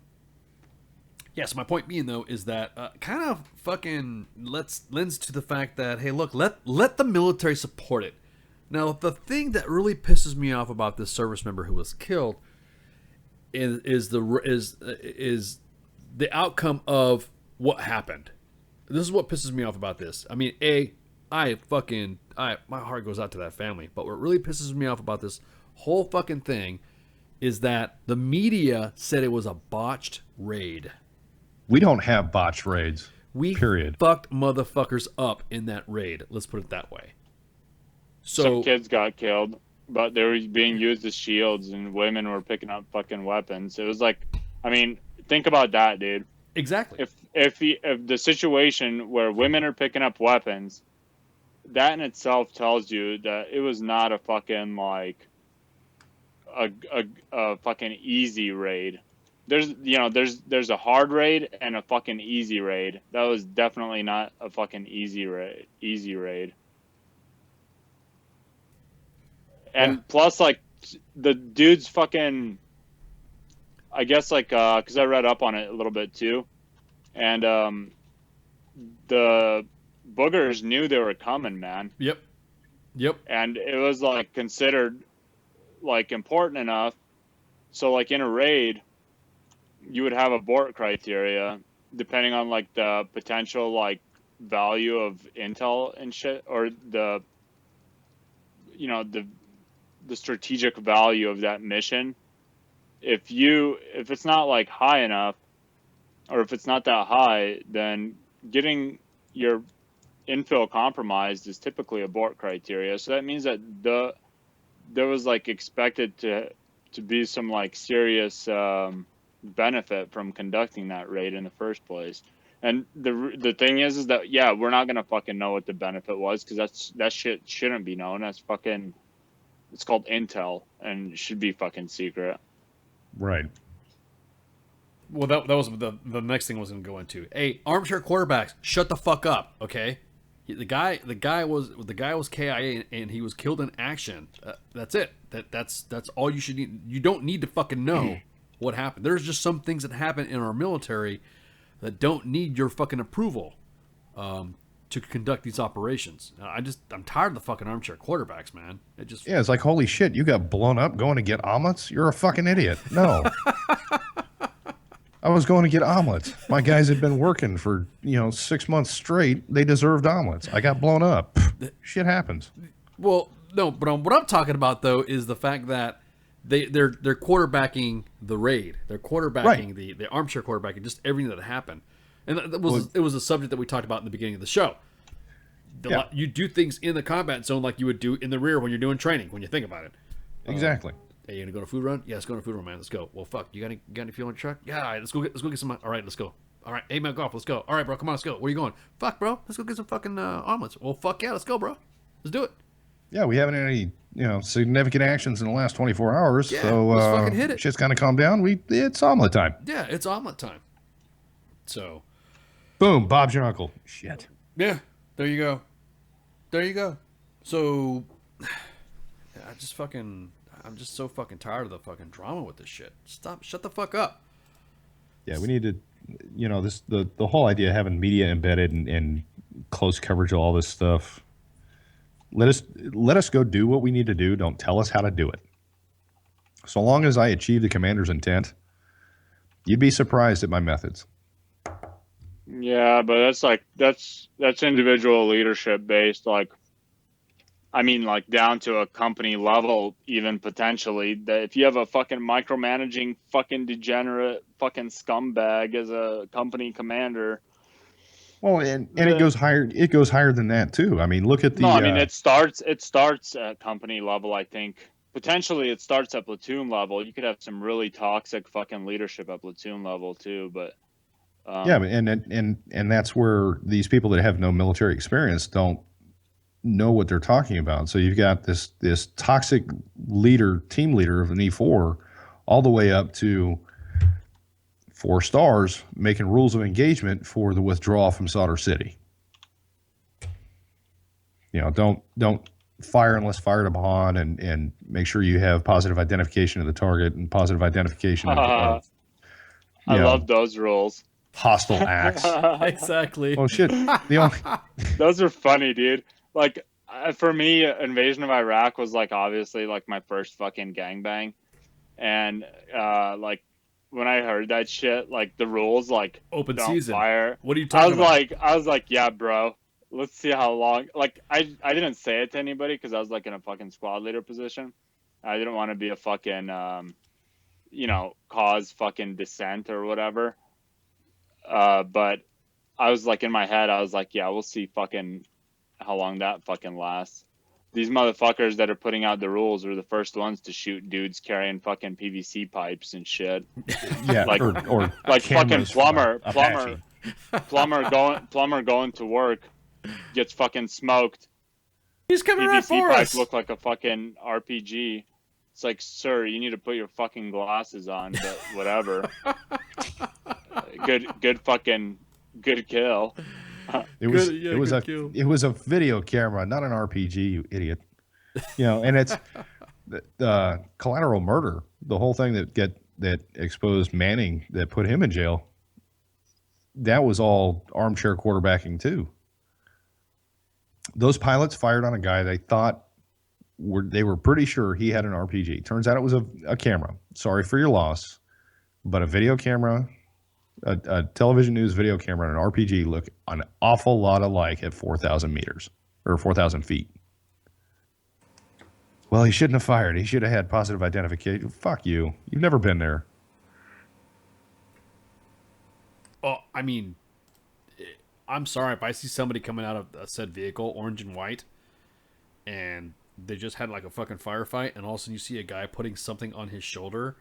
yes, my point being though is that kind of fucking lends to the fact that, hey, look, let the military support it. Now, the thing that really pisses me off about this service member who was killed is the outcome of what happened. This is what pisses me off about this. I mean, my heart goes out to that family. But what really pisses me off about this whole fucking thing is that the media said it was a botched raid. We don't have botched raids. We period. Fucked motherfuckers up in that raid. Let's put it that way. So some kids got killed, but they were being used as shields, and women were picking up fucking weapons. It was like, I mean, think about that, dude. Exactly. If the situation where women are picking up weapons, that in itself tells you that it was not a fucking like a fucking easy raid. There's a hard raid and a fucking easy raid. That was definitely not a fucking easy raid. And plus, like, the dude's fucking, I guess, like, because I read up on it a little bit too, and the boogers knew they were coming, man. Yep. And it was like considered like important enough, so like in a raid, you would have abort criteria depending on like the potential like value of intel and shit, or the strategic value of that mission. If it's not like high enough, or if it's not that high, then getting your infill compromised is typically abort criteria. So that means that there was like expected to be some like serious benefit from conducting that raid in the first place. And the thing is that, yeah, we're not gonna fucking know what the benefit was, because that shit shouldn't be known. That's fucking, it's called intel and it should be fucking secret. Right. Well, that was the next thing I was going to go into. Hey, armchair quarterbacks, shut the fuck up, okay? The guy was KIA and he was killed in action. That's it. That's all you should need. You don't need to fucking know what happened. There's just some things that happen in our military that don't need your fucking approval to conduct these operations. I'm tired of the fucking armchair quarterbacks, man. It's like, holy shit, you got blown up going to get omelets? You're a fucking idiot. No. I was going to get omelets. My guys had been working for 6 months straight. They deserved omelets. I got blown up. Shit happens. Well, no, but what I'm talking about though is the fact that they're quarterbacking the raid. They're quarterbacking the armchair quarterbacking, just everything that happened. And it was a subject that we talked about in the beginning of the show. You do things in the combat zone like you would do in the rear when you're doing training, when you think about it. Exactly. Hey, you gonna go to food run? Yeah, let's go to food run, man. Let's go. Well, fuck. You got any fuel in the truck? Yeah, all right, let's go get some. All right, let's go. All right, hey, man, golf. Let's go. All right, bro, come on, let's go. Where you going? Fuck, bro. Let's go get some fucking omelets. Well, fuck yeah, let's go, bro. Let's do it. Yeah, we haven't had any significant actions in the last 24 hours. Yeah, so let's fucking hit it. Shit's kind of calmed down. It's omelet time. Yeah, it's omelet time. So, boom, Bob's your uncle. Shit. Yeah, there you go. So, I'm just so fucking tired of the fucking drama with this shit. Shut the fuck up. Yeah, we need to, the whole idea of having media embedded and close coverage of all this stuff. Let us go do what we need to do. Don't tell us how to do it. So long as I achieve the commander's intent, you'd be surprised at my methods. Yeah, but that's individual leadership based. Like, I mean, like down to a company level, even potentially. That if you have a fucking micromanaging fucking degenerate fucking scumbag as a company commander. Well, and it goes higher. It goes higher than that too. I mean, look at the. No, I mean it starts at company level. I think potentially it starts at platoon level. You could have some really toxic fucking leadership at platoon level too, but. Yeah, and that's where these people that have no military experience don't know what they're talking about. So you've got this toxic team leader of an E4, all the way up to 4 stars making rules of engagement for the withdrawal from Solder City. Don't fire unless fired upon, and make sure you have positive identification of the target and positive identification of I love those rules. Hostile acts. Exactly. Oh shit! The only Those are funny, dude. Like for me, Invasion of Iraq was like obviously like my first fucking gangbang, and like when I heard that shit, like the rules, like open don't season. Fire. What are you talking about? I was like, yeah, bro. Let's see how long. Like I didn't say it to anybody because I was like in a fucking squad leader position. I didn't want to be a fucking cause fucking dissent or whatever. But I was like in my head, I was like, yeah, we'll see fucking how long that fucking lasts. These motherfuckers that are putting out the rules were the first ones to shoot dudes carrying fucking PVC pipes and shit. Yeah, like or like fucking cameras plumber going to work gets fucking smoked. He's coming PVC right for pipes us. look like a fucking RPG. It's like, sir, you need to put your fucking glasses on, but whatever. Good fucking good kill. It was Good- yeah, it was good a kill. it was a video camera, not an RPG, you idiot. And it's the collateral murder, the whole thing that exposed Manning, that put him in jail. That was all armchair quarterbacking too. Those pilots fired on a guy they thought they were pretty sure he had an RPG. Turns out it was a camera. Sorry for your loss, but a video camera, a television news video camera, and an RPG look an awful lot alike at 4,000 meters or 4,000 feet. Well, he shouldn't have fired. He should have had positive identification. Fuck you. You've never been there. Oh, I mean, I'm sorry if I see somebody coming out of a said vehicle, orange and white, and they just had like a fucking firefight, and all of a sudden you see a guy putting something on his shoulder.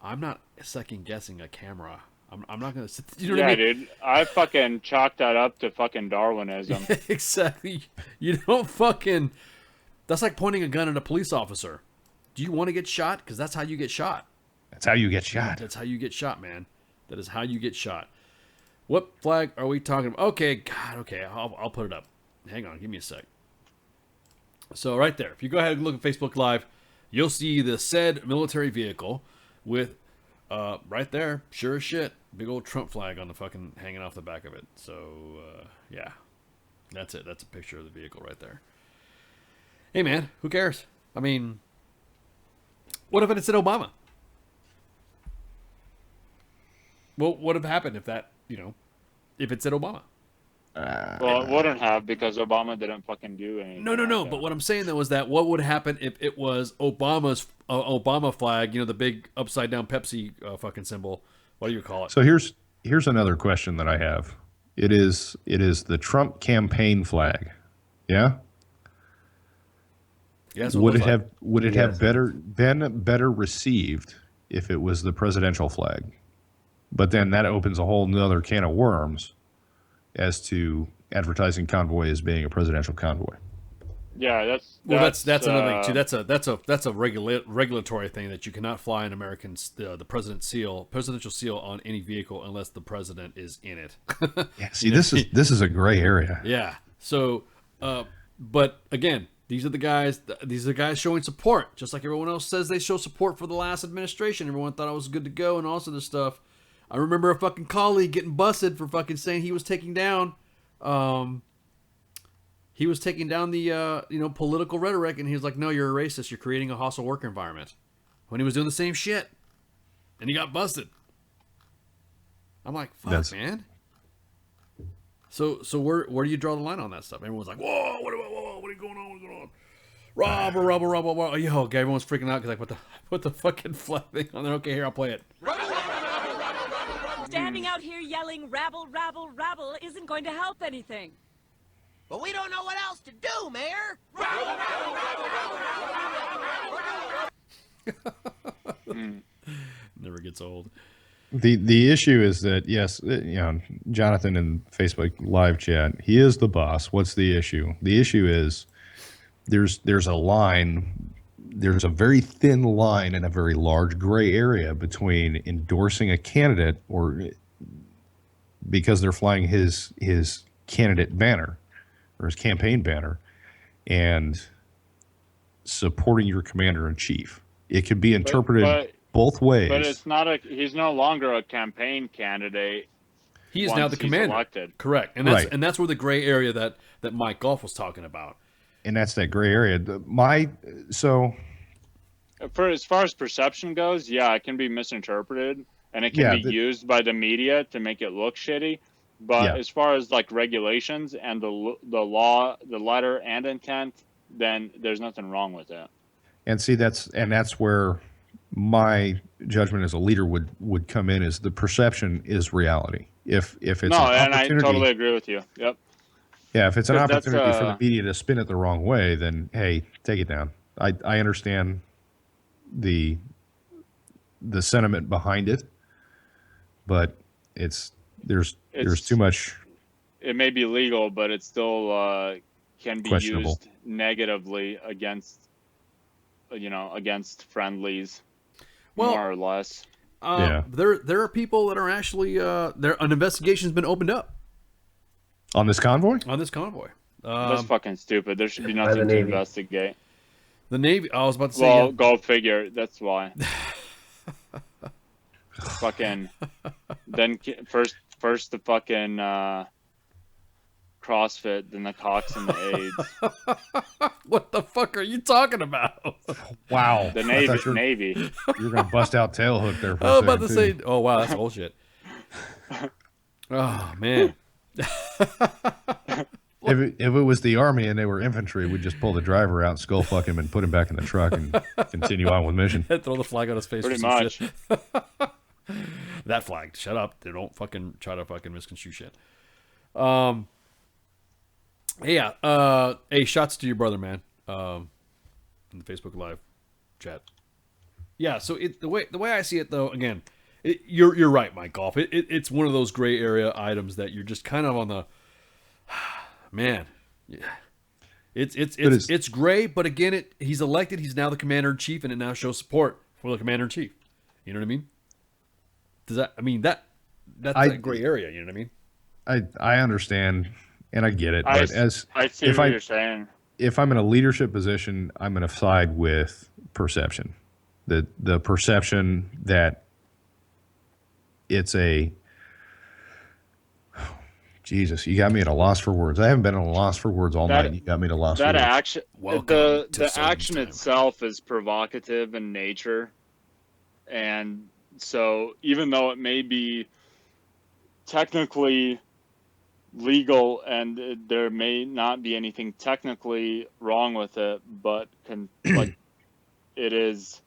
I'm not second guessing a camera. I'm not gonna. You know what I mean? Dude, I fucking chalked that up to fucking Darwinism. Exactly. You don't fucking. That's like pointing a gun at a police officer. Do you want to get shot? Because that's how you get shot. That's how you get shot. That's how you get shot, man. That is how you get shot. What flag are we talking about? Okay, God, okay, I'll put it up. Hang on, give me a sec. So right there, if you go ahead and look at Facebook Live, you'll see the said military vehicle with, right there, sure as shit, big old Trump flag on the fucking hanging off the back of it. So, yeah, that's it. That's a picture of the vehicle right there. Hey, man, who cares? I mean, what if it said Obama? Well, what would have happened if that, if it said Obama? Well, it wouldn't have because Obama didn't fucking do anything. No. But what I'm saying though is that what would happen if it was Obama's Obama flag? The big upside down Pepsi fucking symbol. What do you call it? So here's another question that I have. It is the Trump campaign flag. Yeah. Yes. Would it have been better received if it was the presidential flag? But then that opens a whole nother can of worms as to advertising convoy as being a presidential convoy. Yeah, that's another thing too. That's a regulatory thing that you cannot fly an American the presidential seal on any vehicle unless the president is in it. Yeah, see, this is a gray area. Yeah. So, but again, these are the guys showing support, just like everyone else says they show support for the last administration. Everyone thought it was good to go and all this other stuff. I remember a fucking colleague getting busted for fucking saying he was taking down, the political rhetoric, and he was like, "No, you're a racist. You're creating a hostile work environment," when he was doing the same shit, and he got busted. I'm like, "Fuck, man." So where do you draw the line on that stuff? Everyone's like, "Whoa, what are you going on? What's going on?" Robber. Yo, okay, everyone's freaking out because put the fucking flag thing on there. Okay, here, I'll play it. Standing out here yelling rabble, rabble, rabble isn't going to help anything. But we don't know what else to do, Mayor. Never gets old. The issue is that, yes, Jonathan in Facebook live chat, he is the boss. What's the issue? The issue is there's a line, there's a very thin line and a very large gray area between endorsing a candidate or because they're flying his candidate banner or his campaign banner and supporting your commander in chief. It can be interpreted But both ways. But it's not he's no longer a campaign candidate. He is now the commander. Elected. Correct. And that's where the gray area that Mike Goff was talking about. And that's that gray area. For as far as perception goes, yeah, it can be misinterpreted and it can be used by the media to make it look shitty. But as far as like regulations and the law, the letter and intent, then there's nothing wrong with it. And see, that's where my judgment as a leader would come in, is the perception is reality. If it's an and I opportunity, totally agree with you. Yep. Yeah, if it's an opportunity for the media to spin it the wrong way, then hey, take it down. I understand the sentiment behind it, but there's too much. It may be legal, but it still can be used negatively against friendlies, more or less. There are people that are actually an investigation's been opened up on this convoy. That's fucking stupid. There should be nothing to investigate. The Navy. I was about to say. Well, go figure. That's why. Fucking. Then first the fucking CrossFit, then the Cox and the AIDS. What the fuck are you talking about? Wow. The Navy. You're gonna bust out Tailhook there. I was about to say. Oh wow, that's bullshit. Oh man. If it was the Army and they were infantry, we'd just pull the driver out, skull fuck him, and put him back in the truck and continue on with mission. Throw the flag on his face. Pretty much. Shit. That flag. Shut up. They don't fucking try to fucking misconstrue shit. Yeah. Hey, shots to your brother, man. In the Facebook Live chat. Yeah. So the way I see it, though, again, you're right, Mike Goff. It's one of those gray area items that you're just kind of on the. Man, yeah. It's gray, but again, he's elected. He's now the commander in chief, and it now shows support for the commander in chief. You know what I mean? That's that gray area. You know what I mean? I understand and I get it, but I see what you're saying. If I'm in a leadership position, I'm going to side with perception. The perception that it's a. Jesus, you got me at a loss for words. I haven't been at a loss for words all night. You got me at a loss for words. Action, the action itself is provocative in nature, and so even though it may be technically legal and there may not be anything technically wrong with it, but it is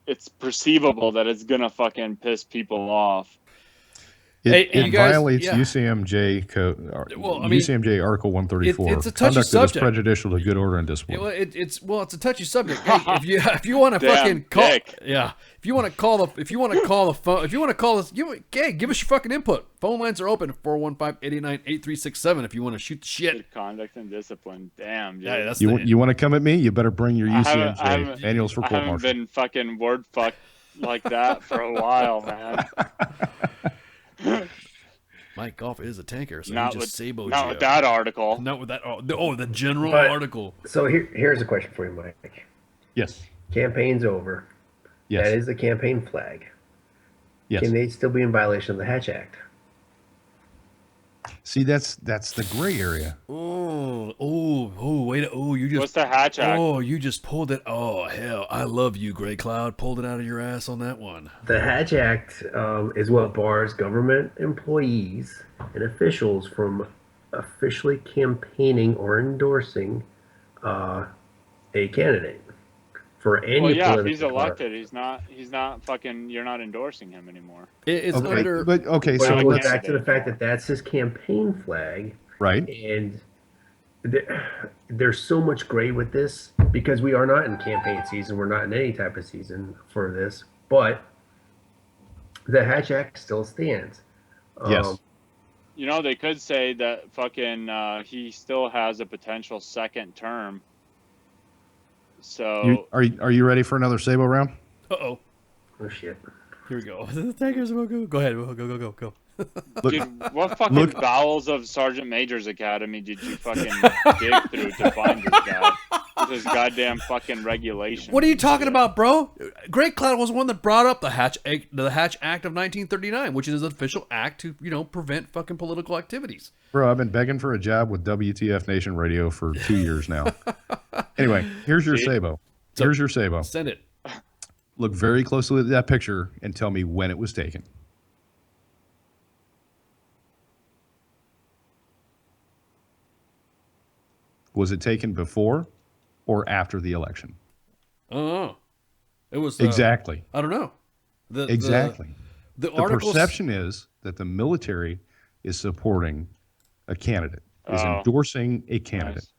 it's perceivable that it's gonna fucking piss people off. It violates UCMJ code. UCMJ Article 134. It's a touchy subject. That is prejudicial to good order and discipline. It's a touchy subject. Hey, if you want to fucking call, if you want to call the phone, give us your fucking input. Phone lines are open 415-889-8367 if you want to shoot the shit. Good conduct and discipline. Damn. Dude. Yeah, that's you want to come at me? You better bring your UCMJ manuals for court martial. I haven't been fucking word fucked like that for a while, man. Mike Goff is a tanker, so not he just saboed not with that article. Not with that. The general article. So here's a question for you, Mike. Yes. Campaign's over. Yes. That is the campaign flag. Yes. Can they still be in violation of the Hatch Act? See, that's the gray area. You just. What's the Hatch Act? Oh, you just pulled it. Oh hell, I love you, Gray Cloud. Pulled it out of your ass on that one. The Hatch Act is what bars government employees and officials from officially campaigning or endorsing a candidate for any. Well, yeah, if he's elected, he's not fucking. You're not endorsing him anymore. It's okay, under. But okay, so so it goes back to the fact that that's his campaign flag, right? And there's so much gray with this because we are not in campaign season. We're not in any type of season for this, but the Hatch Act still stands. Yes. You know, they could say that fucking he still has a potential second term. So are you ready for another Sabo round? Uh-oh. Oh shit. Here we go. The tankers will go. Go ahead. Go. Dude, what fucking bowels of Sergeant Major's Academy did you fucking dig through to find this guy? This goddamn fucking regulation. What are you talking about, bro? Great Cloud was the one that brought up the Hatch Act of 1939, which is an official act to, prevent fucking political activities. Bro, I've been begging for a job with WTF Nation Radio for 2 years now. Anyway, here's your Sabo. Here's your Sabo. Send it. Look very closely at that picture and tell me when it was taken. Was it taken before or after the election? I don't know. It was exactly. I don't know. Exactly. The perception is that the military is supporting a candidate, is endorsing a candidate. Nice.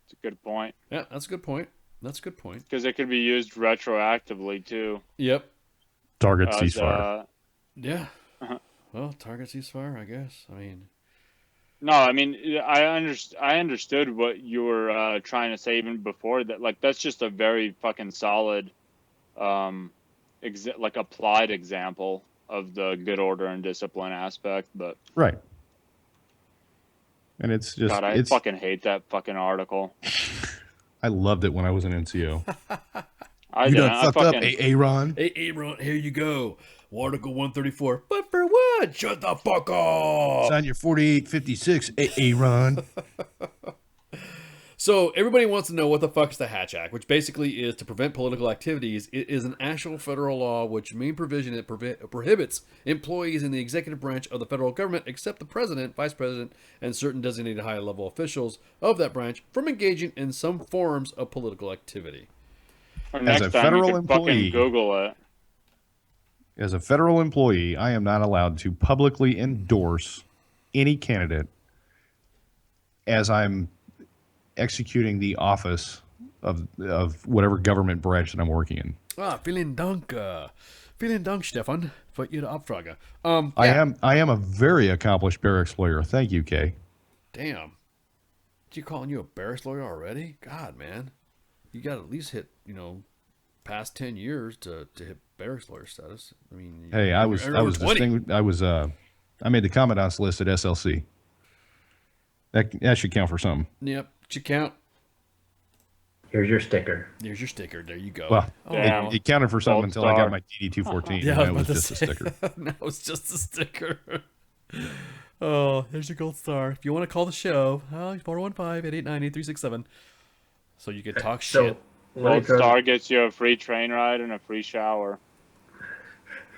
That's a good point. Yeah, that's a good point. Because it could be used retroactively too. Yep. Target ceasefire. Yeah. Well, target ceasefire, I guess. I mean. No, I mean, I understood what you were trying to say even before that. Like, that's just a very fucking solid, applied example of the good order and discipline aspect. But right, and it's just God, I fucking hate that fucking article. I loved it when I was an NCO. You done fucked up, Aaron. Hey, Aaron, here you go. Article 134. But for what? Shut the fuck up. Sign your 4856, Aaron. So everybody wants to know what the fuck is the Hatch Act, which basically is to prevent political activities. It is an actual federal law, which main provision it prohibits employees in the executive branch of the federal government, except the president, vice president, and certain designated high-level officials of that branch, from engaging in some forms of political activity. As a federal employee, Google it. As a federal employee, I am not allowed to publicly endorse any candidate as I'm executing the office of whatever government branch that I'm working in. Vielen Dank. Vielen Dank, Stefan, für Ihre Abfrage. I am a very accomplished barracks lawyer. Thank you, Kay. Damn. You calling you a barracks lawyer already? God, man. You got to at least hit, past 10 years to hit barracks lawyer status. I mean, hey, I was distinguished. I made the commandant's list at SLC. That should count for something. Yep, should count. Here's your sticker. There you go. Well, it counted for something until I got my DD-214. Yeah, it was just a sticker. No, it's just a sticker. Oh, here's your gold star. If you want to call the show, 415-889-8367. So you can talk shit. Gold star gets you a free train ride and a free shower.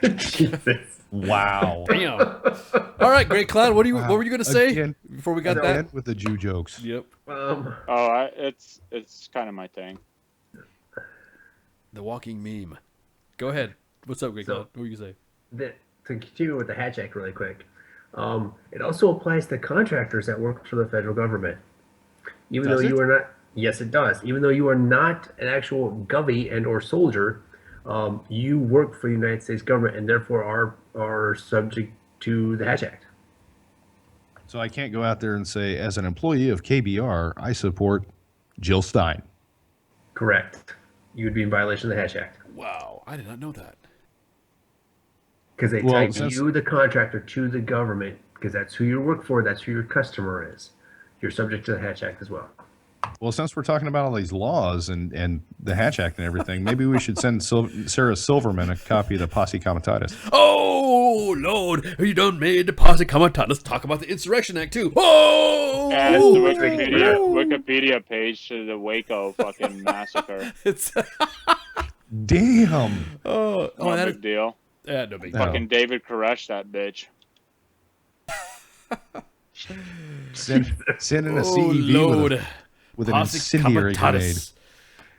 Jesus. Wow. Damn. All right, Great Cloud. What were you going to say Again, before we got that? With the Jew jokes. Yep. It's kind of my thing. The walking meme. Go ahead. What's up, Great Cloud? What were you going to say? To continue with the Hatch Act really quick, it also applies to contractors that work for the federal government. Even though you are not, yes, it does. Even though you are not an actual govie and or soldier, you work for the United States government and therefore are subject to the Hatch Act. So I can't go out there and say, as an employee of KBR, I support Jill Stein. Correct. You would be in violation of the Hatch Act. Wow, I did not know that. Because they tied you, the contractor, to the government, because that's who you work for, that's who your customer is. You're subject to the Hatch Act as well. Well, since we're talking about all these laws and the Hatch Act and everything, maybe we should send Sarah Silverman a copy of the Posse Comitatus. Oh, Lord, you done made the Posse Comitatus. Let's talk about the Insurrection Act, too. Oh! Add the Wikipedia page to the Waco fucking massacre. It's Damn. No big deal. Yeah, no big deal. Fucking David Koresh that bitch. Send in a CEV with an incendiary grenade.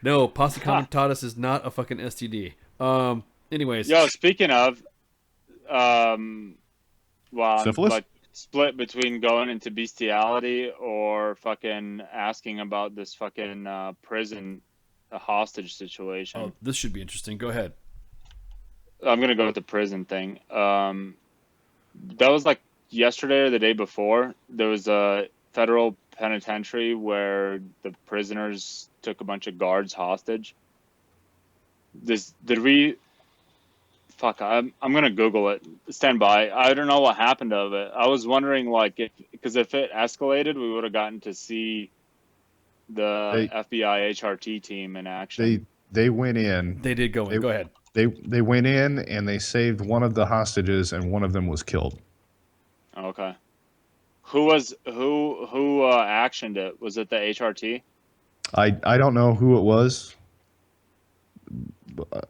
No, Posse Comitatus is not a fucking STD. Anyways. Yo, speaking of, Syphilis? like split between going into bestiality or fucking asking about this fucking prison hostage situation. Oh, this should be interesting. Go ahead. I'm gonna go with the prison thing. That was like yesterday or the day before. There was a federal penitentiary where the prisoners took a bunch of guards hostage. Did we fuck, I'm gonna Google it. Stand by. I don't know what happened of it. I was wondering, like, because if it escalated, we would have gotten to see the FBI HRT team in action. They went in. They did go in. Go ahead. They went in and they saved one of the hostages, and one of them was killed. Okay. Who actioned it? Was it the HRT? I don't know who it was.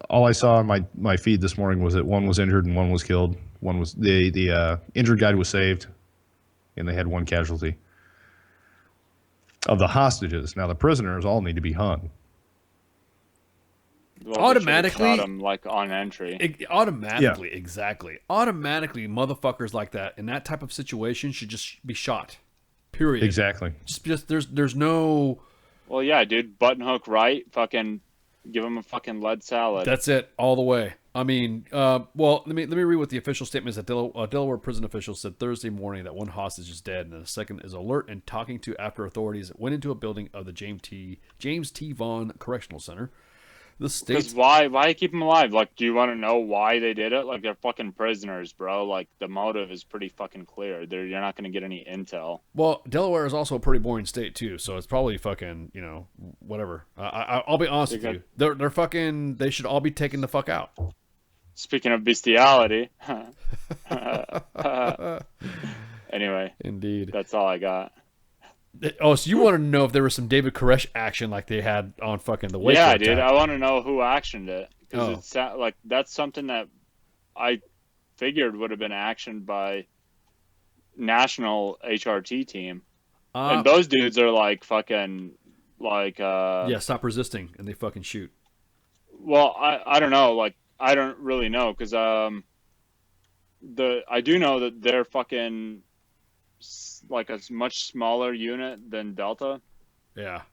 All I saw on my feed this morning was that one was injured and one was killed. One was the injured guy was saved, and they had one casualty. Of the hostages, now the prisoners all need to be hung. Well, Automatically, shot him, like, on entry. Automatically, exactly. Automatically, motherfuckers like that in that type of situation should just be shot. Period. Exactly. Just there's no. Well, yeah, dude. Button hook right. Fucking give him a fucking lead salad. That's it, all the way. I mean, well, let me read what the official statement is. That Delaware prison officials said Thursday morning that one hostage is dead and the second is alert and talking to after authorities went into a building of the James T. Vaughn Correctional Center. The state's why keep them alive? Like, do you want to know why they did it? Like, they're fucking prisoners, bro. Like, the motive is pretty fucking clear. You're not going to get any intel. Well, Delaware is also a pretty boring state too, so it's probably fucking, whatever. I'll be honest with you. They're fucking. They should all be taken the fuck out. Speaking of bestiality. Anyway. Indeed. That's all I got. Oh, so you want to know if there was some David Koresh action like they had on fucking the Waco? Yeah, dude. I want to know who actioned it. Because it's like, that's something that I figured would have been actioned by national HRT team. And those dudes are like fucking like yeah, stop resisting and they fucking shoot. Well, I don't know, like I don't really know because I do know that they're fucking like a much smaller unit than Delta. Yeah.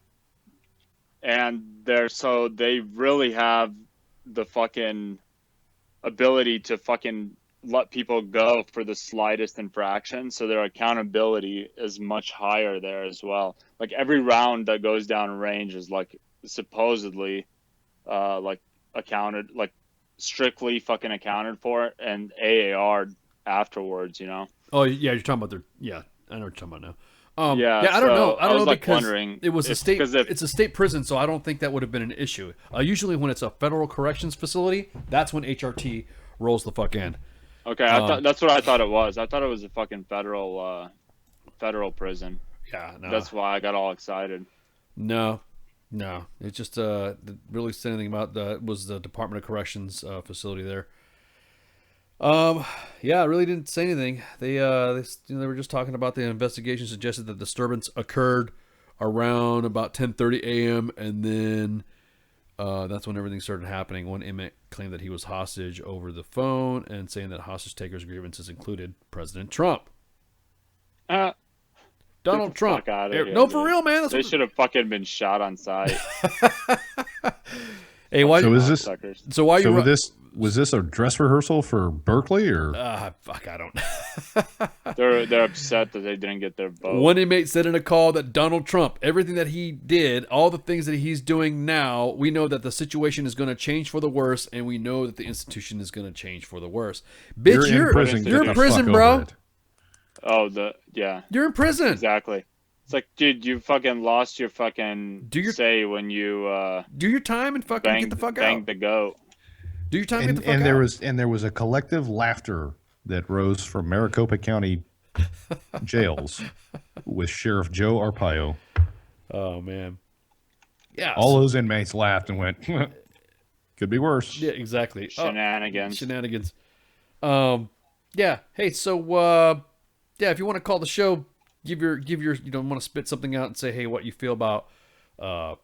And they really have the fucking ability to fucking let people go for the slightest infraction. So their accountability is much higher there as well. Like every round that goes down range is like supposedly like accounted, like strictly fucking accounted for and AAR afterwards, Oh yeah, you're talking about I know what you're talking about now. Yeah, I don't know. I don't know like because wondering it was a state. It's a state prison, so I don't think that would have been an issue. Usually, when it's a federal corrections facility, that's when HRT rolls the fuck in. Okay, that's what I thought it was. I thought it was a fucking federal prison. Yeah, no. That's why I got all excited. No. It just really said anything about was the Department of Corrections facility there. Yeah, it really didn't say anything. They were just talking about the investigation suggested that disturbance occurred around about 10:30 a.m. and then that's when everything started happening. One inmate claimed that he was hostage over the phone and saying that hostage takers' grievances included President Trump. Donald Trump. No, for real, man. They should have fucking been shot on sight. Hey, why? So was this a dress rehearsal for Berkeley or? Fuck, I don't. They're upset that they didn't get their vote. One inmate said in a call that Donald Trump, everything that he did, all the things that he's doing now, we know that the situation is going to change for the worse, and we know that the institution is going to change for the worse. Bitch, you're in prison, bro. Oh, yeah. You're in prison. Exactly. It's like, dude, you fucking lost your fucking say when you do your time and fucking get the fuck out. Bang the goat. Do your time and get the fuck and out. There was a collective laughter that rose from Maricopa County jails with Sheriff Joe Arpaio. Oh man. Yeah. All those inmates laughed and went, could be worse. Yeah, exactly. Shenanigans. Yeah. Hey, so if you want to call the show, give your want to spit something out and say, hey, what you feel about the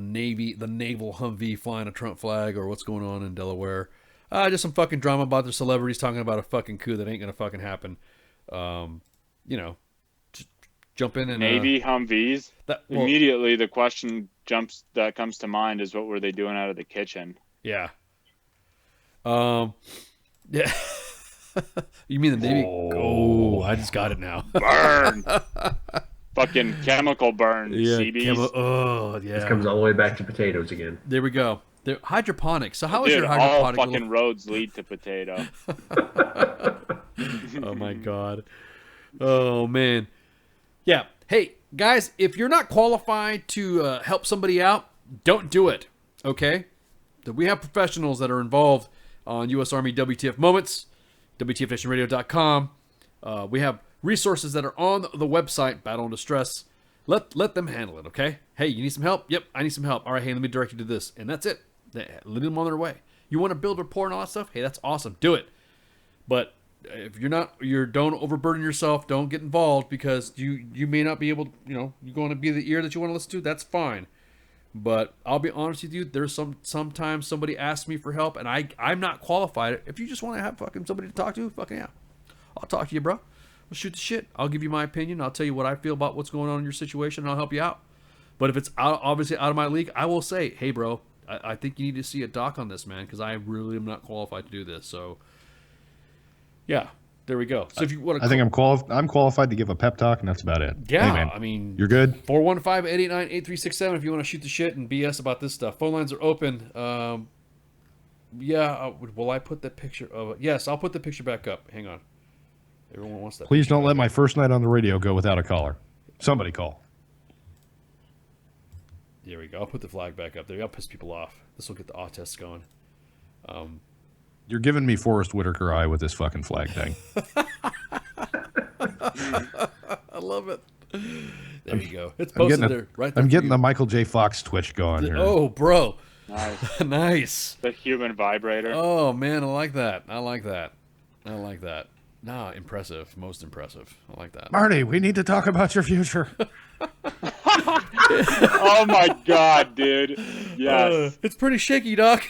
naval Humvee flying a Trump flag or what's going on in Delaware. Just some fucking drama about the celebrities talking about a fucking coup that ain't gonna fucking happen. Just jump in and Navy Humvees. Immediately the question that comes to mind is what were they doing out of the kitchen? Yeah. Yeah. You mean the Navy? Oh, I just got it now. Burn. Fucking chemical burn, CBs. Oh, yeah. This comes all the way back to potatoes again. There we go. They're hydroponic. So how is Dude, your hydroponic? all fucking roads lead to potato. Oh my god. Oh man. Yeah. Hey guys, if you're not qualified to help somebody out, don't do it. Okay. We have professionals that are involved on U.S. Army WTF Moments, WTFNationRadio.com. We have resources that are on the website, Battle and Distress. Let them handle it, okay? Hey, you need some help? Yep, I need some help. All right, hey, let me direct you to this. And that's it. Lead them on their way. You want to build rapport and all that stuff? Hey, that's awesome. Do it. But if don't overburden yourself. Don't get involved because you may not be able to, you're going to be the ear that you want to listen to. That's fine. But I'll be honest with you, there's sometimes somebody asks me for help and I'm not qualified. If you just want to have fucking somebody to talk to, fucking yeah. I'll talk to you, bro. We'll shoot the shit. I'll give you my opinion. I'll tell you what I feel about what's going on in your situation and I'll help you out. But if it's obviously out of my league, I will say, hey, bro, I think you need to see a doc on this, man, because I really am not qualified to do this. So, yeah, there we go. So if you want to, I think I'm qualified to give a pep talk, and that's about it. Yeah, hey, man, I mean, you're good. 415-889-8367 if you want to shoot the shit and BS about this stuff. Phone lines are open. Yeah, will I put the picture of it? Yes, I'll put the picture back up. Hang on. Everyone wants that. Please don't let my first night on the radio go without a caller. Somebody call. There we go. I'll put the flag back up there. I'll piss people off. This will get the awe tests going. You're giving me Forrest Whitaker eye with this fucking flag thing. I love it. There you go. It's posted there. Right there. I'm getting the Michael J. Fox twitch going here. Oh, bro. Nice. Nice. The human vibrator. Oh, man. I like that. Nah, impressive. Most impressive. I like that. Marty, we need to talk about your future. Oh my god, dude. Yes. It's pretty shaky, Doc.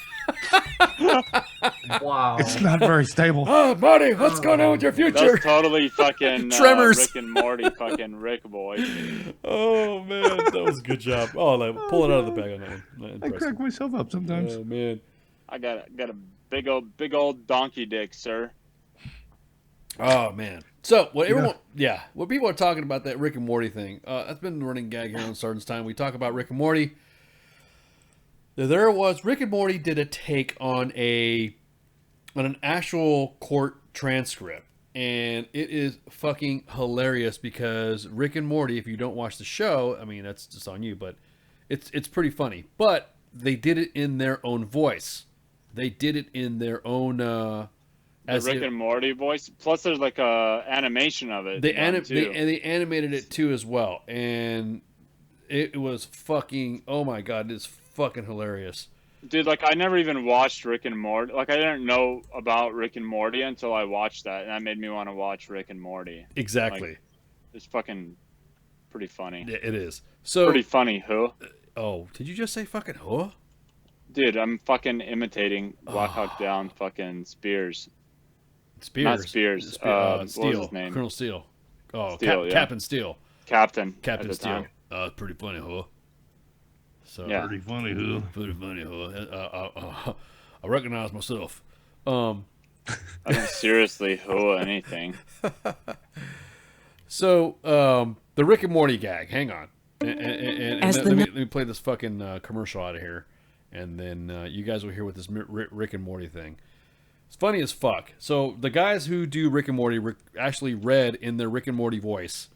Wow. It's not very stable. Oh, Marty, what's going on with your future? That's totally fucking Tremors. Rick and Morty fucking Rick boy. Oh, man. That was a good job. Oh, pull it out of the bag on that one. I crack myself up sometimes. Oh, man. I got a big old donkey dick, sir. Oh, man. So, what people are talking about that Rick and Morty thing, that's been a running gag here on Sergeant's Time. We talk about Rick and Morty. Rick and Morty did a take on an actual court transcript. And it is fucking hilarious because Rick and Morty, if you don't watch the show, I mean, that's just on you, but it's pretty funny. But they did it in their own voice. They did it in their own... The Rick and Morty voice. Plus, there's like a animation of it. They animated it too as well, and it was fucking. Oh my god, it's fucking hilarious, dude. Like I never even watched Rick and Morty. Like I didn't know about Rick and Morty until I watched that, and that made me want to watch Rick and Morty. Exactly. Like, it's fucking pretty funny. It is. So pretty funny, huh? Oh, did you just say fucking huh? Dude, I'm fucking imitating Black Hawk Down fucking Spears. Not Spears. Steele. What was his name? Colonel Steele. Oh, Steele, Captain Steele. Captain Steele. Pretty funny, huh? So yeah. Pretty funny, huh? Pretty funny, huh? I recognize myself. I don't seriously huh anything. So, the Rick and Morty gag. Hang on. And let me play this fucking commercial out of here. And then you guys will hear what this Rick and Morty thing. It's funny as fuck. So the guys who do Rick and Morty actually read in their Rick and Morty voice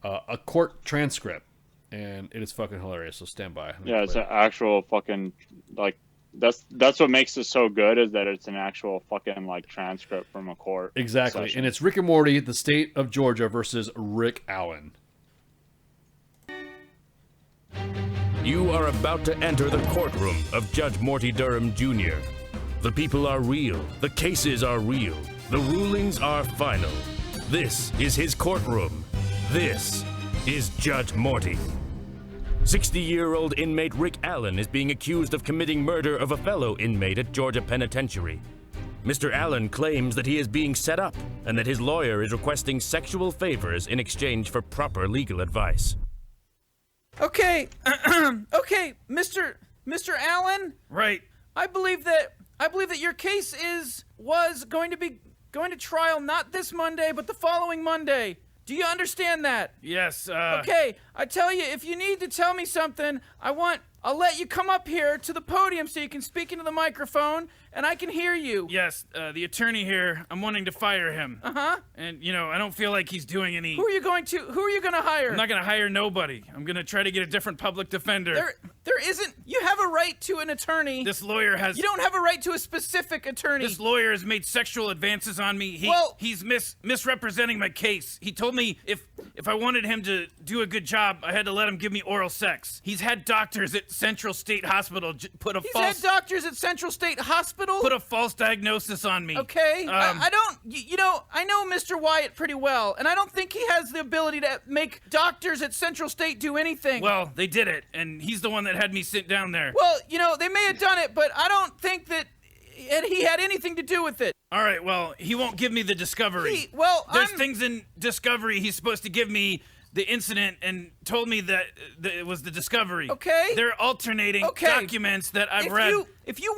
a court transcript, and it is fucking hilarious. So stand by. Yeah, it's an actual fucking like that's what makes it so good is that it's an actual fucking like transcript from a court. Exactly, session. and it's Rick and Morty, the state of Georgia versus Rick Allen. You are about to enter the courtroom of Judge Morty Durham Jr. The people are real. The cases are real. The rulings are final. This is his courtroom. This is Judge Morty. 60-year-old inmate Rick Allen is being accused of committing murder of a fellow inmate at Georgia Penitentiary. Mr. Allen claims that he is being set up and that his lawyer is requesting sexual favors in exchange for proper legal advice. Okay, okay, Mr. Allen. Right. I believe that your case was going to trial not this Monday, but the following Monday. Do you understand that? Yes. Okay, I tell you, if you need to tell me something, I'll let you come up here to the podium so you can speak into the microphone and I can hear you. Yes, the attorney here, I'm wanting to fire him. Uh-huh. And, I don't feel like he's doing any... Who are you going to hire? I'm not going to hire nobody. I'm going to try to get a different public defender. There isn't... You have a right to an attorney. This lawyer has... You don't have a right to a specific attorney. This lawyer has made sexual advances on me. He's misrepresenting my case. He told me if I wanted him to do a good job, I had to let him give me oral sex. He's had doctors at Central State Hospital put a false diagnosis on me. Okay, I know Mr. Wyatt pretty well, and I don't think he has the ability to make doctors at Central State do anything. Well, they did it, and he's the one that had me sit down there. Well, they may have done it, but I don't think that he had anything to do with it. All right, well, he won't give me the discovery. There's things in discovery he's supposed to give me the incident and told me that it was the discovery. Okay. They're alternating documents that I've read. If you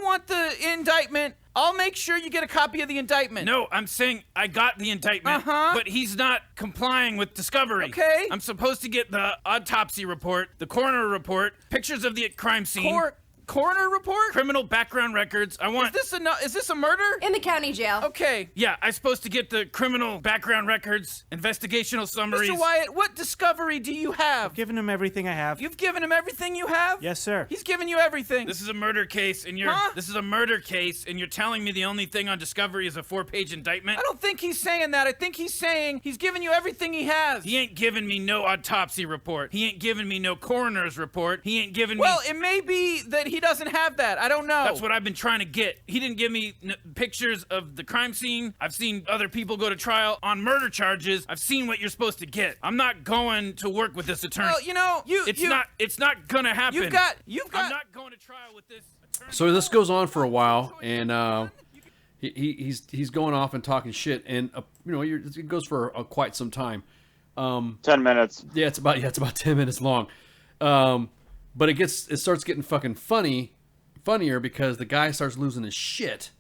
want the indictment, I'll make sure you get a copy of the indictment. No, I'm saying I got the indictment, but he's not complying with discovery. Okay. I'm supposed to get the autopsy report, the coroner report, pictures of the crime scene. Coroner report? Criminal background records. I want... Is this a murder? In the county jail. Okay. Yeah, I'm supposed to get the criminal background records, investigational summaries. Mr. Wyatt, what discovery do you have? I've given him everything I have. You've given him everything you have? Yes, sir. He's given you everything. This is a murder case, and this is a murder case, and you're telling me the only thing on discovery is a 4-page indictment? I don't think he's saying that. I think he's saying he's given you everything he has. He ain't giving me no autopsy report. He ain't giving me no coroner's report. He ain't giving me... Well, it may be that he doesn't have that. I don't know. That's what I've been trying to get. He didn't give me pictures of the crime scene. I've seen other people go to trial on murder charges. I've seen what you're supposed to get. I'm not going to work with this attorney. Well, it's not gonna happen. I'm not going to trial with this attorney. So this goes on for a while, and he's going off and talking shit, and it goes for quite some time. 10 minutes. Yeah, it's about 10 minutes long. But it starts getting fucking funnier because the guy starts losing his shit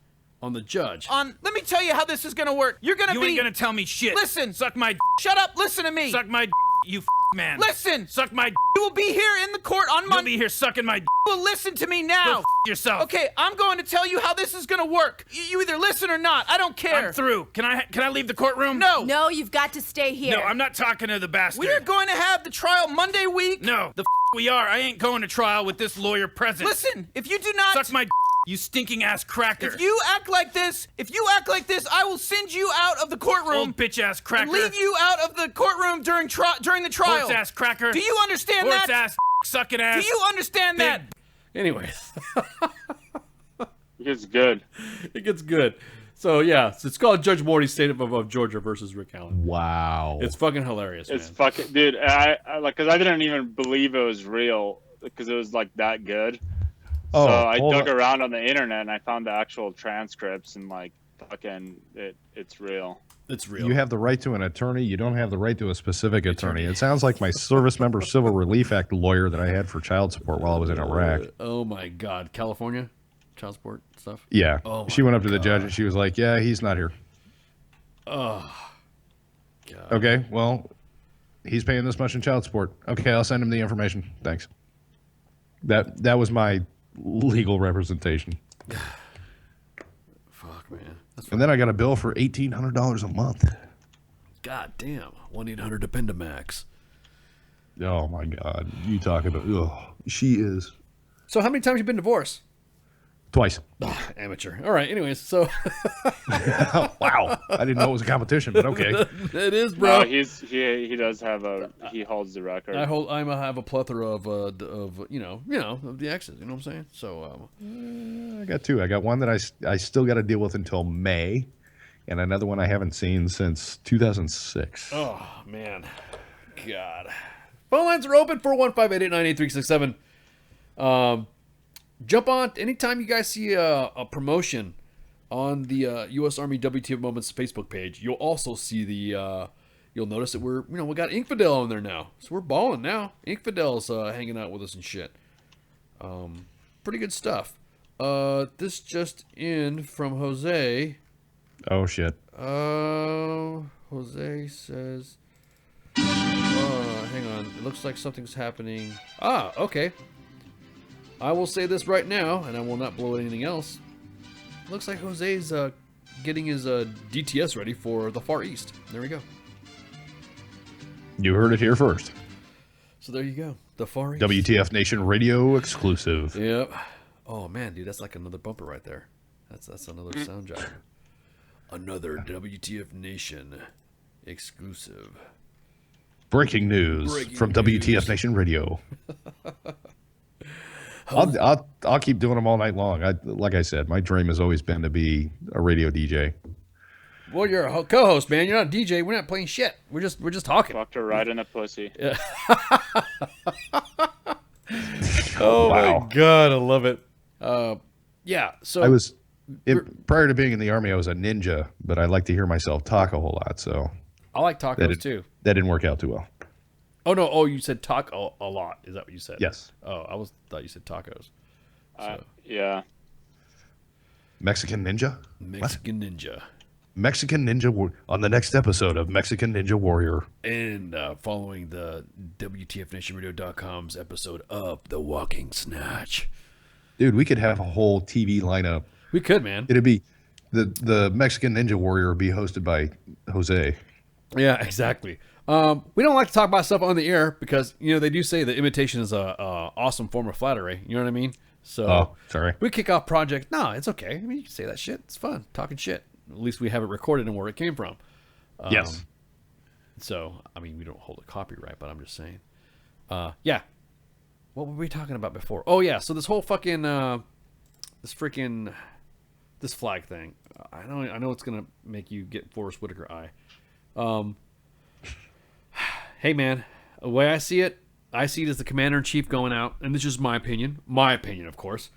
on the judge. Let me tell you how this is gonna work. You ain't gonna tell me shit. Listen. Suck my Shut up. Listen to me. Suck my you man. Listen. Suck my You will be here in the court on Monday. You'll be here sucking my You will listen to me now. Go yourself. Okay, I'm going to tell you how this is gonna work. You either listen or not. I don't care. I'm through. Can I leave the courtroom? No. No, you've got to stay here. No, I'm not talking to the bastard. We are going to have the trial Monday week. No, we are. I ain't going to trial with this lawyer present. Listen, if you do not... Suck my you stinking ass cracker. If you act like this, I will send you out of the courtroom. Old bitch ass cracker. And leave you out of the courtroom during the trial. Horse ass cracker. Do you understand Horse that? Ass sucking ass. Do you understand that? Anyways. It gets good. It gets good. So yeah, it's called Judge Morty's State of Georgia versus Rick Allen. Wow. It's fucking hilarious. It's fucking, dude. I because I didn't even believe it was real because it was like that good. Oh, so I dug around on the internet and I found the actual transcripts and like fucking it's real. It's real. You have the right to an attorney. You don't have the right to a specific attorney. It sounds like my Service Member Civil Relief Act lawyer that I had for child support while I was in Iraq. Oh my God, California, child support stuff. Yeah, oh she went up to the judge and she was like, "Yeah, he's not here." Oh. God. Okay, well, he's paying this much in child support. Okay, I'll send him the information. Thanks. That was my legal representation. Fuck, man. And then I got a bill for $1,800 a month. God damn. 1-800-DEPENDAMAX. Oh my God. You talk about, she is. So how many times you been divorced? Twice. Amateur. All right. Anyways, so. Wow. I didn't know it was a competition, but okay. It is, bro. No, he does have he holds the record. I have a plethora of the exes. You know what I'm saying? So. I got two. I got one that I still got to deal with until May, and another one I haven't seen since 2006. Oh man, God. Phone lines are open 415-889-8367. Jump on anytime you guys see a promotion on the U.S. Army WTF Moments Facebook page. You'll also see you'll notice that we got Infidel on there now, so we're balling now. Infidel's hanging out with us and shit. Pretty good stuff. This just in from Jose. Oh shit. Jose says, hang on. It looks like something's happening. Ah, okay. I will say this right now, and I will not blow anything else. Looks like Jose's getting his DTS ready for the Far East. There we go. You heard it here first. So there you go. The Far East. WTF Nation Radio exclusive. Yep. Oh man, dude, that's like another bumper right there. That's another sound job. Another WTF Nation exclusive. Breaking news from WTF Nation Radio. I'll keep doing them all night long. Like I said, my dream has always been to be a radio DJ. Well, you're a co-host, man. You're not a DJ. We're not playing shit. We're just talking. Fucked her right in the pussy. Yeah. Oh Wow. my god, I love it. Yeah. So I was prior to being in the Army, I was a ninja, but I like to hear myself talk a whole lot. So I like tacos too. That didn't work out too well. Oh no! Oh, you said talk a lot. Is that what you said? Yes. Oh, I thought you said tacos. So. Yeah. Mexican Ninja? Mexican Ninja. Mexican Ninja on the next episode of Mexican Ninja Warrior. And following the WTFNationRadio.com's episode of The Walking Snatch. Dude, we could have a whole TV lineup. We could, man. It'd be the Mexican Ninja Warrior would be hosted by Jose. Yeah, exactly. We don't like to talk about stuff on the air because, you know, they do say that imitation is a awesome form of flattery. You know what I mean? So sorry. We kick off project. No, it's okay. I mean, you can say that shit. It's fun. Talking shit. At least we have it recorded and where it came from. Yes. So, I mean, we don't hold a copyright, but I'm just saying. Yeah. What were we talking about before? Oh, yeah. So this whole fucking, this flag thing. I know it's going to make you get Forrest Whitaker eye. Hey, man, the way I see it as the Commander-in-Chief going out, and this is my opinion, of course.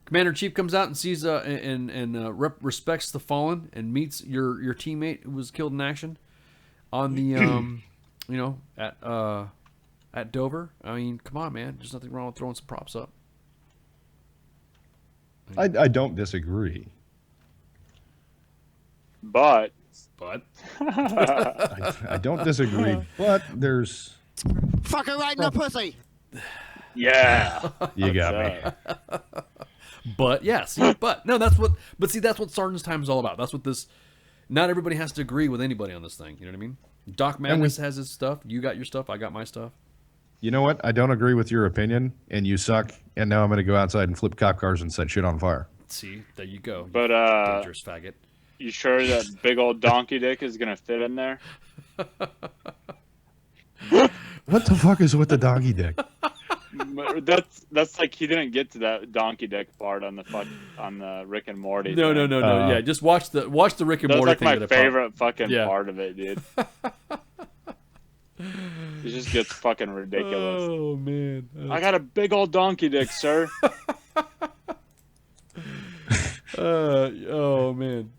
Commander-in-Chief comes out and sees respects the fallen and meets your teammate who was killed in action on the at Dover. I mean, come on, man. There's nothing wrong with throwing some props up. I don't disagree. But I don't disagree, but there's Fuck her right in the pussy. Yeah. You got me. But yeah, see, that's what Sergeant's Time is all about. That's what this. Not everybody has to agree with anybody on this thing. You know what I mean? Doc Madness has his stuff. You got your stuff. I got my stuff. You know what? I don't agree with your opinion, and you suck. And now I'm going to go outside and flip cop cars and set shit on fire. See, there you go. But dangerous faggot. You sure that big old donkey dick is gonna fit in there? What the fuck is with the donkey dick? That's like he didn't get to that donkey dick part on the Rick and Morty. No. Yeah, just watch the Rick and Morty like thing. That's my favorite fucking part of it, dude. It just gets fucking ridiculous. Oh man, I got a big old donkey dick, sir. Oh man.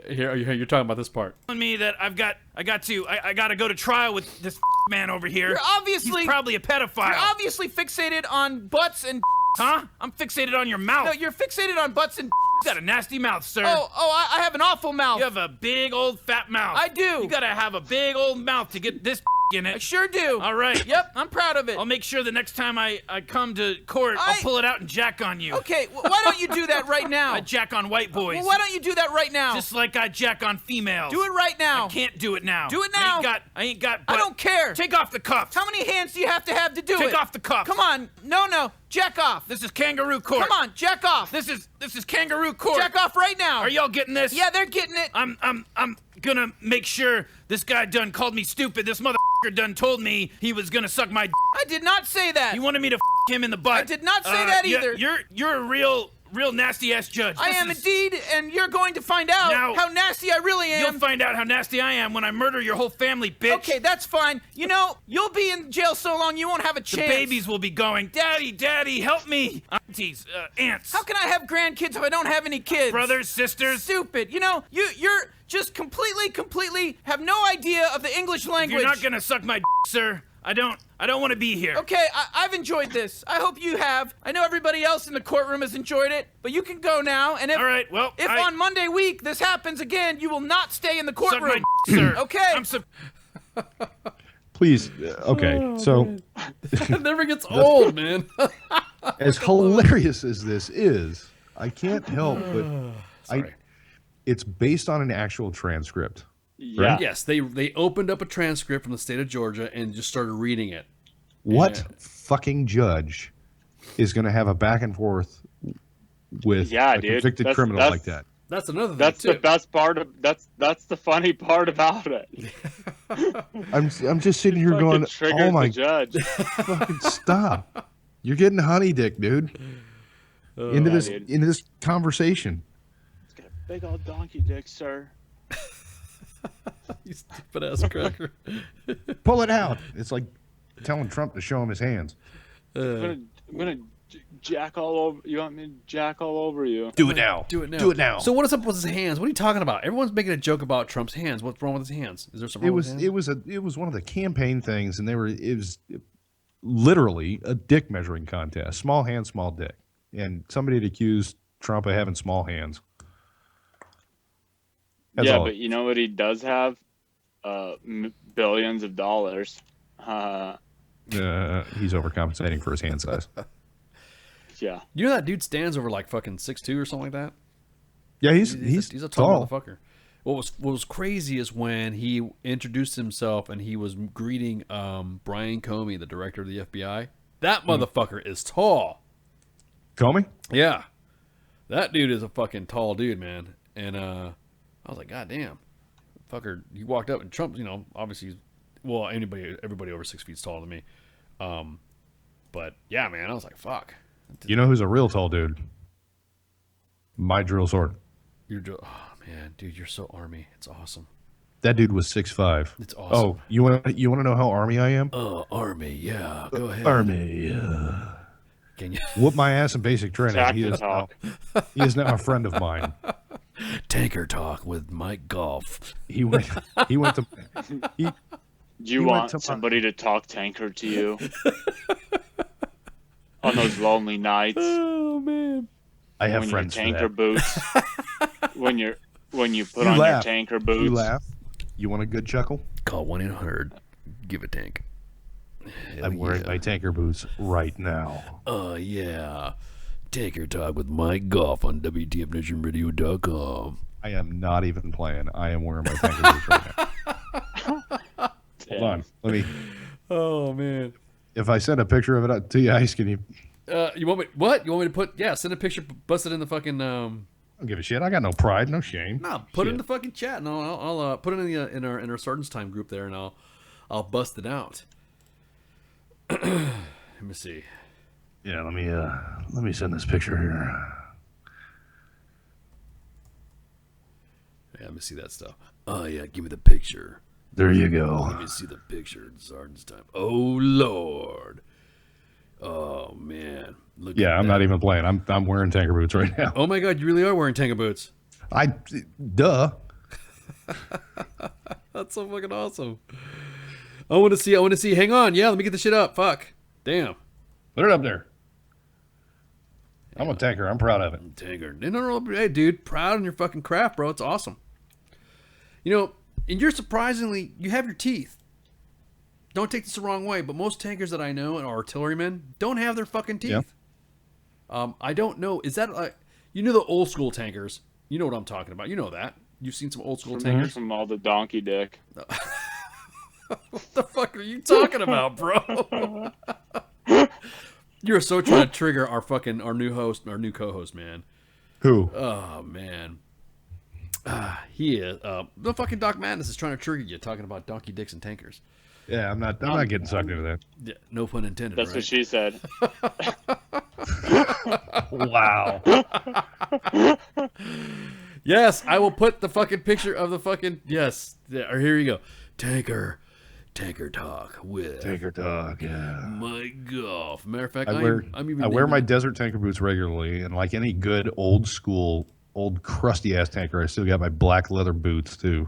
Here you're talking about this part. Telling me that I got to go to trial with this man over here. You're obviously He's probably a pedophile. You're obviously fixated on butts and. Huh? I'm fixated on your mouth. No, you're fixated on butts and. You got a nasty mouth, sir. I have an awful mouth. You have a big old fat mouth. I do. You gotta have a big old mouth to get this in it. I sure do. All right. Yep, I'm proud of it. I'll make sure the next time I come to court, I'll pull it out and jack on you. Okay, why don't you do that right now? I jack on white boys. Well, why don't you do that right now? Just like I jack on females. Do it right now. I can't do it now. Do it now. I ain't got. I don't care. Take off the cuffs. How many hands do you have to do it? Take off the cuffs. Come on. No. Jack off. This is kangaroo court. Come on, jack off. This is kangaroo court. Jack off right now. Are y'all getting this? Yeah, they're getting it. I'm gonna make sure this guy done called me stupid. This motherfucker done told me he was gonna suck my. I did not say that. You wanted me to him in the butt. I did not say that either. You're a real nasty ass judge. I am indeed, and you're going to find out how nasty I really am. You'll find out how nasty I am when I murder your whole family, bitch. Okay, that's fine. You know, you'll be in jail so long you won't have a chance. The babies will be going, Daddy, help me. Aunties, aunts. How can I have grandkids if I don't have any kids? Brothers, sisters. Stupid. You know, you're just completely have no idea of the English language. If you're not gonna suck my sir. I don't want to be here. Okay, I've enjoyed this. I hope you have. I know everybody else in the courtroom has enjoyed it, but you can go now. And if, all right, well, if on Monday week this happens again, you will not stay in the courtroom. Suck my sir. Okay. Please. Okay. So It never gets old, man. as hilarious as this is, I can't help but it's based on an actual transcript. Right? Yes, they opened up a transcript from the state of Georgia and just started reading it. What fucking judge is going to have a back and forth with a convicted criminal like that? That's another thing. That's too. the best part of that's the funny part about it. I'm just sitting here Fucking going, triggered oh my the judge. fucking stop! You're getting honey dick, dude. Into this conversation. It's got a big old donkey dick, sir. You stupid ass cracker. Pull it out. It's like telling Trump to show him his hands. I'm gonna jack all over. You want me to jack all over you? Do it now. Do it now. Do it now. So what is up with his hands? What are you talking about? Everyone's making a joke about Trump's hands. What's wrong with his hands? Is there something? It was one of the campaign things, and it was literally a dick measuring contest. Small hand, small dick, and somebody had accused Trump of having small hands. That's all. But you know what he does have? Billions of dollars. He's overcompensating for his hand size. Yeah. You know that dude stands over like fucking 6'2" or something like that? Yeah, he's a tall motherfucker. What was crazy is when he introduced himself and he was greeting Brian Comey, the director of the FBI. That motherfucker is tall. Comey? Yeah. That dude is a fucking tall dude, man. And I was like, God damn. Fucker, he walked up and Trump, obviously, everybody over 6 feet is taller than me. But yeah, man, I was like, fuck. You know who's a real tall dude? My drill sword. Oh man, dude, you're so army. It's awesome. That dude was 6'5". It's awesome. Oh, you want to know how army I am? Army, yeah. Go ahead. Army. Can you whoop my ass in basic training? He is now a friend of mine. Tanker talk with Mike Golf. He went to. Do you want somebody to talk tanker to you on those lonely nights? Oh man! I have when friends your tanker for that. boots. when you put on your tanker boots. You laugh. You want a good chuckle? Call 1-800. Give a tank. I'm wearing my tanker boots right now. Oh yeah. Tanker talk with Mike Golf on WTFNationRadio.com. I am not even playing. I am wearing my tanker boots right now. Hold on. Let me. Oh man. If I send a picture of it to you, Ice, can you? You want me? What? You want me to put? Yeah, send a picture. Bust it in the fucking. I don't give a shit. I got no pride, no shame. No, put it in the fucking chat, and I'll put it in our Sergeant's Time group there, and I'll bust it out. Let me see. Yeah, let me send this picture here. Yeah, let me see that stuff. Oh yeah, give me the picture. There you go. Let me see the picture. Sergeant's Time. Oh Lord. Oh man. Look. Yeah, I'm not even playing. I'm wearing tanker boots right now. Oh my God, you really are wearing tanker boots. Duh. That's so fucking awesome. I want to see. Hang on. Yeah, let me get the shit up. Fuck. Damn. Put it up there. I'm a tanker. I'm proud of it. Tanker. No. Hey, dude. Proud in your fucking craft, bro. It's awesome. And you're surprisingly, you have your teeth. Don't take this the wrong way, but most tankers that I know and artillerymen don't have their fucking teeth. Yeah. I don't know. Is that the old school tankers? You know what I'm talking about. You know that. You've seen some old school tankers. From all the donkey dick. What the fuck are you talking about, bro? You're so trying to trigger our new co-host, man. Who? Oh man. He is. The fucking Doc Madness is trying to trigger you, talking about donkey dicks and tankers. Yeah, I'm not getting sucked into that. Yeah, no pun intended. That's right? what she said. Wow. Yes, I will put the fucking picture of the fucking Or here you go. Tanker talk with Tanker talk. Yeah. Mike Golf. Matter of fact, I wear my desert tanker boots regularly, and like any good old crusty ass tanker, I still got my black leather boots too.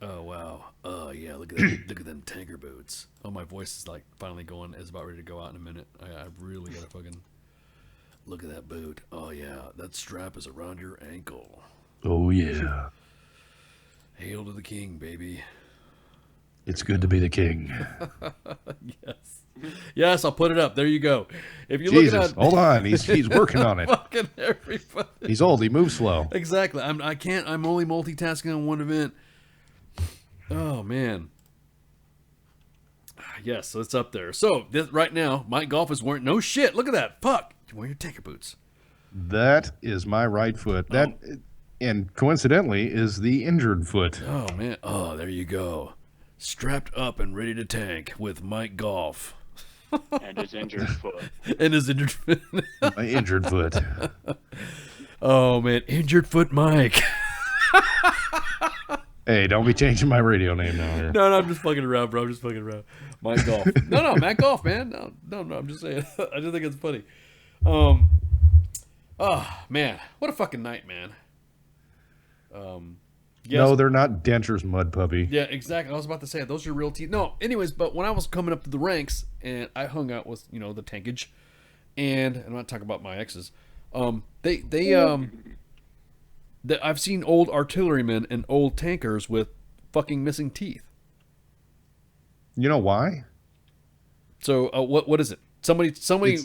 Oh wow. Oh yeah. Look at that. Look at them tanker boots. Oh, my voice is finally is about ready to go out in a minute. I really gotta fucking look at that boot. Oh yeah, that strap is around your ankle. Oh yeah. Hail to the king, baby. It's good to be the king. Yes, I'll put it up. There you go. If you Jesus, look at hold on. He's working on it. Fucking everybody. He's old. He moves slow. Exactly. I can't. I'm only multitasking on one event. Oh man. Yes, so it's up there. So right now, Mike Golf is wearing no shit. Look at that. Fuck. You're wearing your tanker boots. That is my right foot. That, and coincidentally, is the injured foot. Oh man. Oh, there you go. Strapped up and ready to tank with Mike Golf. And his injured foot. And his injured foot. My injured foot. Oh man, injured foot Mike. Hey, don't be changing my radio name now. Here. No, I'm just fucking around, bro. I'm just fucking around. Mike Golf. No, Matt Golf, man. No. I'm just saying. I just think it's funny. Oh man, what a fucking night, man. Yes. No, they're not dentures, mud puppy. Yeah, exactly. I was about to say those are real teeth. No, anyways, but when I was coming up to the ranks and I hung out with the tankage, and I'm not talking about my exes. I've seen old artillerymen and old tankers with fucking missing teeth. You know why? So what is it? Somebody,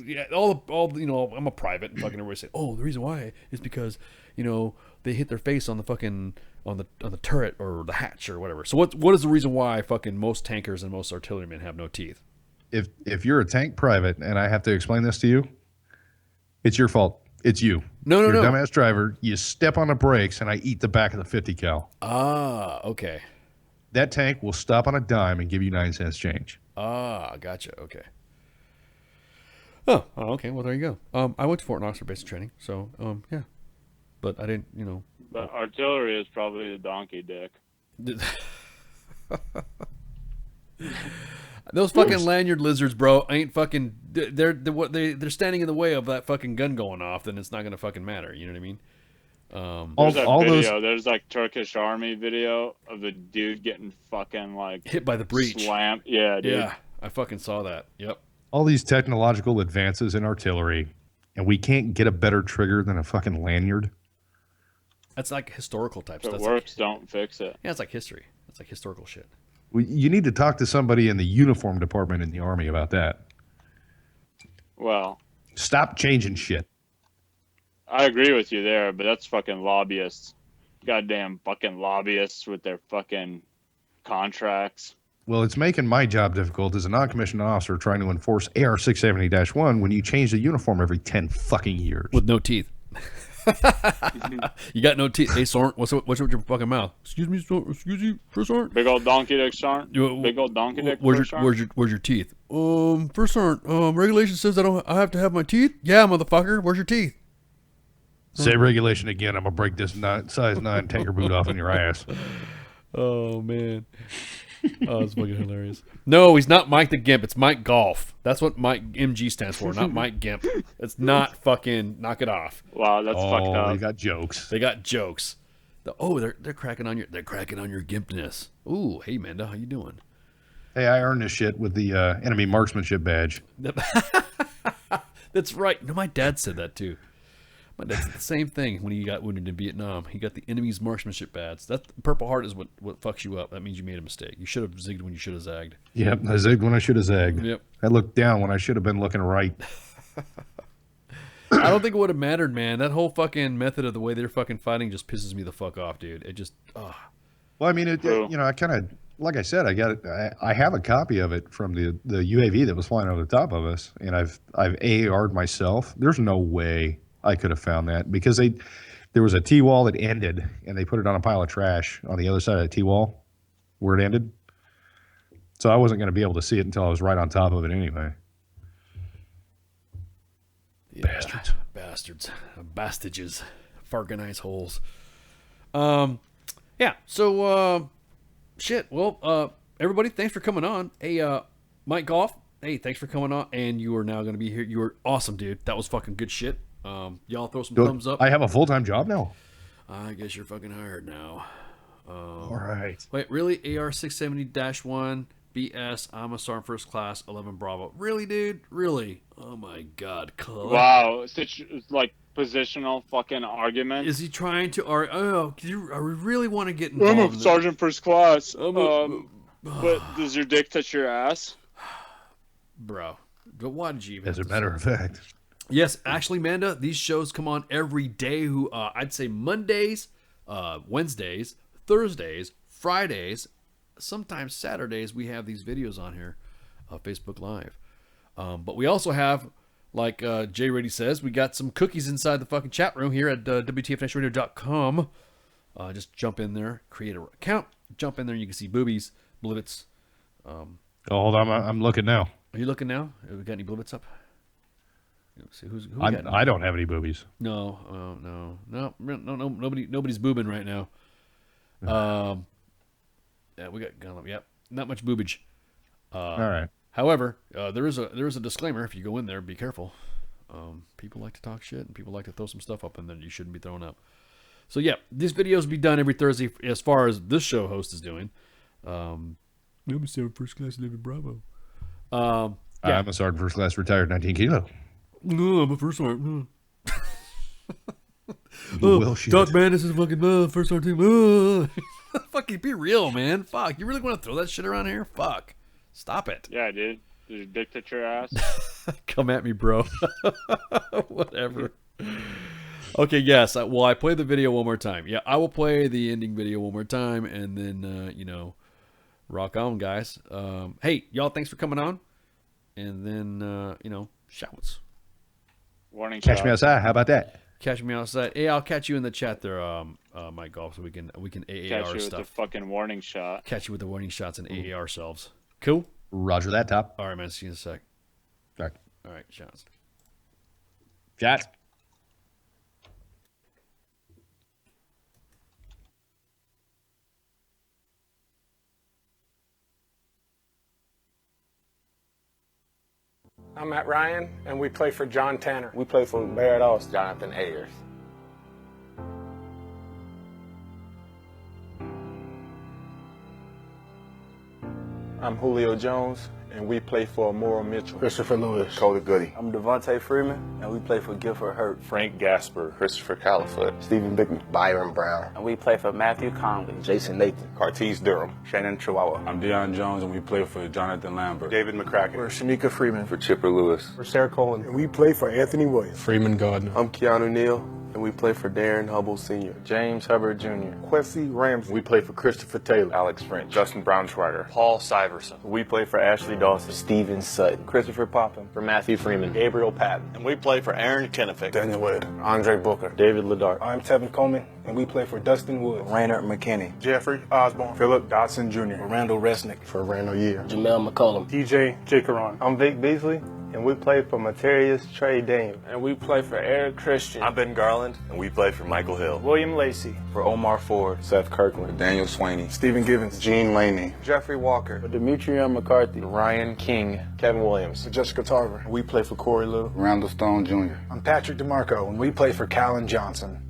yeah, all I'm a private, and fucking everybody say, oh, the reason why is because they hit their face on the fucking on the turret or the hatch or whatever. So what is the reason why fucking most tankers and most artillerymen have no teeth? If you're a tank private and I have to explain this to you, it's your fault. It's you. No, you're a dumbass driver. You step on the brakes and I eat the back of the 50 cal. Ah, okay. That tank will stop on a dime and give you 9 cents change. Ah, gotcha. Okay. Oh, okay. Well, there you go. I went to Fort Knox for basic training, so yeah. But I didn't, But artillery is probably the donkey dick. Those fucking lanyard lizards, bro, ain't fucking. They're standing in the way of that fucking gun going off. Then it's not gonna fucking matter. You know what I mean? There's a video. There's like Turkish army video of the dude getting fucking like hit by the breech. Slammed. Yeah, dude. Yeah, I fucking saw that. Yep. All these technological advances in artillery, and we can't get a better trigger than a fucking lanyard. That's like historical type stuff. If it works, don't fix it. Yeah, it's like history. It's like historical shit. You need to talk to somebody in the uniform department in the Army about that. Well, stop changing shit. I agree with you there, but that's fucking lobbyists. Goddamn fucking lobbyists with their fucking contracts. Well, it's making my job difficult as a non-commissioned officer trying to enforce AR 670-1 when you change the uniform every 10 fucking years. With no teeth. You got no teeth. Hey, Sergeant, what's with your fucking mouth? Excuse me, First Sergeant. Big old donkey dick, Sergeant. Big old donkey dick. Where's your teeth? First Sergeant, regulation says I have to have my teeth. Yeah, motherfucker. Where's your teeth? Say regulation again. I'm gonna break this size 9 tanker boot off in your ass. Oh man. Oh, it's fucking hilarious. No, he's not Mike the Gimp. It's Mike Golf. That's what Mike MG stands for, not Mike Gimp. It's not fucking knock it off. Wow, that's fucked up. They got jokes. They got jokes. They're cracking on your gimpness. Ooh, hey Manda, how you doing? Hey, I earned this shit with the enemy marksmanship badge. That's right. No, my dad said that too. My dad said the same thing when he got wounded in Vietnam. He got the enemy's marksmanship badge. That Purple Heart is what fucks you up. That means you made a mistake. You should have zigged when you should have zagged. Yep, I zigged when I should have zagged. Yep. I looked down when I should have been looking right. I don't think it would have mattered, man. That whole fucking method of the way they're fucking fighting just pisses me the fuck off, dude. It just, Well, I mean, I kind of, like I said, I have a copy of it from the UAV that was flying over the top of us, and I've AR'd myself. There's no way I could have found that because there was a T-wall that ended, and they put it on a pile of trash on the other side of the T-wall where it ended. So I wasn't going to be able to see it until I was right on top of it anyway. yeah, bastards, bastages, farganize holes. Yeah. So, shit. Well, everybody, thanks for coming on. Hey, Mike Golf. Hey, thanks for coming on, and you are now going to be here. You were awesome, dude. That was fucking good shit. Y'all throw some thumbs up. I have a full-time job now. I guess you're fucking hired now. All right. Wait, really? AR 670-1 BS. I'm a Sergeant First Class 11 Bravo. Really, dude? Really? Oh my God. Wow, such like positional fucking argument. Is he trying to? I really want to get involved. I'm a Sergeant First Class. But does your dick touch your ass? Bro, but why did you even? As a matter of fact. Yes, actually, Amanda, these shows come on every day. I'd say Mondays, Wednesdays, Thursdays, Fridays, sometimes Saturdays. We have these videos on here, Facebook Live. But we also have, like Jay Rady says, we got some cookies inside the fucking chat room here at WTFNashRadio.com. Just jump in there, create an account, jump in there, and you can see boobies, blibbits. Oh, hold on, I'm looking now. Are you looking now? Have we got any blibbits up? Let's see, who we got? I don't have any boobies. No, nobody's boobing right now. Yeah, we got yep, not much boobage. All right. However, there is a disclaimer. If you go in there, be careful. People like to talk shit, and people like to throw some stuff up in there you shouldn't be throwing up. So yeah, these videos will be done every Thursday as far as this show host is doing. I'm a Sergeant First Class David Bravo. Yeah. I'm a Sergeant First Class retired 19 kilo. No, I'm a first sergeant. Well, shit. Doc Madness is fucking first sergeant team. Fucking be real, man. Fuck, you really want to throw that shit around here? Fuck, stop it. Yeah, dude. Does your dick touch your ass? Come at me, bro. Whatever. Okay, yes. Well, I play the video one more time. Yeah, I will play the ending video one more time, and then rock on, guys. Hey, y'all, thanks for coming on, and then shouts. Warning. Catch me outside. How about that? Catch me outside. Hey, I'll catch you in the chat there, Mike Golf, so we can AAR Catch you with stuff. the fucking warning shot. Catch you with the warning shots and AAR selves. Cool. Roger that, Top. All right, man. See you in a sec. All right. All right, shots. Shots. I'm Matt Ryan, and we play for John Tanner. We play for Barrett Oss, Jonathan Ayers. I'm Julio Jones, and we play for Moral Mitchell. Christopher Lewis. Cody Goody. I'm Devontae Freeman, and we play for Guilford Hurt. Frank Gasper. Christopher Califoot. Stephen Bickman. Byron Brown. And we play for Matthew Conley. Jason Nathan. Cartese Durham. Shannon Chihuahua. I'm Deion Jones, and we play for Jonathan Lambert. David McCracken. We're Shamika Freeman. For Chipper Lewis. For Sarah Colin. And we play for Anthony Williams. Freeman Gardner. I'm Keanu Neal, and we play for Darren Hubble Sr. James Hubbard Jr. Quincy Ramsey. We play for Christopher Taylor. Alex French. Justin Braunschweiger. Paul Syverson. We play for Ashley Dawson. Stephen Sutton. Christopher Popham. For Matthew Freeman. Gabriel Patton. And we play for Aaron Kennefic. Daniel Wade. Andre Booker. David Ladart. I'm Tevin Coleman, and we play for Dustin Wood. Raynard McKinney. Jeffrey Osborne. Philip Dotson Jr. Randall Resnick. For Randall Year. Jamel McCullum. DJ Jakeron. I'm Vic Beasley, and we play for Materius Trey Daniel. And we play for Eric Christian. I'm Ben Garland, and we play for Michael Hill. William Lacey. For Omar Ford. Seth Kirkland. Daniel Swaney. Stephen Givens. Gene Laney. Jeffrey Walker. For Demetrion McCarthy. Ryan King. Kevin Williams. Jessica Tarver. We play for Corey Lou. Randall Stone Jr. I'm Patrick DeMarco, and we play for Callan Johnson.